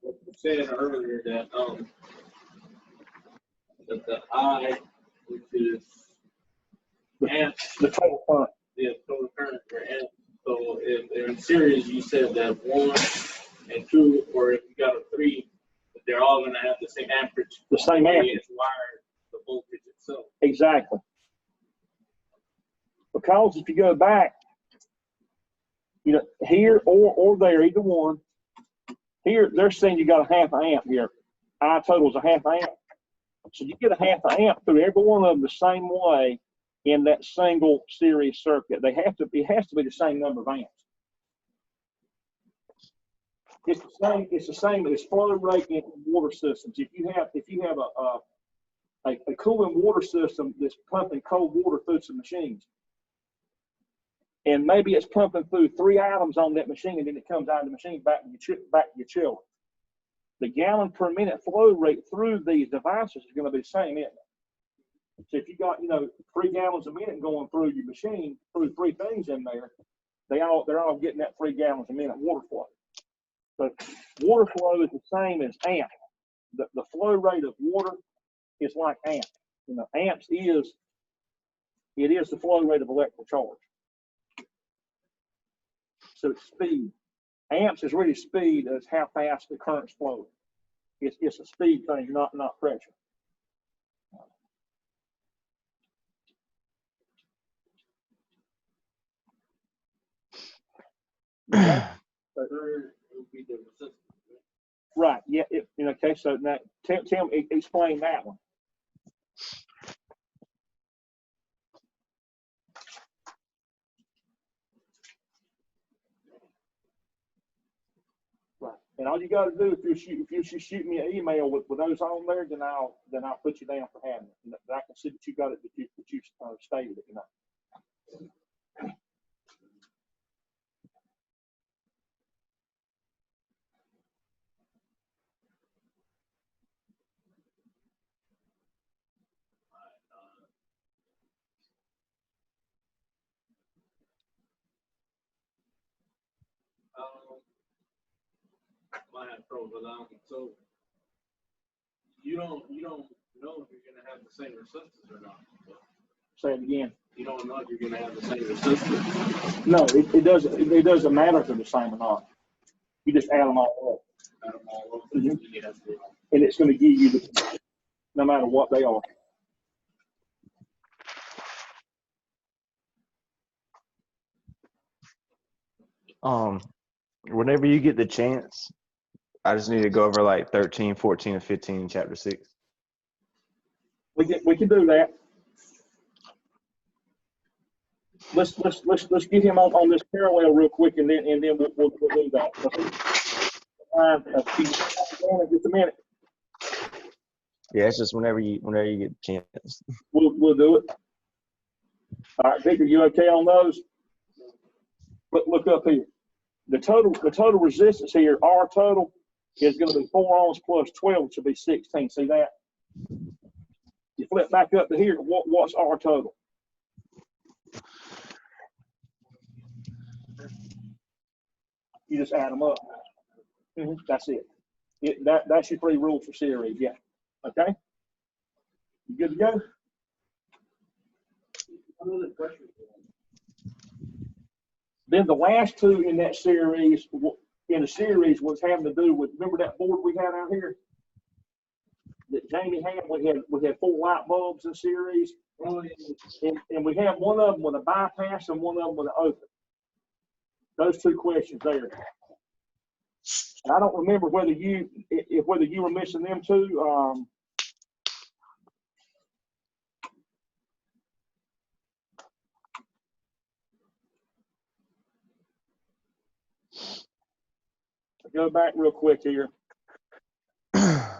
what you said earlier that the I, which is amps, The total current. the total current for amps. So if in series you said that 1 and 2, or if you got a 3, they're all going to have the same amperage. The same amperage. It's wired, the voltage itself. Exactly. Because if you go back, you know, here or there, either one, here they're saying you got a half amp here. I total is a half amp. So you get a half amp through every one of them the same way in that single series circuit. It has to be the same number of amps. It's the same as flow rate in water systems. If you have a cooling water system that's pumping cold water through some machines, and maybe it's pumping through 3 items on that machine, and then it comes out of the machine back to your chiller. The gallon per minute flow rate through these devices is going to be the same, isn't it? So if you got 3 gallons a minute going through your machine, through 3 things in there, they're all getting that 3 gallons a minute water flow. So water flow is the same as amp. The flow rate of water is like amp. Amps is the flow rate of electrical charge. So it's speed. Amps is really speed as how fast the current's flowing. It's a speed thing, not pressure. Okay. Third would be the resistance. Right. Yeah. Okay. So now, tell me, explain that one. Right. And all you got to do if you shoot me an email with those on there, then I'll put you down for having it. And I can see that you got it, that you stated it. Might have trouble with so you don't know if you're gonna have the same resistance or not. Say it again. You don't know if you're gonna have the same resistance. No, it doesn't matter if they're the same or not. You just add them all up. Add them all up, Mhm. yeah. And it's going to give you no matter what they are. Whenever you get the chance, I just need to go over like 13, 14, and 15 in chapter 6. We can do that. Let's get him on this parallel real quick, and then we'll do that. Just a minute. Yeah, it's just whenever you get the chance. We'll do it. All right, Victor, you okay on those? Look up here. The total resistance here, R total, is going to be 4 ohms plus 12, which will be 16. See that? You flip back up to here. What's R total? You just add them up. That's it. That's your 3 rules for series. Yeah. Okay. You good to go? Another question. Then the last 2 in that series, was having to do with, remember that board we had out here that Jamie had? We had 4 light bulbs in series, and we had one of them with a bypass and one of them with an open. Those 2 questions there. And I don't remember whether you were missing them 2. Go back real quick here. Bear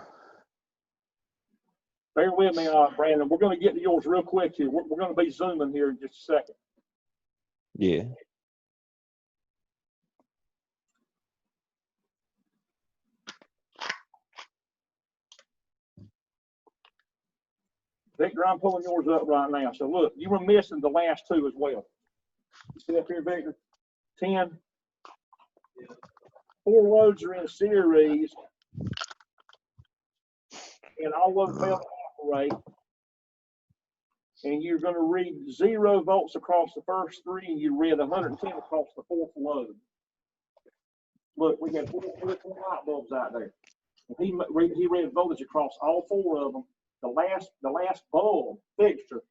with me, Brandon. We're going to get to yours real quick here. We're going to be zooming here in just a second. Yeah. Victor, I'm pulling yours up right now. So look, you were missing the last 2 as well. You see up here, Victor? 10. 4 loads are in series, and all of them fail to operate. And you're going to read 0 volts across the first 3, and you read 110 across the 4th load. Look, we had 4 light bulbs out there. And he read voltage across all 4 of them. The last bulb fixture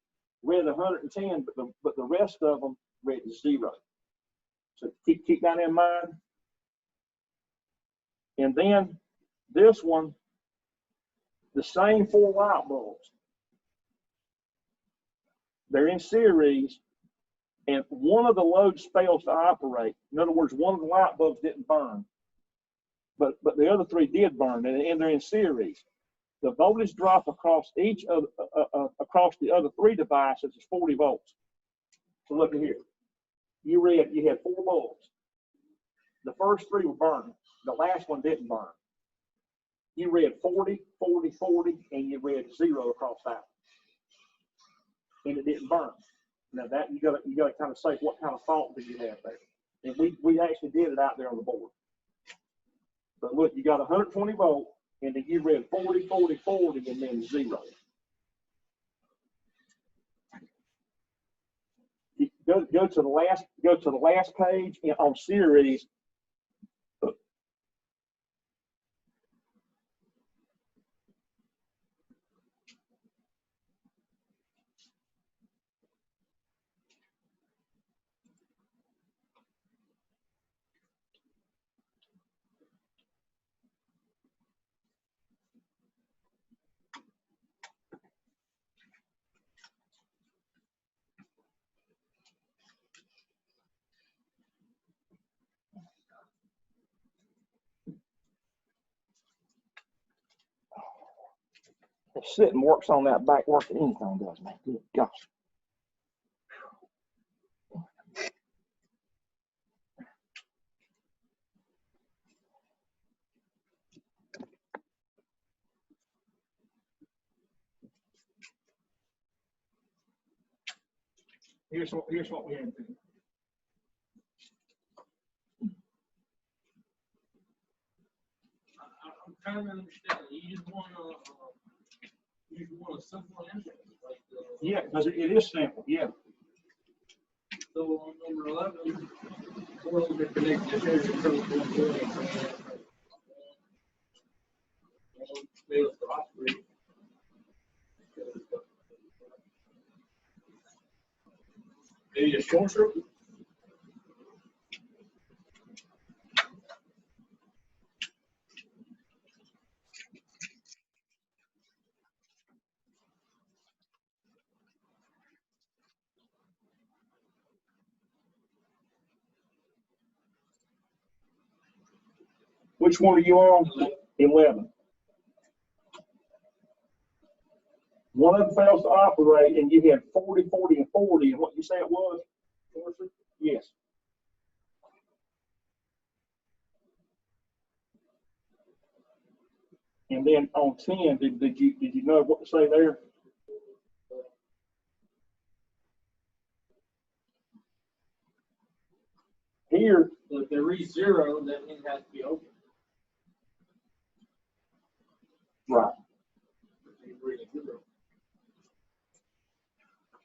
read 110, but the rest of them read 0. So keep that in mind. And then this one, the same 4 light bulbs. They're in series, and one of the loads fails to operate. In other words, one of the light bulbs didn't burn, but the other 3 did burn, and they're in series. The voltage drop across each of across the other 3 devices is 40 volts. So look at here. You had 4 bulbs. The first 3 were burning. The last one didn't burn. You read 40, 40, 40, and you read 0 across that, and it didn't burn. Now that you got to kind of say what kind of fault did you have there, and we actually did it out there on the board. But look, you got 120 volt, and then you read 40, 40, 40, and then 0. Go to the last page on series. Sitting works on that back work that anything does, man. Good gosh. Here's what we had to do. I'm trying to understand. You just want a simple answer, like Yeah, because it is simple. Yeah. so on number 11, 4 of them are connected. There's a curve going. One fails to operate. Maybe a short circuit. Which one are you on? 11. One of them fails to operate, and you had 40, 40, and 40, and what you say it was? Yes. And then on 10, did you know what to say there? Here, So if they reach 0, that means it has to be open. Right.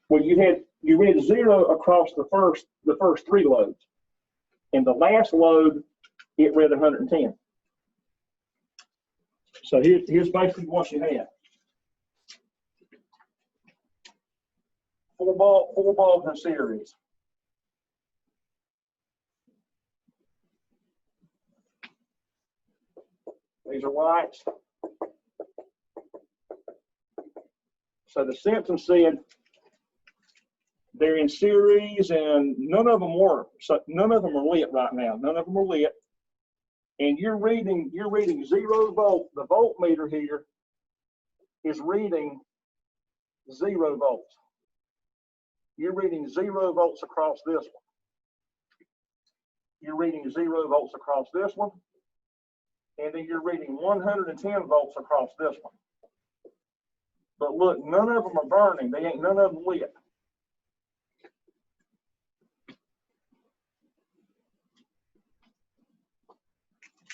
Well, you read 0 across the first 3 loads. And the last load, it read 110. So here's basically what you have. 4 bulbs in series. These are whites. So the Simpsons said they're in series and none of them work. So none of them are lit right now. None of them are lit. And you're reading 0 volt. The voltmeter here is reading 0 volts. You're reading 0 volts across this one. You're reading 0 volts across this one. And then you're reading 110 volts across this one. But look, none of them are burning. They ain't none of them lit.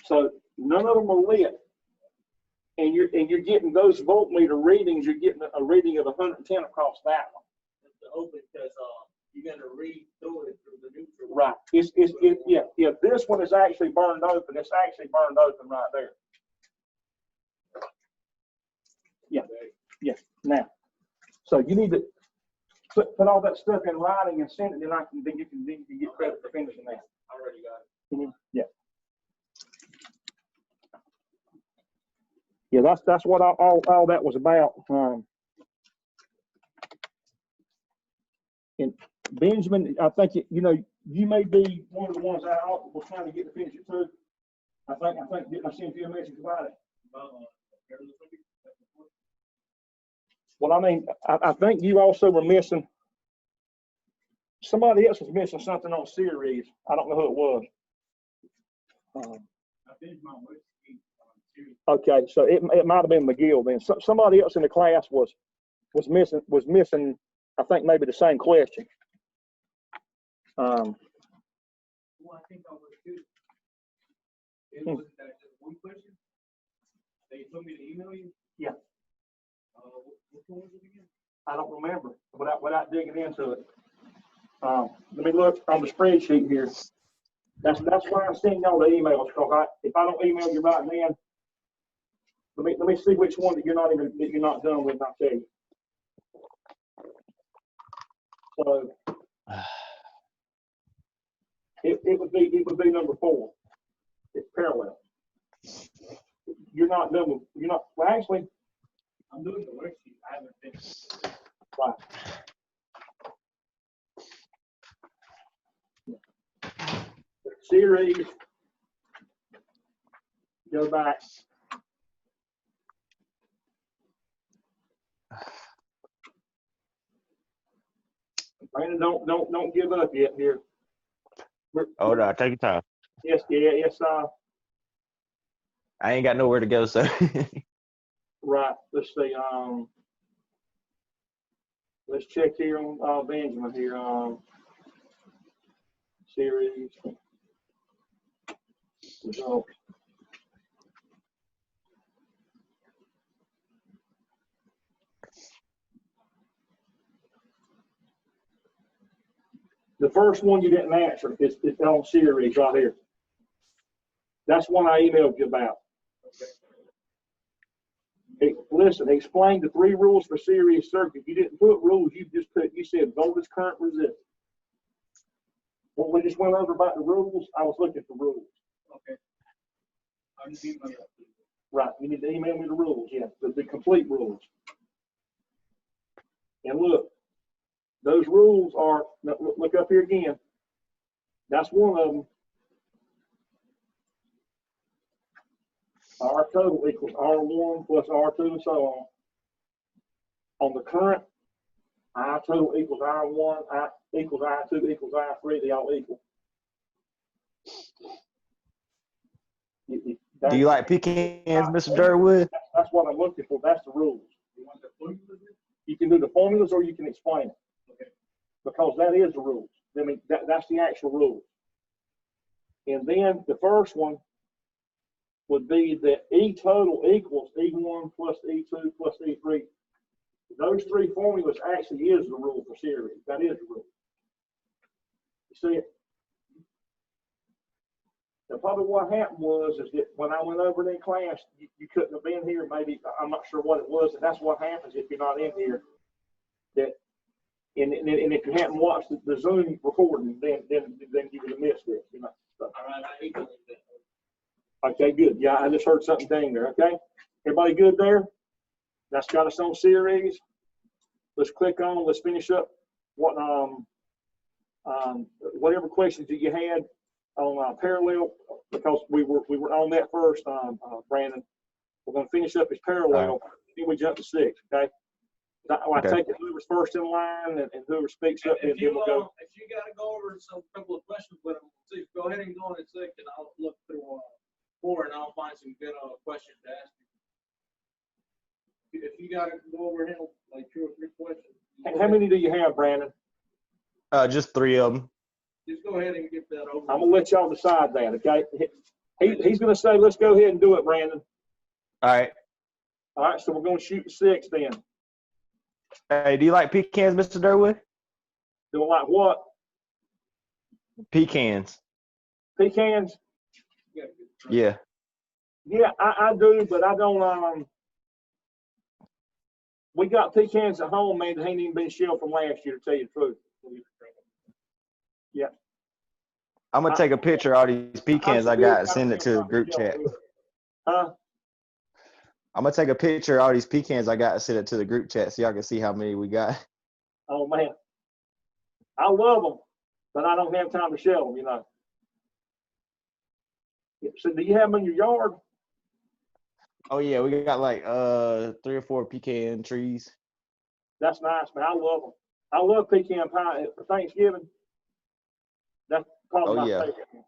So none of them are lit. And you're getting those voltmeter readings, you're getting a reading of 110 across that one. It's the open because you're gonna read through it through the neutral. Right. Yeah. This one is actually burned open. It's actually burned open right there. Yeah. Now, so you need to put all that stuff in writing and send it, then you can get credit for finishing that. I already got it. Yeah. Yeah, that's what all that was about. And Benjamin, I think you may be one of the ones I was trying to get to finish it too. I think didn't I send you a message about it? Well, I mean, I think you also were missing. Somebody else was missing something on series. I don't know who it was. I finished my Worksheets on series. Okay, so it might have been McGill then. Somebody else in the class was missing. I think maybe the same question. Well, I think I was too. It was that just one question. They told me to email you. Yeah. Which one was it again? I don't remember without digging into it. Let me look on the spreadsheet here. That's why I'm sending y'all the emails, because if I don't email you right then, let me see which one that you're not done with, and I'll tell you. So it would be number 4. It's parallel. You're not done with well actually I'm doing the worksheet. I haven't finished. right. Series, go back. Brandon, don't give up yet here. Oh no, take your time. Yes. I ain't got nowhere to go, so. Right. Let's see. Let's check here on Benjamin here. Series results. The first one you didn't answer is on series right here. That's one I emailed you about. Hey, listen, explain the 3 rules for series circuit. You didn't put rules, you said voltage, current, resistance. When we just went over about the rules, I was looking for rules. Okay. I'm just emailing you. Right, you need to email me the rules, yeah, the complete rules. And look, those rules are, look up here again. That's one of them. R total equals R1 plus R2 and so on. On the current, I total equals R1, I equals I2 equals I3, they all equal. Do you like pecans, Mr. Durwood? That's what I'm looking for. That's the rules. You want the formulas? You can do the formulas or you can explain it. Okay. Because that is the rules. I mean, that's the actual rules. And then the first one, would be that E total equals E1 plus E2 plus E3. Those three formulas actually is the rule for series. That is the rule. You see it? Now, probably what happened was is that when I went over it in class, you couldn't have been here. Maybe I'm not sure what it was, and that's what happens if you're not in here. That and if you hadn't watched the Zoom recording, then you would have missed this. You know. So, All right, I hate to leave that. okay, good. Yeah, I just heard something dang there. Okay, everybody good there? That's got us on series. Let's click on. Let's finish up what whatever questions that you had on parallel, because we were on that first, Brandon. We're going to finish up his parallel, then we jump to 6. Okay. I take it whoever's first in line and whoever speaks up, and then we'll go. If you got to go over some couple of questions with them, see, go ahead and go on at 6, and I'll look through 4, and I'll find some good questions to ask you. If you got to go over him like 2 or 3 questions. How many do you have, Brandon? Just 3 of them. Just go ahead and get that over. I'm gonna let y'all decide that. Okay. He's gonna say, let's go ahead and do it, Brandon. All right. All right. So we're gonna shoot to 6 then. Hey, do you like pecans, Mr. Durwood? Do like what? Pecans. Pecans? Yeah. Yeah, I do, but I don't. We got pecans at home, man, that ain't even been shelled from last year, to tell you the truth. Yeah. I'm gonna take a picture of all these pecans I got and send it to the group chat. Huh? I'm gonna take a picture of all these pecans I got and send it to the group chat so y'all can see how many we got. Oh man, I love them, but I don't have time to shell them. You know. So, do you have them in your yard? Oh yeah, we got like 3 or 4 pecan trees. That's nice, man. I love them. I love pecan pie for Thanksgiving. That's probably my favorite one.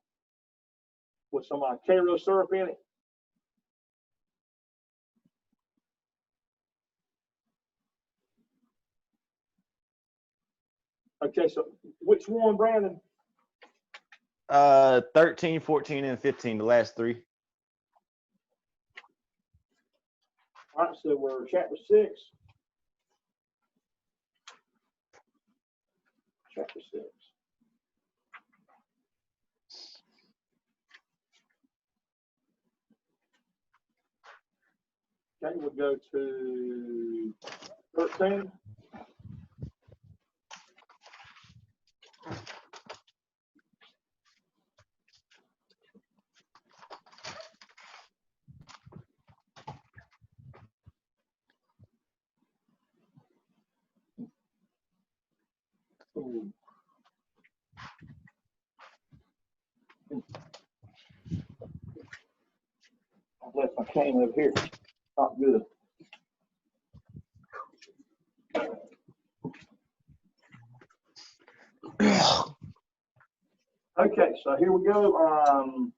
With some Cairo syrup in it. Okay, so which one, Brandon? 13, 14, and 15, the last 3. All right, so we're chapter 6. Chapter 6. Okay, we'll go to 13. Ooh. I've left my cane over here. Not good. Okay, so here we go.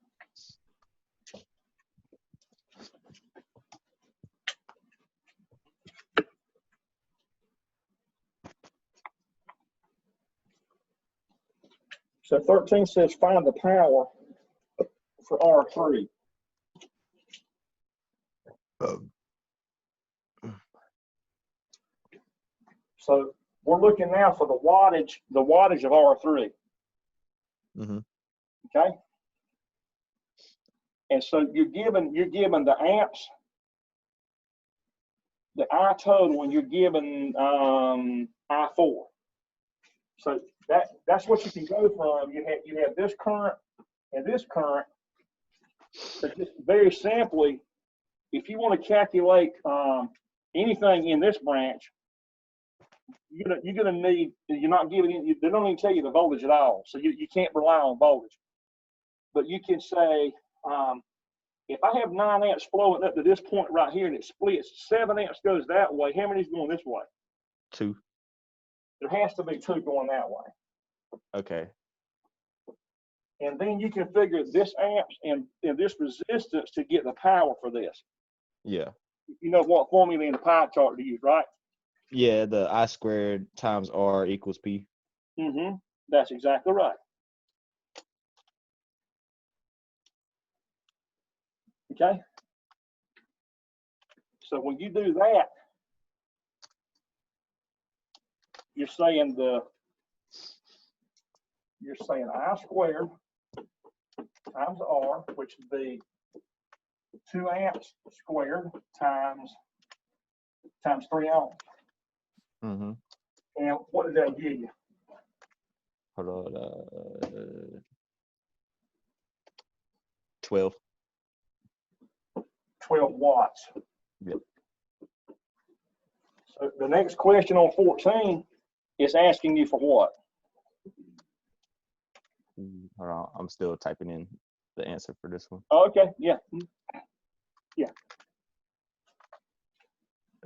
So 13 says find the power for R3. So we're looking now for the wattage of R3. Mm-hmm. Okay. And so you're given the amps, the I total, and you're given I4. So that's what you can go from. You have this current and this current. So just very simply, if you want to calculate anything in this branch, you're gonna need. You're not giving. They don't even tell you the voltage at all. So you can't rely on voltage. But you can say, if I have 9 amps flowing up to this point right here and it splits, 7 amps goes that way. How many is going this way? 2. There has to be 2 going that way. Okay. And then you can figure this amps and this resistance to get the power for this. Yeah. You know what formula in the pie chart to use, right? Yeah, the I squared times R equals P. Mm-hmm. That's exactly right. Okay. So when you do that, you're saying I squared times R, which would be 2 amps squared times 3 ohms. Mm-hmm. And what did that give you? Hold on. 12. 12 watts. Yep. So the next question on 14 is asking you for what? Hold on. I'm still typing in the answer for this one. Oh, okay, yeah. Yeah.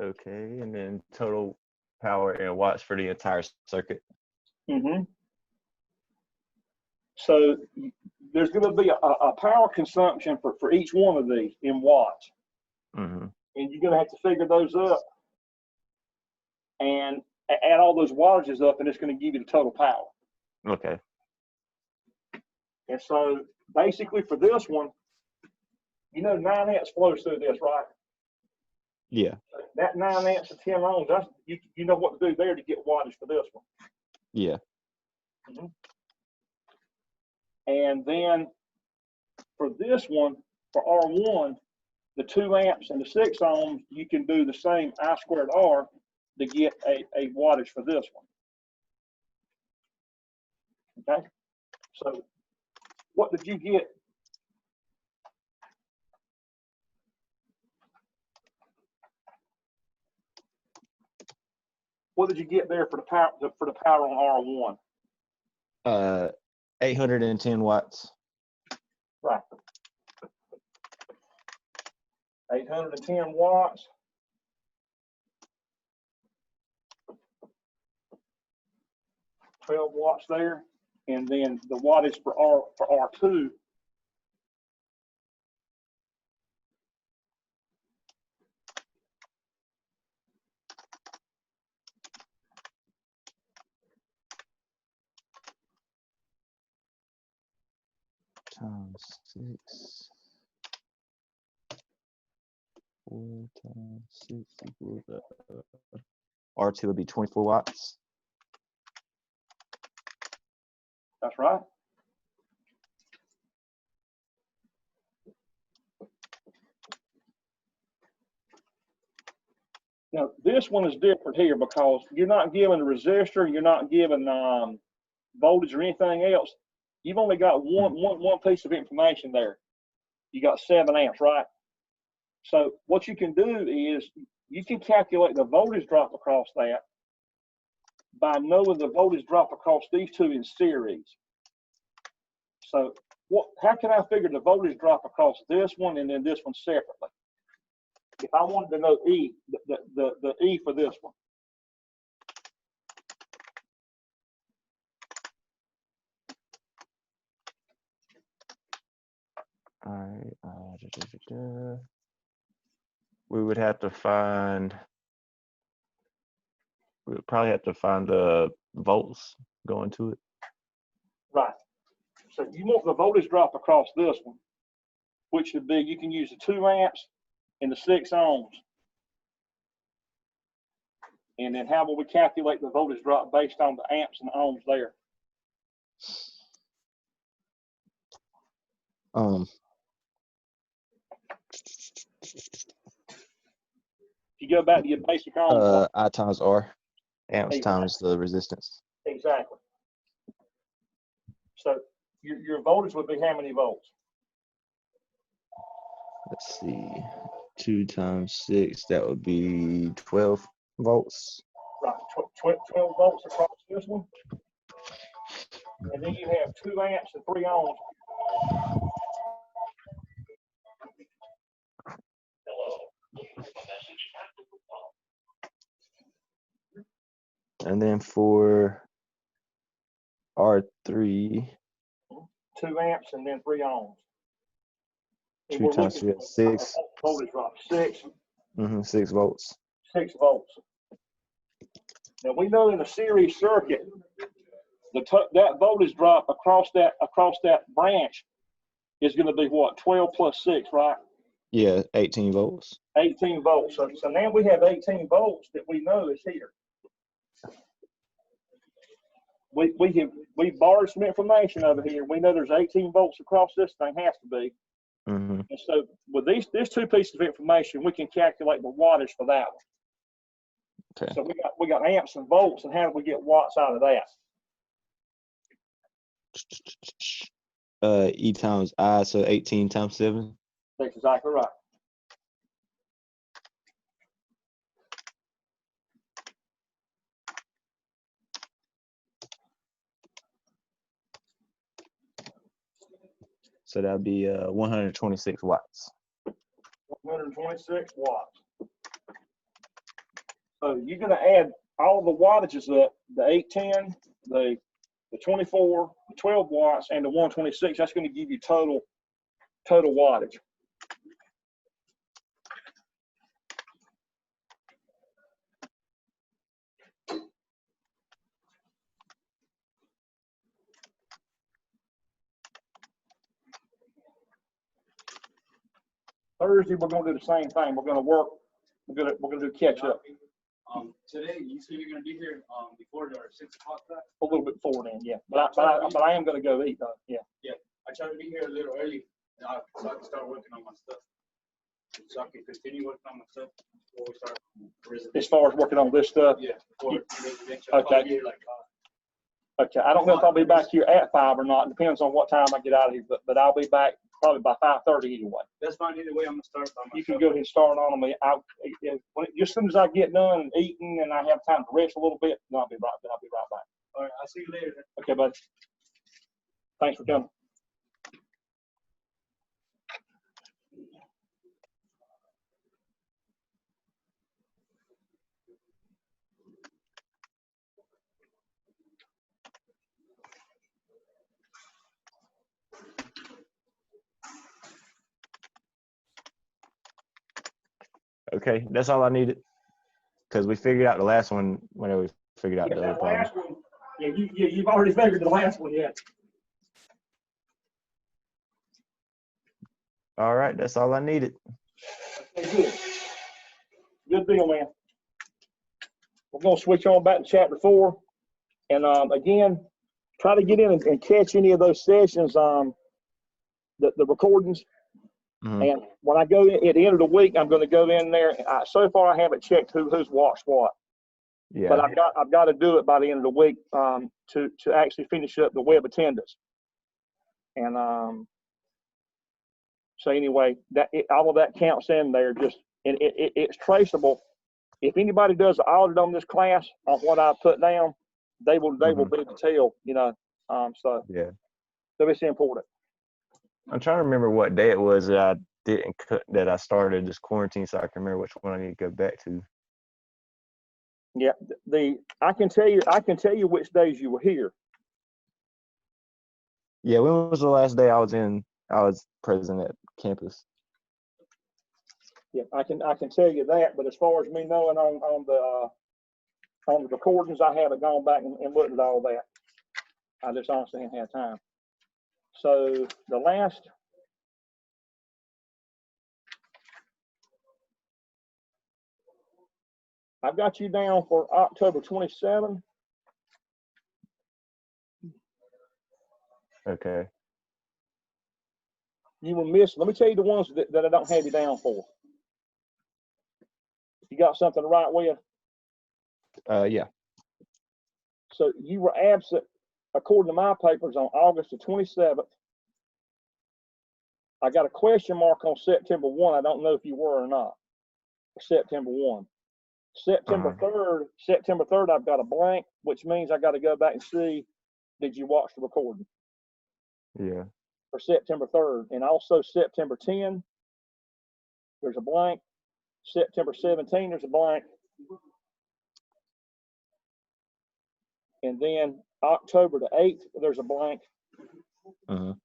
Okay, and then total power in watts for the entire circuit. Mm-hmm. So there's going to be a power consumption for each one of these in watts. Mm-hmm. And you're going to have to figure those up and add all those wattages up, and it's going to give you the total power. Okay. And so basically for this one, 9 amps flows through this, right? Yeah. That 9 amps and 10 ohms, that's, you know what to do there to get wattage for this one. Yeah. Mm-hmm. And then for this one, for R1, the 2 amps and the 6 ohms, you can do the same I squared R to get a wattage for this one. Okay? So what did you get? What did you get there for the power on R1? 810 watts. Right. 810 watts. $12 watts there, and then the wattage for R2. Times 6. 4 times 6 equals R2 would be 24 watts. That's right. Now this one is different here because you're not given a resistor, you're not given voltage or anything else. You've only got one piece of information there. You got 7 amps, right? So what you can do is you can calculate the voltage drop across that by knowing the voltage drop across these two in series. So how can I figure the voltage drop across this one and then this one separately? If I wanted to know E, the E for this one. All right. We would probably have to find the volts going to it. Right. So you want the voltage drop across this one, which would be, you can use the 2 amps and the 6 ohms. And then how will we calculate the voltage drop based on the amps and ohms there? If you go back to your basic ohms. I times R, amps Exactly. times the resistance. Exactly. So your voltage would be how many volts? Let's see, 2 times 6, that would be 12 volts. Right, 12 volts across this one. And then you have 2 amps and 3 ohms. And then for R3, 2 amps and then 3 ohms. 2 times 3 is 6. Voltage drop, 6. 6 volts. 6 volts. Now we know in a series circuit, that voltage drop across that branch is going to be what? 12 plus 6, right? Yeah, 18 volts. 18 volts. So now we have 18 volts that we know is here. We borrowed some information over here. We know there's 18 volts across this thing, has to be. Mm-hmm. And so with these two pieces of information, we can calculate the wattage for that one. Okay. So we got amps and volts, and how do we get watts out of that? E times I, so 18 times 7. That's exactly right. So that'd be 126 watts. 126 watts. So you're going to add all the wattages up, the 810, the 24, the 12 watts, and the 126. That's going to give you total wattage. Thursday, we're going to do the same thing. We're going to work. We're going to do catch up. Today, you said you're gonna be here, before our 6 o'clock class? A little bit before then, yeah. But I am going to go eat though. Yeah. I try to be here a little early, so I can start working on my stuff. So I can continue working on my stuff before we start. As far as working on this stuff. Yeah. Before residential. Okay. I'll be here like, Okay. I don't know if I'll be back here at 5 or not. It depends on what time I get out of here. But I'll be back probably by 5:30 anyway. that's fine either way. I'm gonna start by myself. You can go ahead and start on them. As soon as I get done and eating and I have time to rest a little bit, then I'll be right back. All right, I'll see you later. Okay, buddy. Thanks for coming. Okay, that's all I needed. Because we figured out the last one whenever we figured out the other That problem. last one, you've already figured the last one, yeah. All right, that's all I needed. Okay, good. Good deal, man. We're gonna switch on back to chapter 4, and again, try to get in and catch any of those sessions, the recordings. Mm-hmm. And when I go in at the end of the week, I'm going to go in there. So far, I haven't checked who's watched what, Yeah. but I've got to do it by the end of the week to actually finish up the web attendance. And so anyway, all of that counts in there. It's traceable. If anybody does an audit on this class on what I put down, they will be able to tell. So Yeah. So it's important. I'm trying to remember what day it was that I didn't cut, that I started this quarantine, so I can remember which one I need to go back to. Yeah, I can tell you which days you were here. Yeah, when was the last day I was present at campus? Yeah, I can tell you that, but as far as me knowing on the recordings, I haven't gone back and looked at all that. I just honestly haven't had time. So the last, I've got you down for October 27. Okay. You were missing. Let me tell you the ones that I don't have you down for. You got something to write with? Yeah. So you were absent, according to my papers, on August the 27th. I got a question mark on September 1. I don't know if you were or not. September 1. September 3rd, I've got a blank, which means I got to go back and see, did you watch the recording? Yeah. For September 3rd. And also September 10, there's a blank. September 17, there's a blank. And then October the 8th, there's a blank. And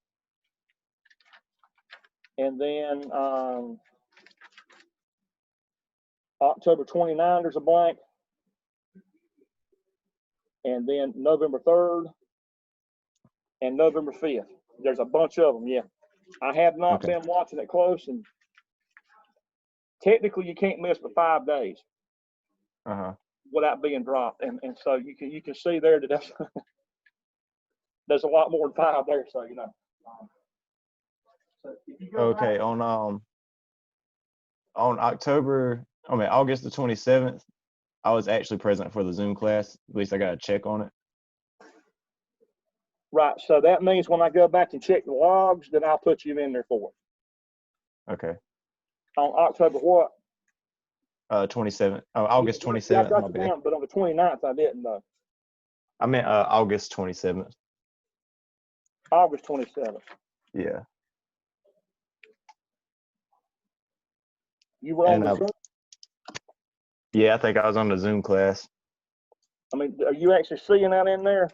then October 29, there's a blank. And then November 3rd and November 5th. There's a bunch of them, yeah. I have not been watching it close, and technically you can't miss for 5 days Uh-huh. without being dropped. And so you can see there that that's, there's a lot more than 5 there. So, you know. So if you go Okay, back, on August the 27th, I was actually present for the Zoom class. At least I got a check on it. right. So that means when I go back and check the logs, then I'll put you in there for it. Okay. On October what? 27th. Oh, August Yeah, I 27th, got my you bad. down, but on the 29th, I didn't though. I meant August 27th. August 27th. Yeah. You were on And the Zoom? yeah, I think I was on the Zoom class. I mean, are you actually seeing that in there?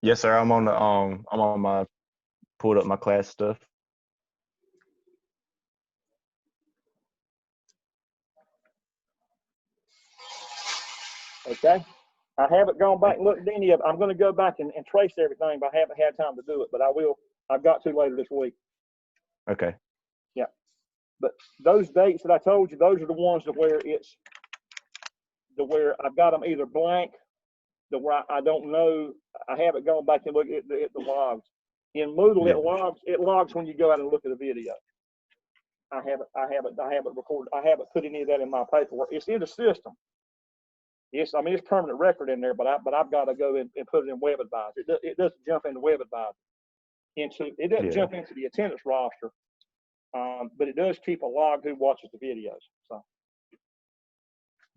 Yes, sir. I'm on my pulled up my class stuff. Okay. I haven't gone back and looked at any of it. I'm going to go back and trace everything, but I haven't had time to do it. But I will. I've got to later this week. Okay. Yeah. But those dates that I told you, those are the ones to where it's where I've got them either blank, to where I don't know. I haven't gone back and looked at the logs. In Moodle, Yeah. it logs when you go out and look at a video. I haven't recorded. I haven't put any of that in my paperwork. It's in the system. Yes, I mean it's permanent record in there, but I've got to go and put it in Web Advisor. It doesn't jump into Web Advisor. It doesn't Yeah. jump into the attendance roster, but it does keep a log who watches the videos. So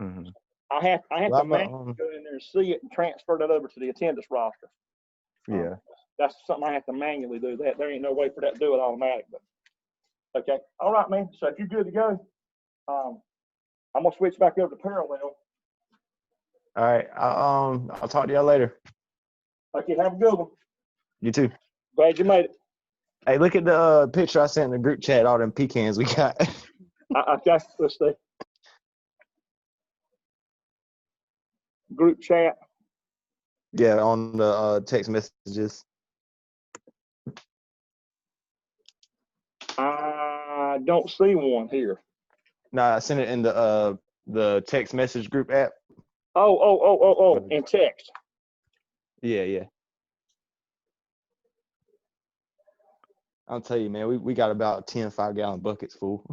Mhm. I have Well, to manually go in there and see it and transfer that over to the attendance roster. Yeah. That's something I have to manually do. That there ain't no way for that to do it automatic. But okay, all right, man. So if you're good to go, I'm gonna switch back over to parallel. All right. I'll talk to y'all later. Okay, have a good one. You too. Glad you made it. Hey, look at the picture I sent in the group chat. All them pecans we got. Okay, let's see. Group chat. Yeah, on the text messages. I don't see one here. Nah, I sent it in the text message group app. Oh, in text. Yeah. I'll tell you, man, we got about 10 5-gallon buckets full.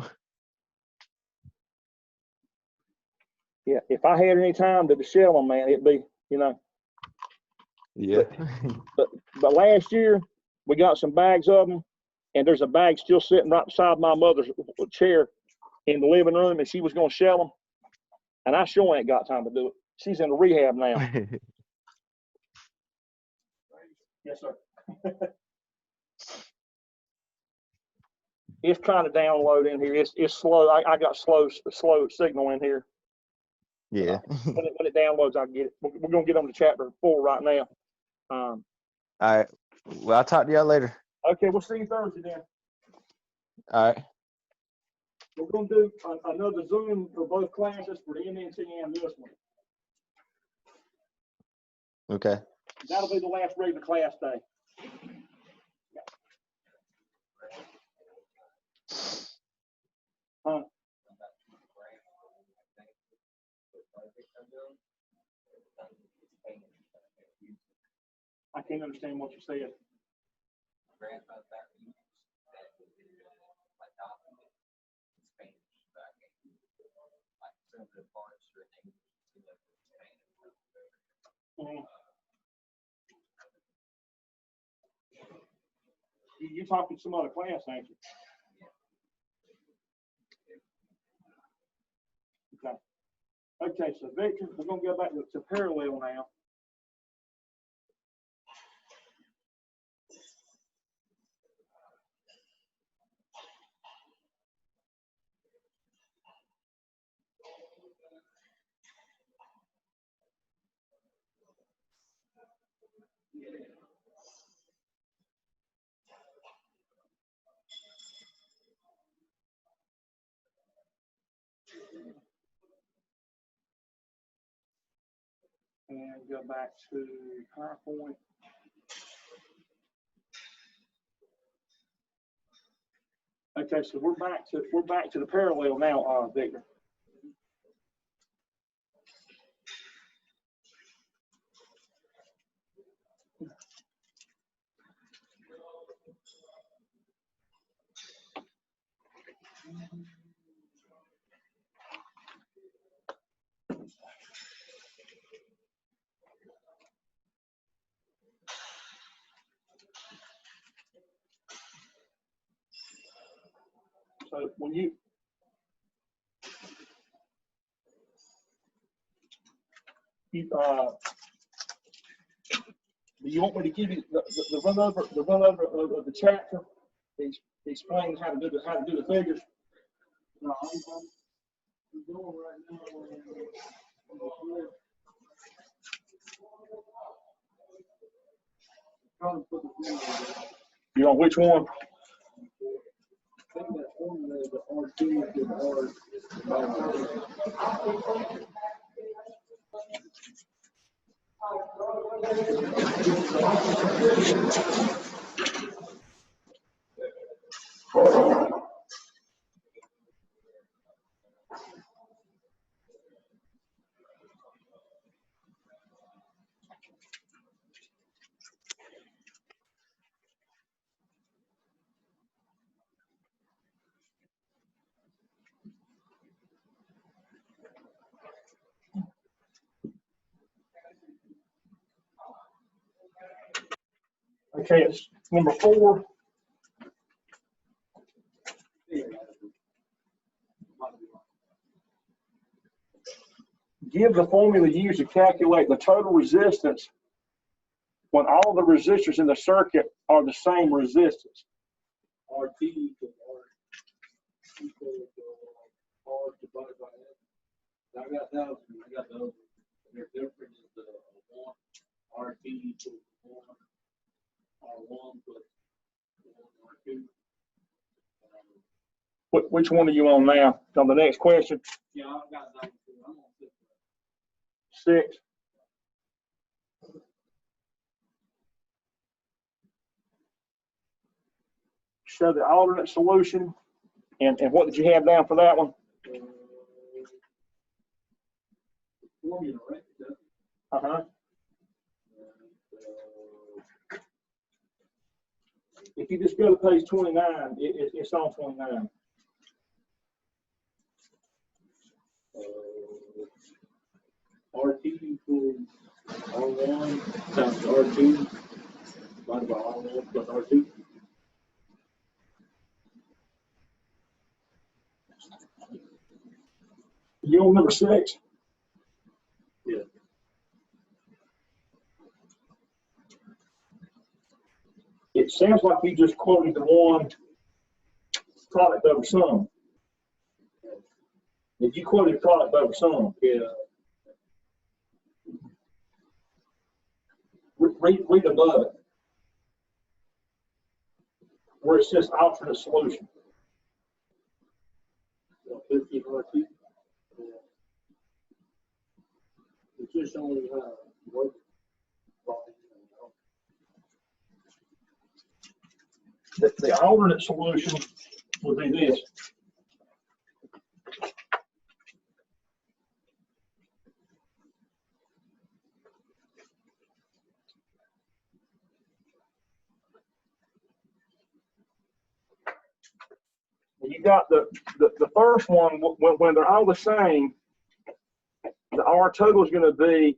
Yeah, if I had any time to shell them, man, it'd be, you know. Yeah. But last year we got some bags of them, and there's a bag still sitting right beside my mother's chair in the living room, and she was gonna shell them, and I sure ain't got time to do it. She's in the rehab now. Yes, sir. It's trying to download in here. It's slow. I got slow signal in here. Yeah. When it downloads, I'll get it. We're gonna get on to chapter 4 right now. All right. Well, I'll talk to y'all later. Okay, we'll see you Thursday then. All right. We're gonna do another Zoom for both classes for the MNT and this one. Okay. That'll be the last regular class day. Huh? I can't understand what you said. You're talking some other class, ain't you? Okay. Okay, so Victor, we're gonna go back to parallel now. And go back to PowerPoint. Okay, so we're back to the parallel now, Victor. So when you do you want me to give you the run over of the chapter? Explain how to do the figures. No, I'm going right now on the floor. Trying to put the formula. You on which one? I think that formula is the R2 to the R. Okay, it's number 4. Give the formula used to calculate the total resistance when all the resistors in the circuit are the same resistance. RT to R equal to R divided by N. I got that. I got those. They're different is the 1 RT equals 1 R1 plus 1 R2. Which one are you on now? On the next question? Yeah, I've got that too. I'm on 6. 6. Show the alternate solution. And what did you have down for that one? Formula, right? Uh-huh. If you just go to page 29, it's on 29. RT equals R1 times R2 divided by R1 plus R2. You on number 6? Yeah. It sounds like you just quoted the one product over sum. If you quoted product over sum, Yeah. read above it, where it says alternate solution. 15 RT. It's just only work. The alternate solution would be this. You got the first one, when they're all the same, the R total is going to be,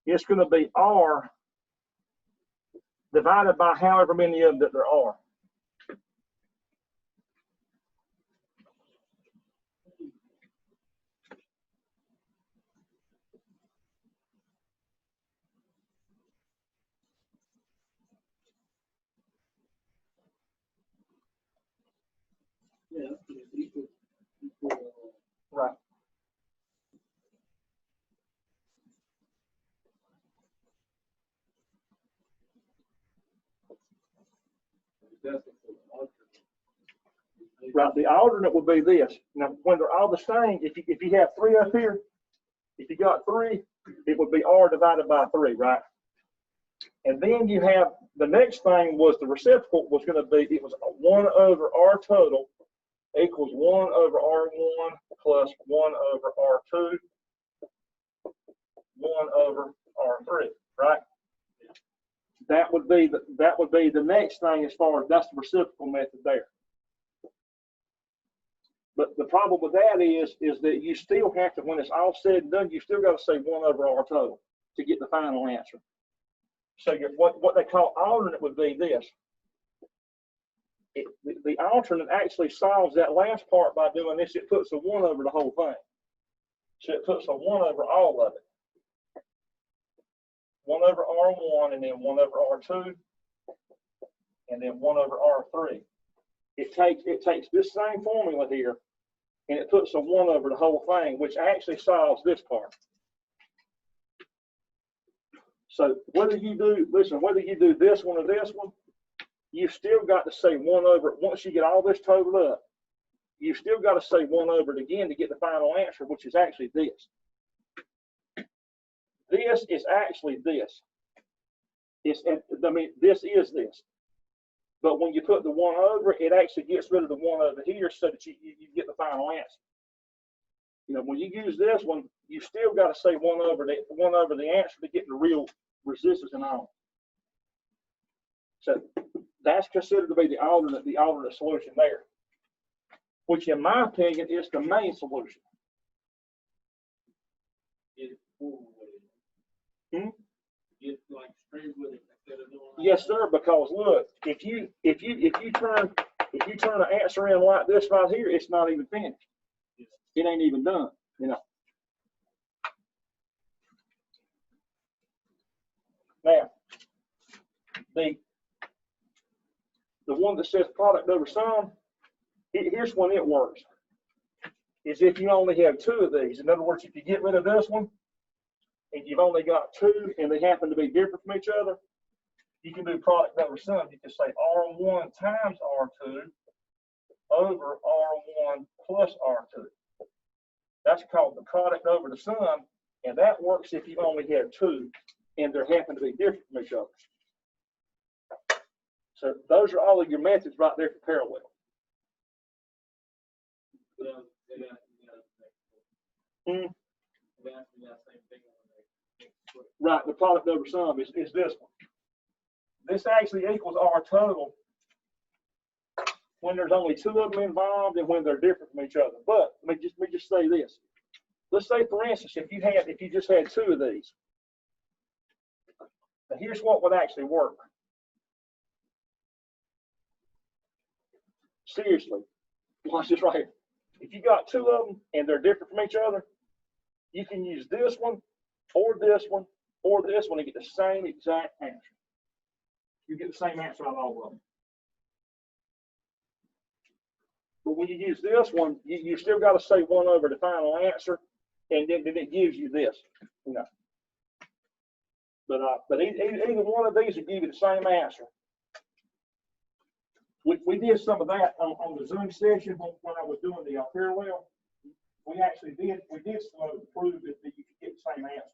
it's going to be R divided by however many of them that there are. Yeah, equal. Right. Right. The alternate would be this. Now, when they're all the same, if you have 3 up here, if you got 3, it would be R divided by 3, right? And then you have the next thing was the reciprocal was going to be, it was 1 over R total equals 1 over R1 plus 1 over R2, 1 over R3, right? That would be the next thing as far as that's the reciprocal method there. But the problem with that is that you still have to, when it's all said and done, you still got to say 1 over R total to get the final answer. So what they call alternate would be this. The alternate actually solves that last part by doing this. It puts a 1 over the whole thing. So it puts a 1 over all of it. 1 over R1 and then 1 over R2 and then 1 over R3. It takes this same formula here and it puts a 1 over the whole thing, which actually solves this part. So whether you do this one or this one, you've still got to say 1 over, once you get all this totaled up, you've still got to say 1 over it again to get the final answer, which is actually this. This is actually this. This is this. But when you put the 1 over, it actually gets rid of the 1 over here so that you get the final answer. You know, when you use this one, you still got to say 1 over the answer to get the real resistance and all. So that's considered to be the alternate solution there, which in my opinion is the main solution. Get like straight with it instead of doing like Yes, sir. Because look, if you turn an answer in like this right here, it's not even finished. It ain't even done. You know. Now, the one that says product over sum, here's when it works. Is if you only have 2 of these. In other words, if you get rid of this one, and you've only got 2 and they happen to be different from each other, you can do product over sum. You can say R1 times R2 over R1 plus R2. That's called the product over the sum, and that works if you only have 2 and they happen to be different from each other. So those are all of your methods right there for parallel. Right, the product over sum is this one. This actually equals R total when there's only 2 of them involved and when they're different from each other. But let me just say this. Let's say, for instance, if you just had 2 of these. Now here's what would actually work. Seriously, watch this right here. If you got 2 of them and they're different from each other, you can use this one or this one or this one to get the same exact answer. You get the same answer on all of them. But when you use this one, you still got to say 1 over the final answer, and then it gives you this. You know. But either one of these will give you the same answer. We did some of that on the Zoom session when I was doing the parallel. We did some of it to prove that you could get the same answer.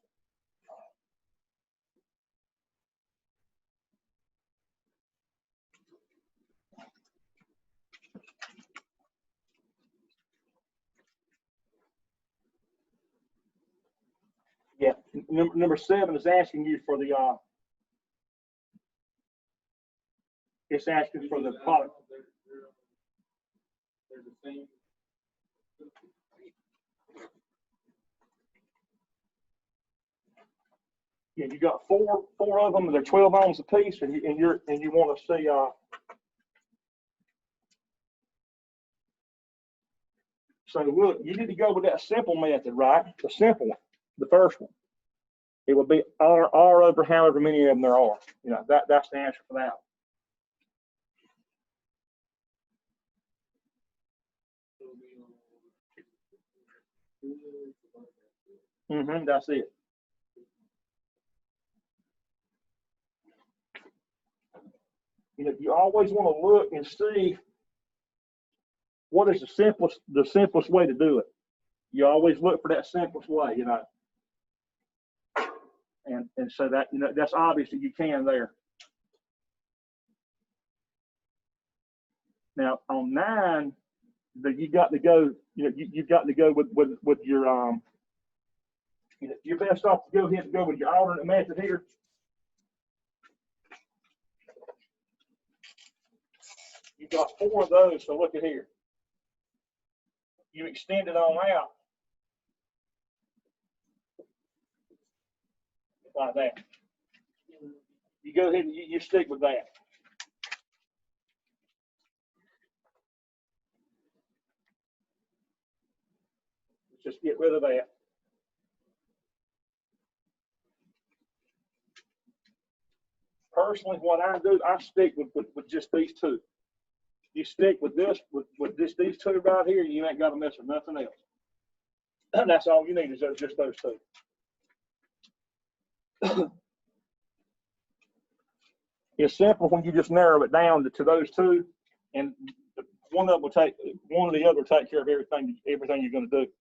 Yeah, number 7 is asking you for the it's asking for the product. They're the same. Yeah, you got four of them, and they're 12 ohms a piece, and you want to see so look, you need to go with that simple method, right? The simple one, the first one. It would be R over however many of them there are. You know, that's the answer for that. That's it. You know, you always want to look and see what is the simplest way to do it. You always look for that simplest way, you know. And so that, you know, that's obvious that you can there. Now on 9, you got to go, you've got to go with your, you're best off to go ahead and go with your alternate method here. You've got 4 of those, so look at here. You extend it on out like that. You go ahead and you stick with that. Just get rid of that. Personally, what I do, I stick with just these 2. You stick with this, with these 2 right here, you ain't got to mess with nothing else. And that's all you need is just those 2. It's simple when you just narrow it down to those 2, and one of the other will take care of everything you're going to do.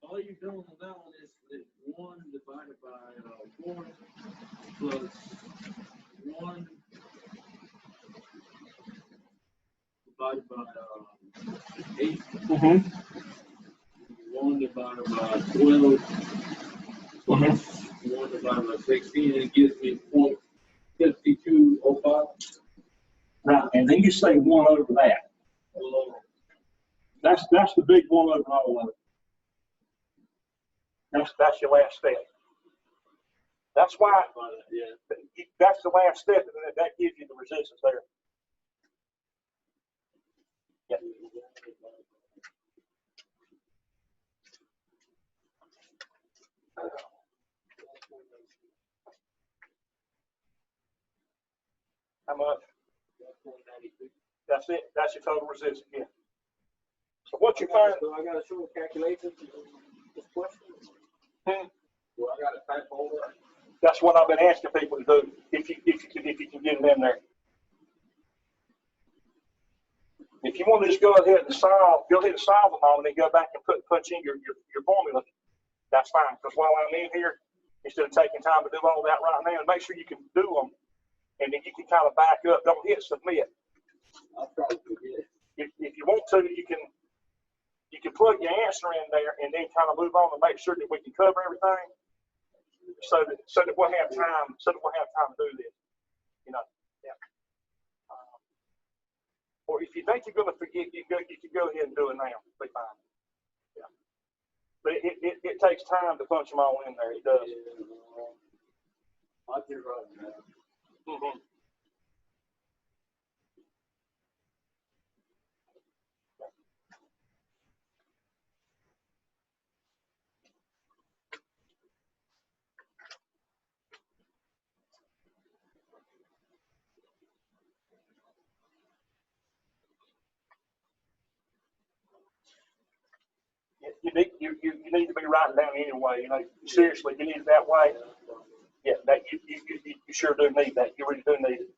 All you're doing on that one is 1 divided by 4 plus 1 divided by 8. 1 divided by 12 plus 1 divided by 16, and it gives me 0.5205. Right, and then you say 1 over that. That's the big 1 over all of it. That's your last step. That's why, that's the last step, and that gives you the resistance there. Yeah. How much? That's it. That's your total resistance. Yeah. So what you find? So I got to show a calculation for this question. Well, I got to type over. That's what I've been asking people to do. If you can get it in there. If you want to just go ahead and solve them all, and then go back and punch in your formula, that's fine. Because while I'm in here, instead of taking time to do all that right now, make sure you can do them, and then you can kind of back up. Don't hit submit. I'll probably forget. If you want to, you can plug your answer in there, and then kind of move on and make sure that we can cover everything, so that we'll have time. So that we'll have time to do this. Yeah. Or if you think you're going to forget, you can go ahead and do it now. Be fine. Yeah. But it takes time to punch them all in there. It does. I'll get right now. You need to be writing down anyway. Seriously, you need it that way. Yeah, that you sure do need that. You really do need it.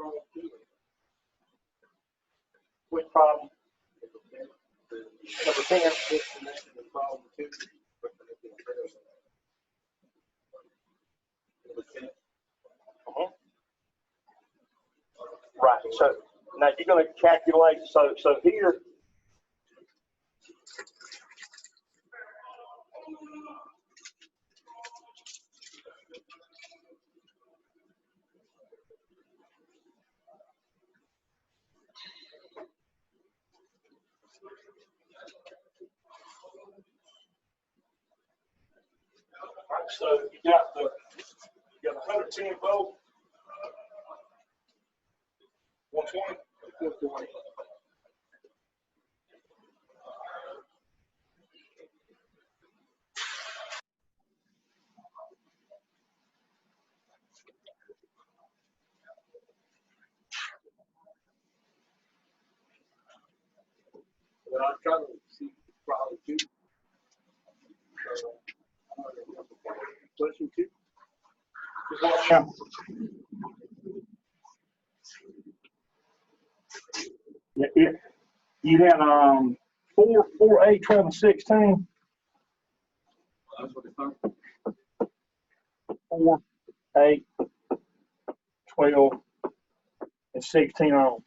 problem too. Which problem? Number 10. Disconnecting the problem too. Right. So now you're going to calculate. So here. So you got 110 volt, 120. Well, I'm trying to see the problem too. Question two. Yeah. You had 4, 8, 12, and 16. That's what it's on. 4, 8, 12, and 16 ohms.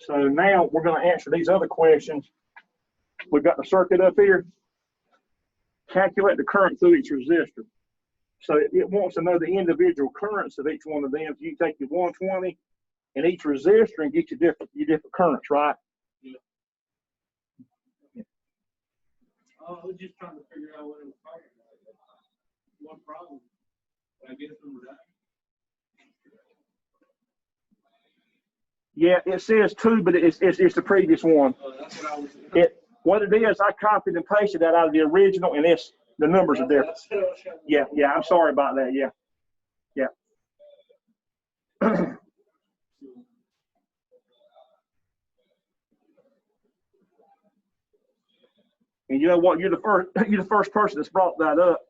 So now we're going to answer these other questions. We've got the circuit up here. Calculate the current through each resistor. So it wants to know the individual currents of each one of them. So you take your 120 and each resistor and get your different currents, right? Yeah. I was just trying to figure out what it was talking about. One problem. I guess number 9. Yeah, it says 2, but it's the previous one. That's what I was. What it is, I copied and pasted that out of the original, and the numbers are different. Yeah, I'm sorry about that. Yeah. And you know what? You're the first person that's brought that up.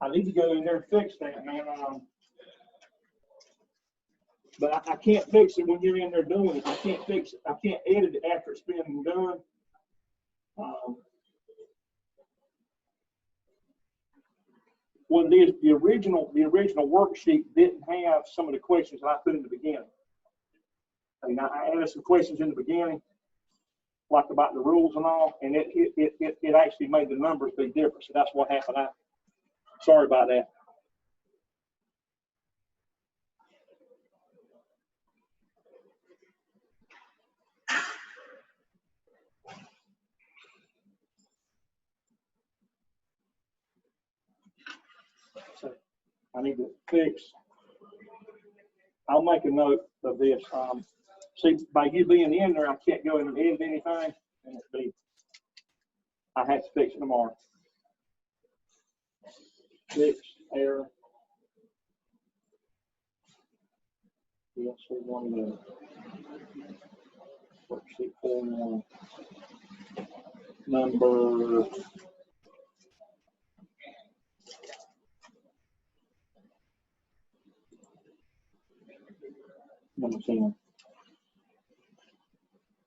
I need to go in there and fix that, man. But I can't fix it when you're in there doing it. I can't fix it. I can't edit it after it's been done. What it is, the original worksheet didn't have some of the questions that I put in the beginning. I mean, I added some questions in the beginning, like about the rules and all, and it actually made the numbers be different. So that's what happened. Sorry about that. So I need to fix. I'll make a note of this. See, by you being in there, I can't go in and edit anything, and I have to fix it tomorrow. Fix error. Yes, we want to worksheet 4 number. Number 10.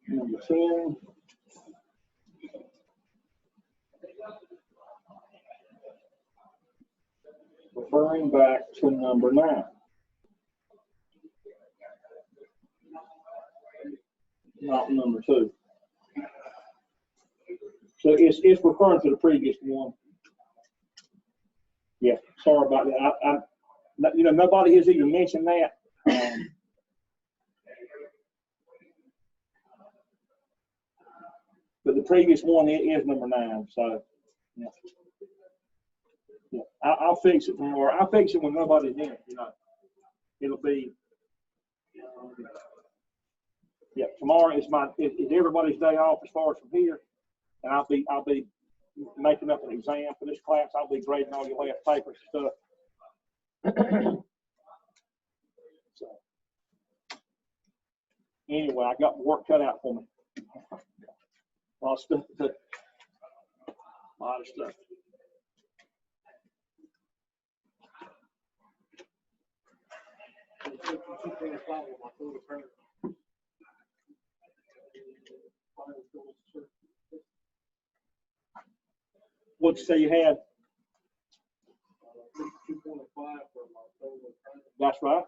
Number 10. Referring back to number 9. Not number 2. So it's referring to the previous one. Yeah, sorry about that. Nobody has even mentioned that. But the previous one is number 9. So yeah, I'll fix it tomorrow. I'll fix it when nobody's in it. It'll be. Yeah, tomorrow is everybody's day off as far as from here, and I'll be making up an exam for this class. I'll be grading all your last papers and stuff. So, Anyway, I got work cut out for me. A lot of stuff. A lot of stuff. What'd you say you had? 2.5 for my total. That's right.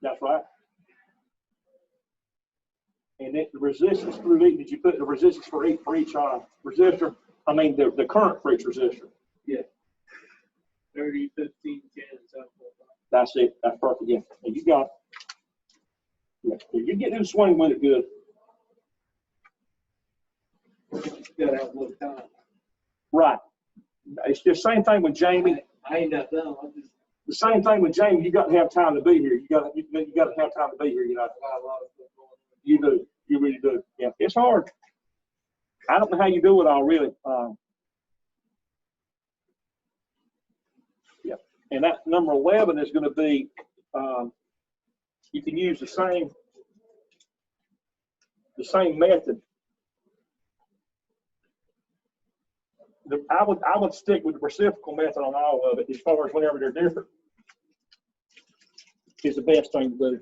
That's right. And then the resistance through each, did you put the resistance for each resistor? I mean, the current for each resistor. Yeah. 30, 15, 10, 7. That's it. That's perfect. Yeah. And you got, yeah, you get in the swing with it good. You gotta have a little time. Right. It's the same thing with Jamie. I ain't that dumb. I'm just. The same thing with Jamie. You got to have time to be here. You got to have time to be here. You know. You do. You really do. Yeah. It's hard. I don't know how you do it all, really. Yeah. And that number 11 is going to be. You can use the same method. I would stick with the reciprocal method on all of it, as far as whenever they're different. Is the best thing to do.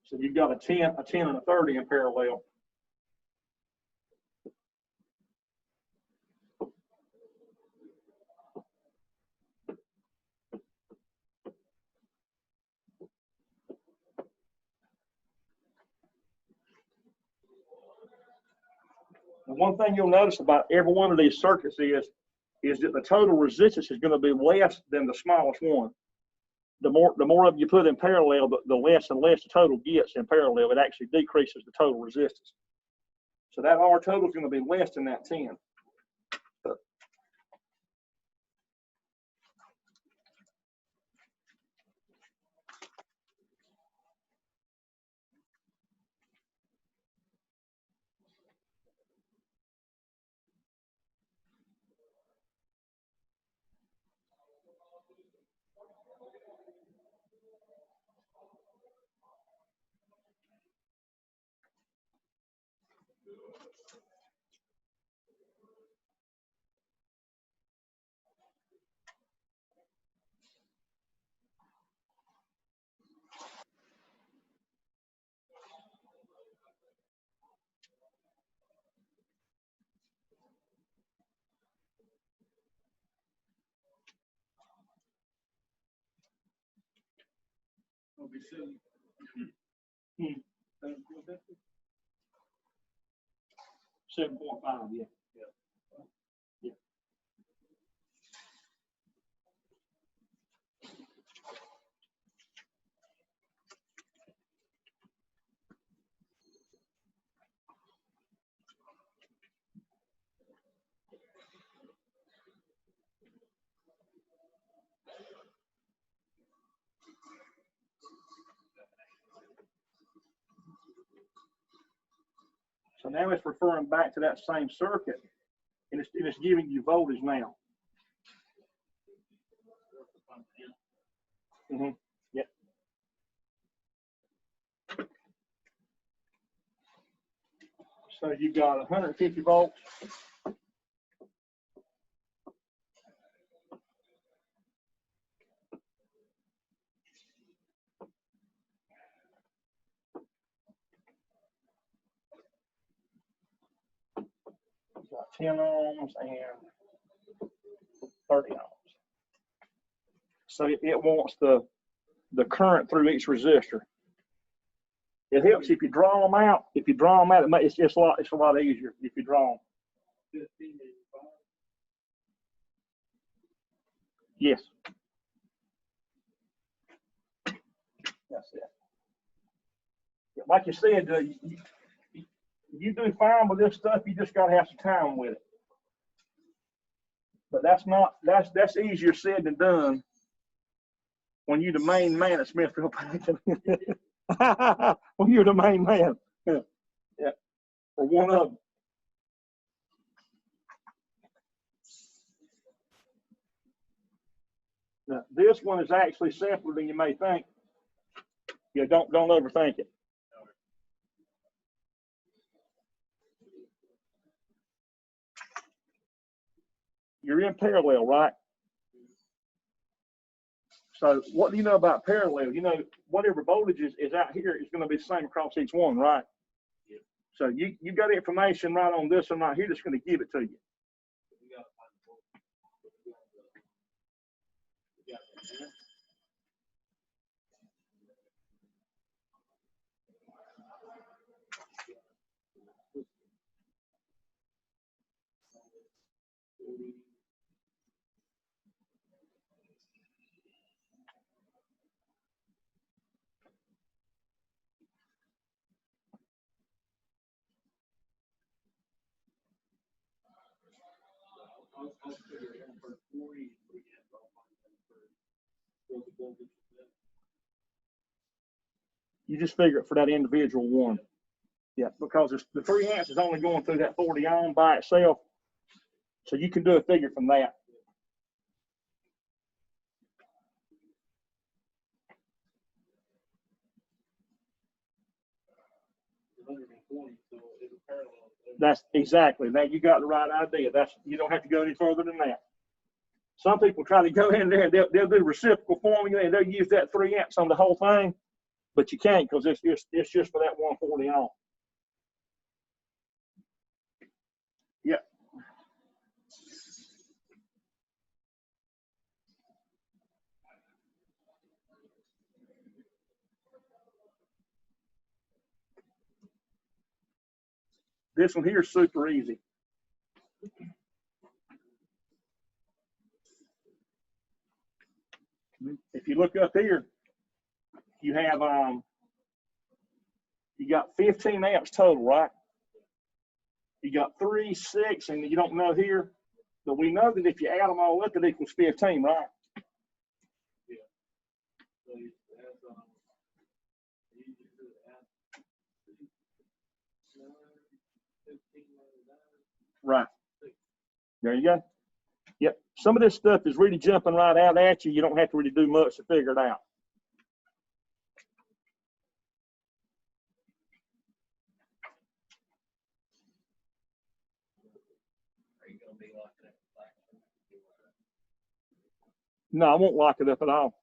So you've got a 10, and a 30 in parallel. And one thing you'll notice about every one of these circuits is that the total resistance is going to be less than the smallest one. The more of you put in parallel, the less and less the total gets in parallel. It actually decreases the total resistance. So that R total is going to be less than that 10. It'll be silly. 7.5, yeah. Yeah. So now it's referring back to that same circuit, and it's giving you voltage now. Mm-hmm. Yep. So you've got 150 volts. You've got 10 ohms and 30 ohms. So it wants the current through each resistor. It helps if you draw them out. If you draw them out, it's a lot easier if you draw them. 15 and 5. Yes. That's it. Like you said, You do fine with this stuff. You just gotta have some time with it. But that's easier said than done when you're the main man at Smithfield Pennington. When you're the main man. Yeah. Or one of them. Now, this one is actually simpler than you may think. Yeah, don't overthink it. You're in parallel, right? So what do you know about parallel? You know, whatever voltage is out here is going to be the same across each one, right? Yeah. So you got information right on this one right here that's going to give it to you. We gotta find the voltage. We got the I'll figure it out for 40. I'll find that for the voltage. You just figure it for that individual one. Yeah, because the 3 amps is only going through that 40 ohm by itself. So you can do a figure from that. That's exactly. Now you got the right idea. You don't have to go any further than that. Some people try to go in there, they'll do reciprocal formula and they'll use that 3 amps on the whole thing, but you can't because it's just for that 140 ohm. Yep. This one here is super easy. If you look up here, you have you got 15 amps total, right? You got 3, 6, and you don't know here, but we know that if you add them all up, it equals 15, right? Yeah. So that's Right. There you go. Yep. Some of this stuff is really jumping right out at you. You don't have to really do much to figure it out. Are you gonna be locking up the black? No, I won't lock it up at all.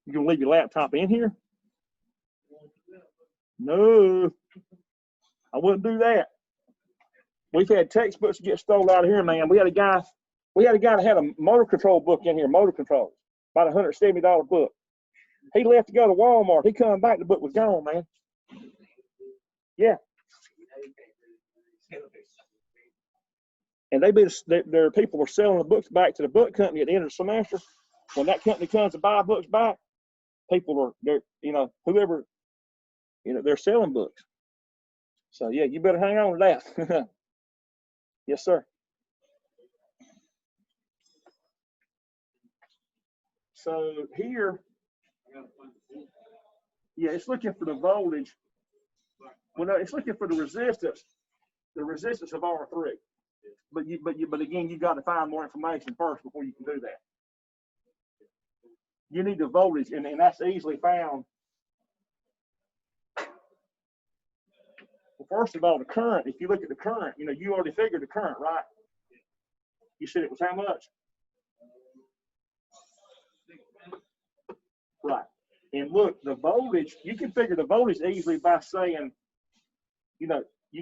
You gonna leave your laptop in here? No, I wouldn't do that. We've had textbooks get stolen out of here, man. We had a guy that had a motor control book in here, motor controls, about $170 book. He left to go to Walmart. He come back, the book was gone, man. Yeah. And there people were selling the books back to the book company at the end of the semester. When that company comes to buy books back, they're whoever, they're selling books. So yeah, you better hang on to that. Yes, sir. So here, yeah, it's looking for the voltage. Well, no, it's looking for the resistance of R3. But again, you got to find more information first before you can do that. You need the voltage, and that's easily found. Well, first of all, the current. If you look at the current, you already figured the current, right? You said it was how much? Right. And look, the voltage, you can figure the voltage easily by saying, you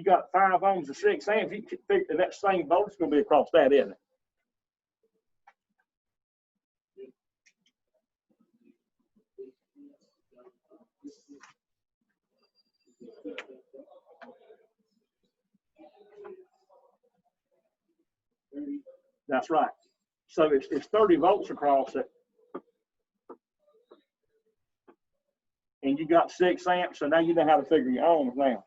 got 5 ohms or 6 amps. You can figure that same voltage is going to be across that, isn't it? That's right. So it's 30 volts across it. And you got 6 amps, so now you know how to figure your ohms now.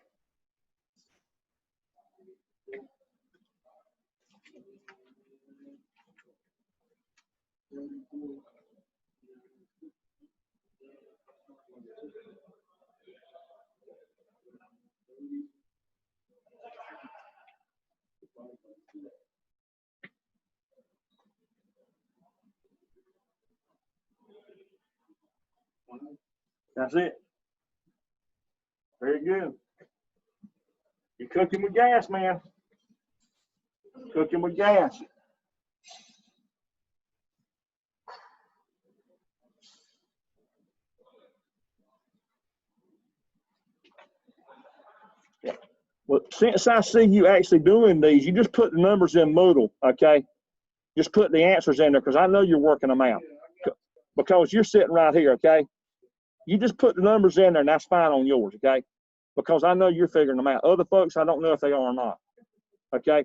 That's it. Very good. You're cooking with gas, man. Cooking with gas. Well, since I see you actually doing these, you just put the numbers in Moodle, okay? Just put the answers in there because I know you're working them out. Because you're sitting right here, okay? You just put the numbers in there and that's fine on yours, okay? Because I know you're figuring them out. Other folks, I don't know if they are or not, okay?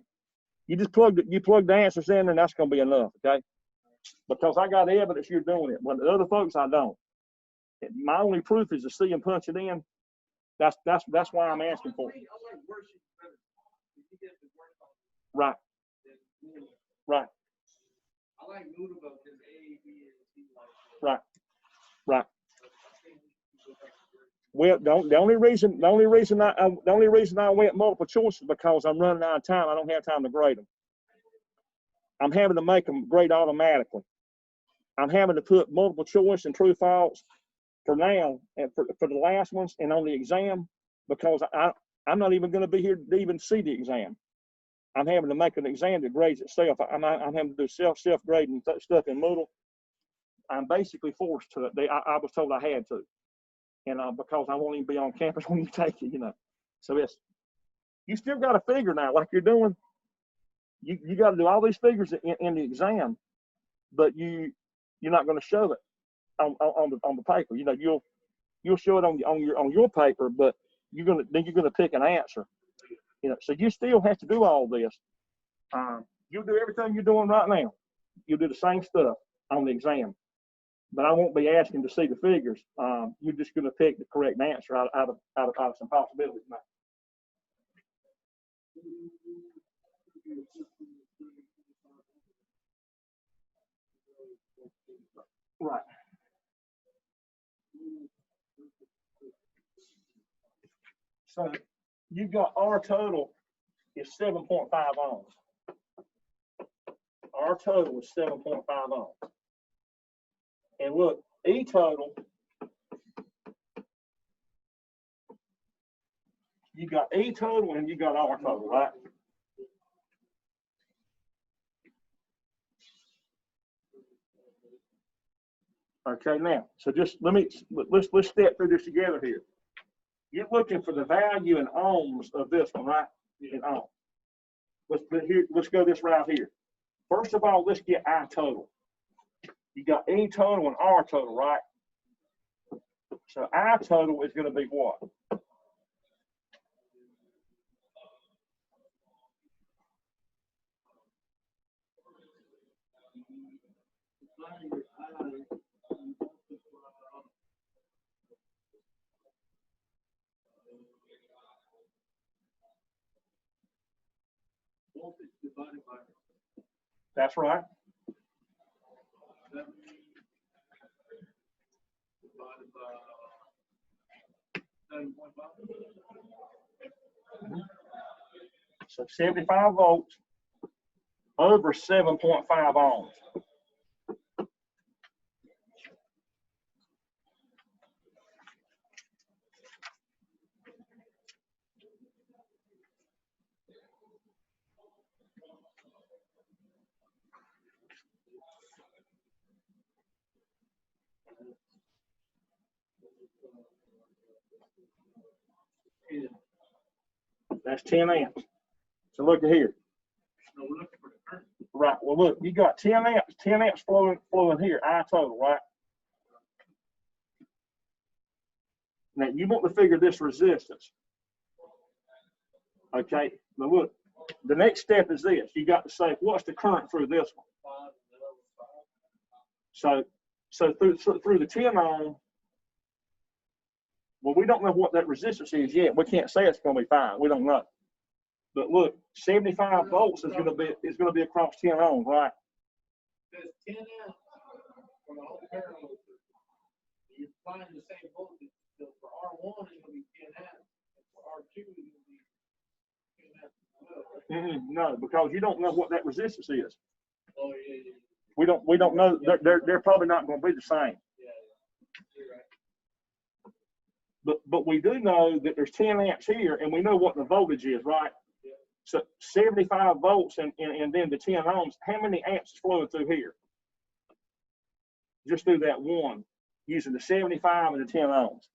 You just plug the answers in there and that's going to be enough, okay? Because I got evidence you're doing it. But the other folks, I don't. My only proof is to see them punch it in. That's why I'm asking for it. Right. Right. I like Moodle because A, B, and C. Right. Right. Well, the only reason I went multiple choice is because I'm running out of time. I don't have time to grade them. I'm having to make them grade automatically. I'm having to put multiple choice and true false for now and for the last ones and on the exam because I'm not even going to be here to even see the exam. I'm having to make an exam that grades itself. I'm having to do self-grading stuff in Moodle. I'm basically forced to it. I was told I had to. And because I won't even be on campus when you take it, you know. So you still got to figure now, like you're doing. You got to do all these figures in the exam, but you're not going to show it on the paper. You know, you'll show it on your paper, but you're gonna pick an answer. You know, so you still have to do all this. You'll do everything you're doing right now. You'll do the same stuff on the exam. But I won't be asking to see the figures. You're just going to pick the correct answer out of some possibilities now. Right. So you got R total is 7.5 ohms. R total is 7.5 ohms. And look, E total, you got E total and you got R total, right? Okay, now, so let's step through this together here. You're looking for the value in ohms of this one, right? In ohms. Let's go this right here. First of all, let's get I total. You got E total and R total, right? So I total is going to be what? That's right. So 75 volts over 7.5 ohms. That's 10 amps. So look at here. Right. Well, look, you got 10 amps flowing here, I total, right? Now you want to figure this resistance. Okay. Now look, the next step is this. You got to say, what's the current through this one? So through the 10 ohm, Well, we don't know what that resistance is yet. We can't say it's going to be 5. We don't know. But look, 75 volts is going to be across 10 ohms, right? There's 10 amps for the whole parallel. You're finding the same voltage. So for R1, it's going to be 10 amps. And for R2, it's going to be 10 amps as well, right? No, because you don't know what that resistance is. Oh, yeah, yeah. We don't know. They're probably not going to be the same. Yeah, you're right. But we do know that there's 10 amps here, and we know what the voltage is, right? Yeah. So 75 volts and then the 10 ohms. How many amps is flowing through here? Just through that one, using the 75 and the 10 ohms.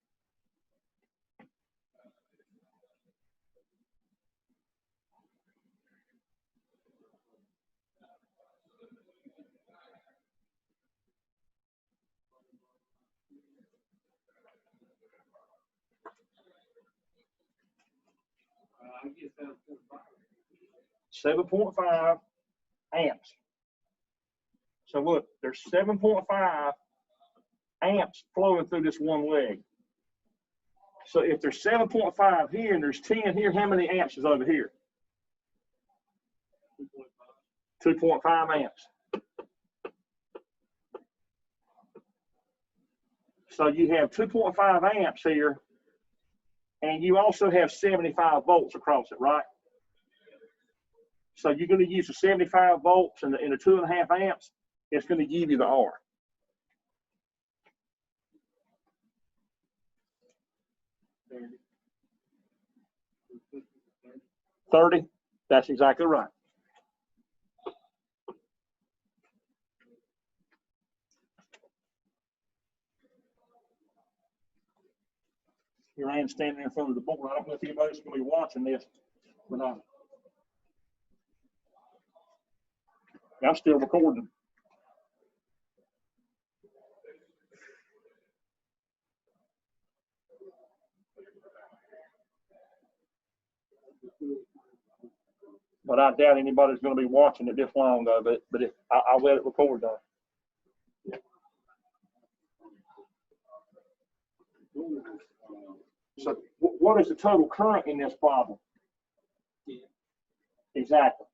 I guess that's 7.5 amps. So look, there's 7.5 amps flowing through this one leg. So if there's 7.5 here and there's 10 here, how many amps is over here? 2.5 amps. So you have 2.5 amps here, and you also have 75 volts across it, right? So you're going to use the 75 volts and the 2.5 amps. It's going to give you the R. 30. That's exactly right. Here I am standing in front of the board. I don't know if anybody's going to be watching this, but I'm still recording. But I doubt anybody's going to be watching it this long, though. But if I'll let it record, though. So what is the total current in this problem? Exactly.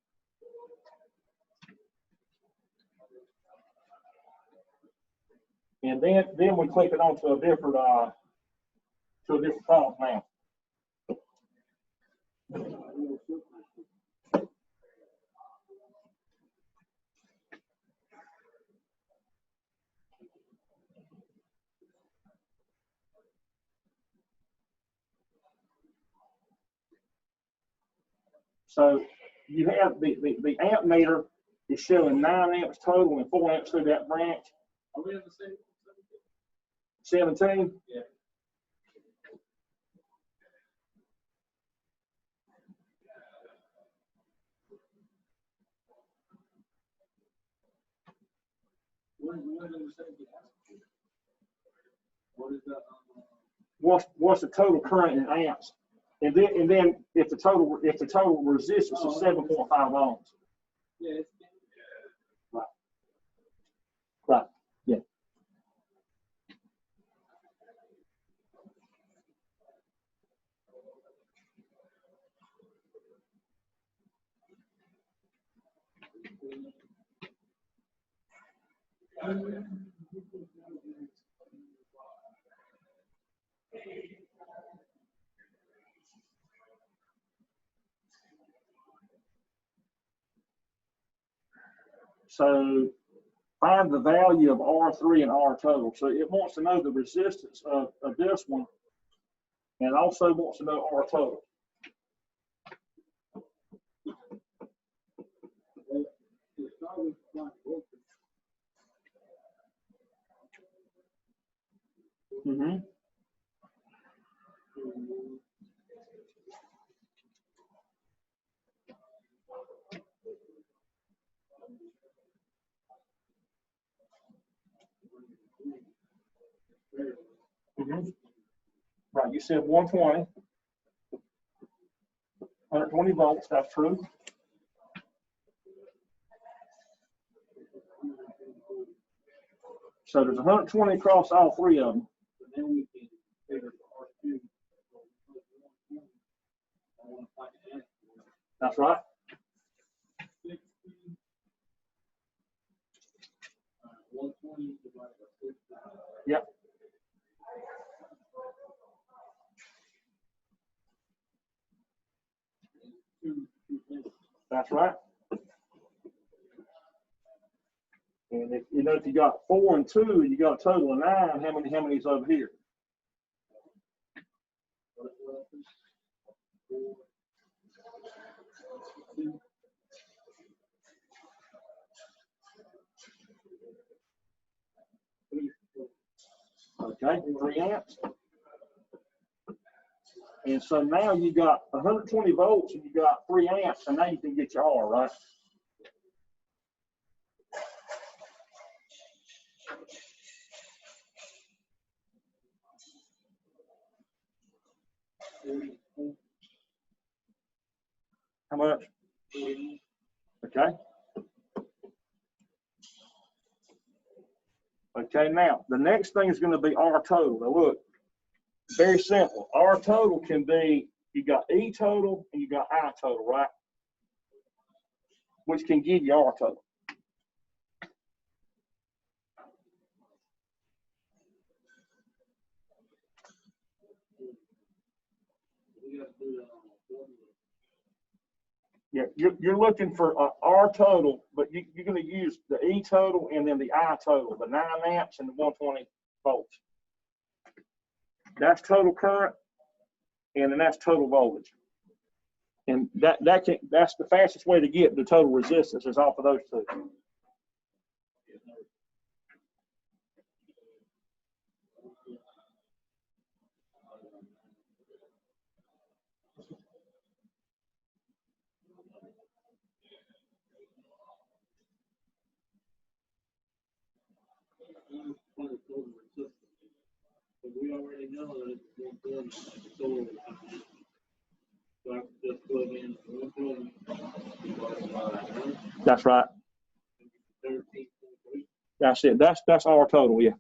And then we click it onto a different column now. So you have the amp meter is showing 9 amps total and 4 amps through that branch. Are we on the same? 17. Yeah. What is that? What's the total current in amps? And then if the total resistance is 7.5 ohms. Yeah, it's Right. Right. Yeah. So find the value of R3 and R total. So it wants to know the resistance of this one, and also wants to know R total. Mm-hmm. Mm-hmm. Right, you said 120 volts, that's true. So there's 120 across all three of them. and then we can figure for R2. That's right. 60. 120 divided by 60. Yep. That's right. And if you know, if you got 4 and 2, you got a total of 9. How many is over here? Okay, 3 amps. And so now you got 120 volts and you got 3 amps, and now you can get your R, right? How much? Okay. Okay, now the next thing is going to be R total. Now look, very simple. R total can be, you got E total and you got I total, right? Which can give you R total. Yeah, you're looking for R total, but you're going to use the E total and then the I total, the 9 amps and the 120 volts. That's total current, and then that's total voltage. And that's the fastest way to get the total resistance is off of those two. But we already know that it's 120 total. So I can just plug in 120 divided by 100. That's right. 13.3. That's it. That's R total, yeah.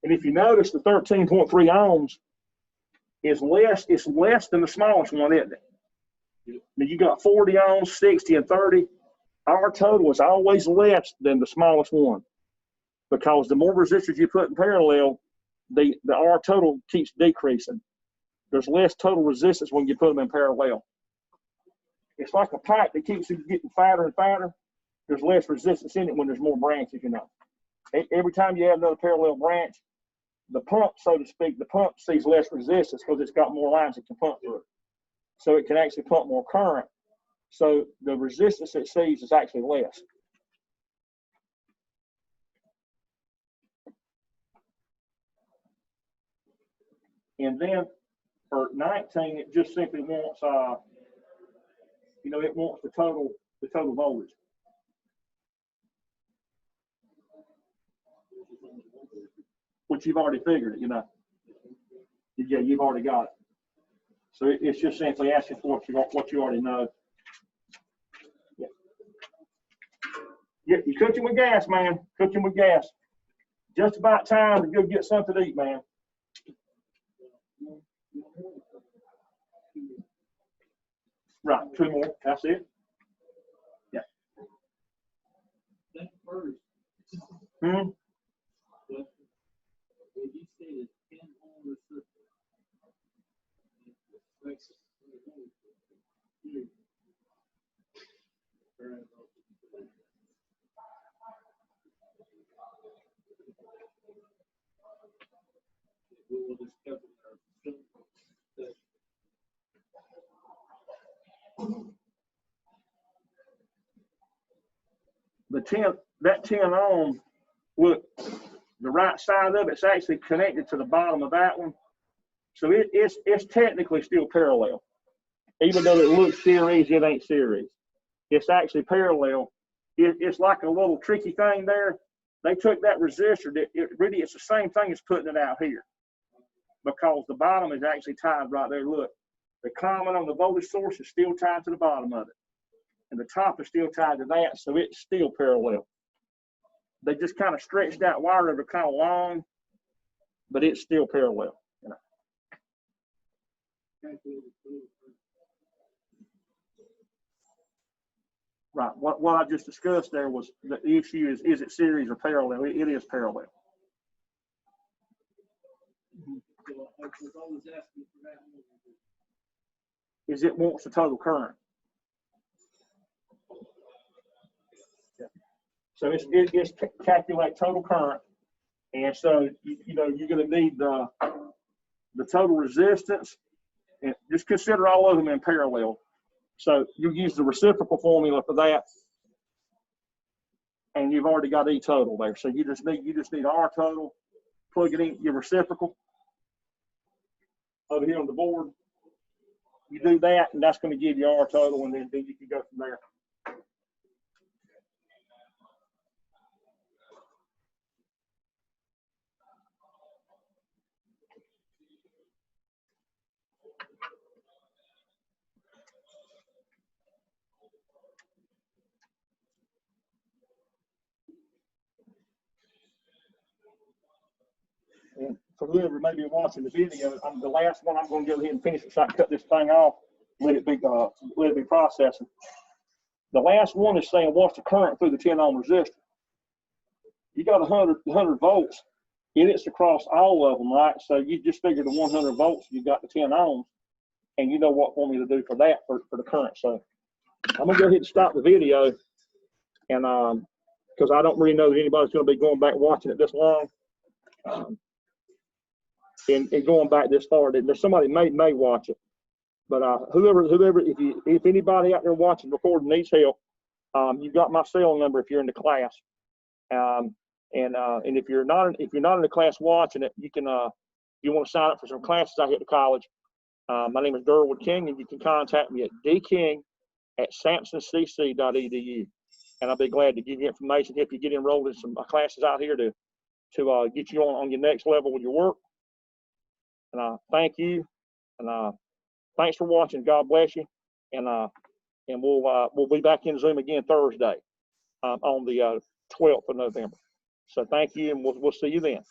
And if you notice, the 13.3 ohms is less. It's less than the smallest one, isn't it? Now you got 40 ohms, 60, and 30. R total is always less than the smallest one, because the more resistors you put in parallel, the R total keeps decreasing. There's less total resistance when you put them in parallel. It's like a pipe that keeps getting fatter and fatter. There's less resistance in it when there's more branches, you know. Every time you add another parallel branch, the pump, so to speak, the pump sees less resistance because it's got more lines it can pump through. So it can actually pump more current. So the resistance it sees is actually less. And then for 19, it just simply wants, it wants the total voltage. Which you've already figured it, you know. Yeah, you've already got it. So it's just simply asking for what you already know. Yeah. Yeah, you're cooking with gas, man. Cooking with gas. Just about time to go get something to eat, man. Right, 2 more. That's it. Yeah. That first. Hmm. When you say the 10 ohm resistor, we will discuss it. That 10 ohm, look, the right side of it's actually connected to the bottom of that one. So it's technically still parallel. Even though it looks series, it ain't series. It's actually parallel. It's like a little tricky thing there. They took that resistor, it's the same thing as putting it out here, because the bottom is actually tied right there. Look, the common on the voltage source is still tied to the bottom of it, and the top is still tied to that, so it's still parallel. They just kind of stretched that wire over kind of long, but it's still parallel. You know. Right. What I just discussed there was the issue is it series or parallel? It is parallel. So I was always asking for that. Is it wants the total current? So it's calculate total current, and so you know you're going to need the total resistance, and just consider all of them in parallel. So you use the reciprocal formula for that, and you've already got E total there. So you just need R total, plug it in your reciprocal over here on the board. You do that, and that's going to give you R total, and then you can go from there. And for whoever may be watching the video, the last one I'm going to go ahead and finish it so I can cut this thing off, let it be processing. The last one is saying what's the current through the 10 ohm resistor. You got 100 volts. It is across all of them, right? So you just figure the 100 volts, you got the 10 ohms, and you know what for me to do for that for the current. So I'm gonna go ahead and stop the video, and because I don't really know that anybody's going to be going back watching it this long. And going back this far, there's somebody may watch it, but whoever, if anybody out there watching recording needs help, you've got my cell number if you're in the class, and if you're not in the class watching it, you can you want to sign up for some classes out here at the college. My name is Durwood King, and you can contact me at dking@sampsoncc.edu, and I'll be glad to give you information, help you get enrolled in some classes out here to get you on your next level with your work. And thank you, and thanks for watching. God bless you, and we'll be back in Zoom again Thursday on the 12th of November. So thank you, and we'll see you then.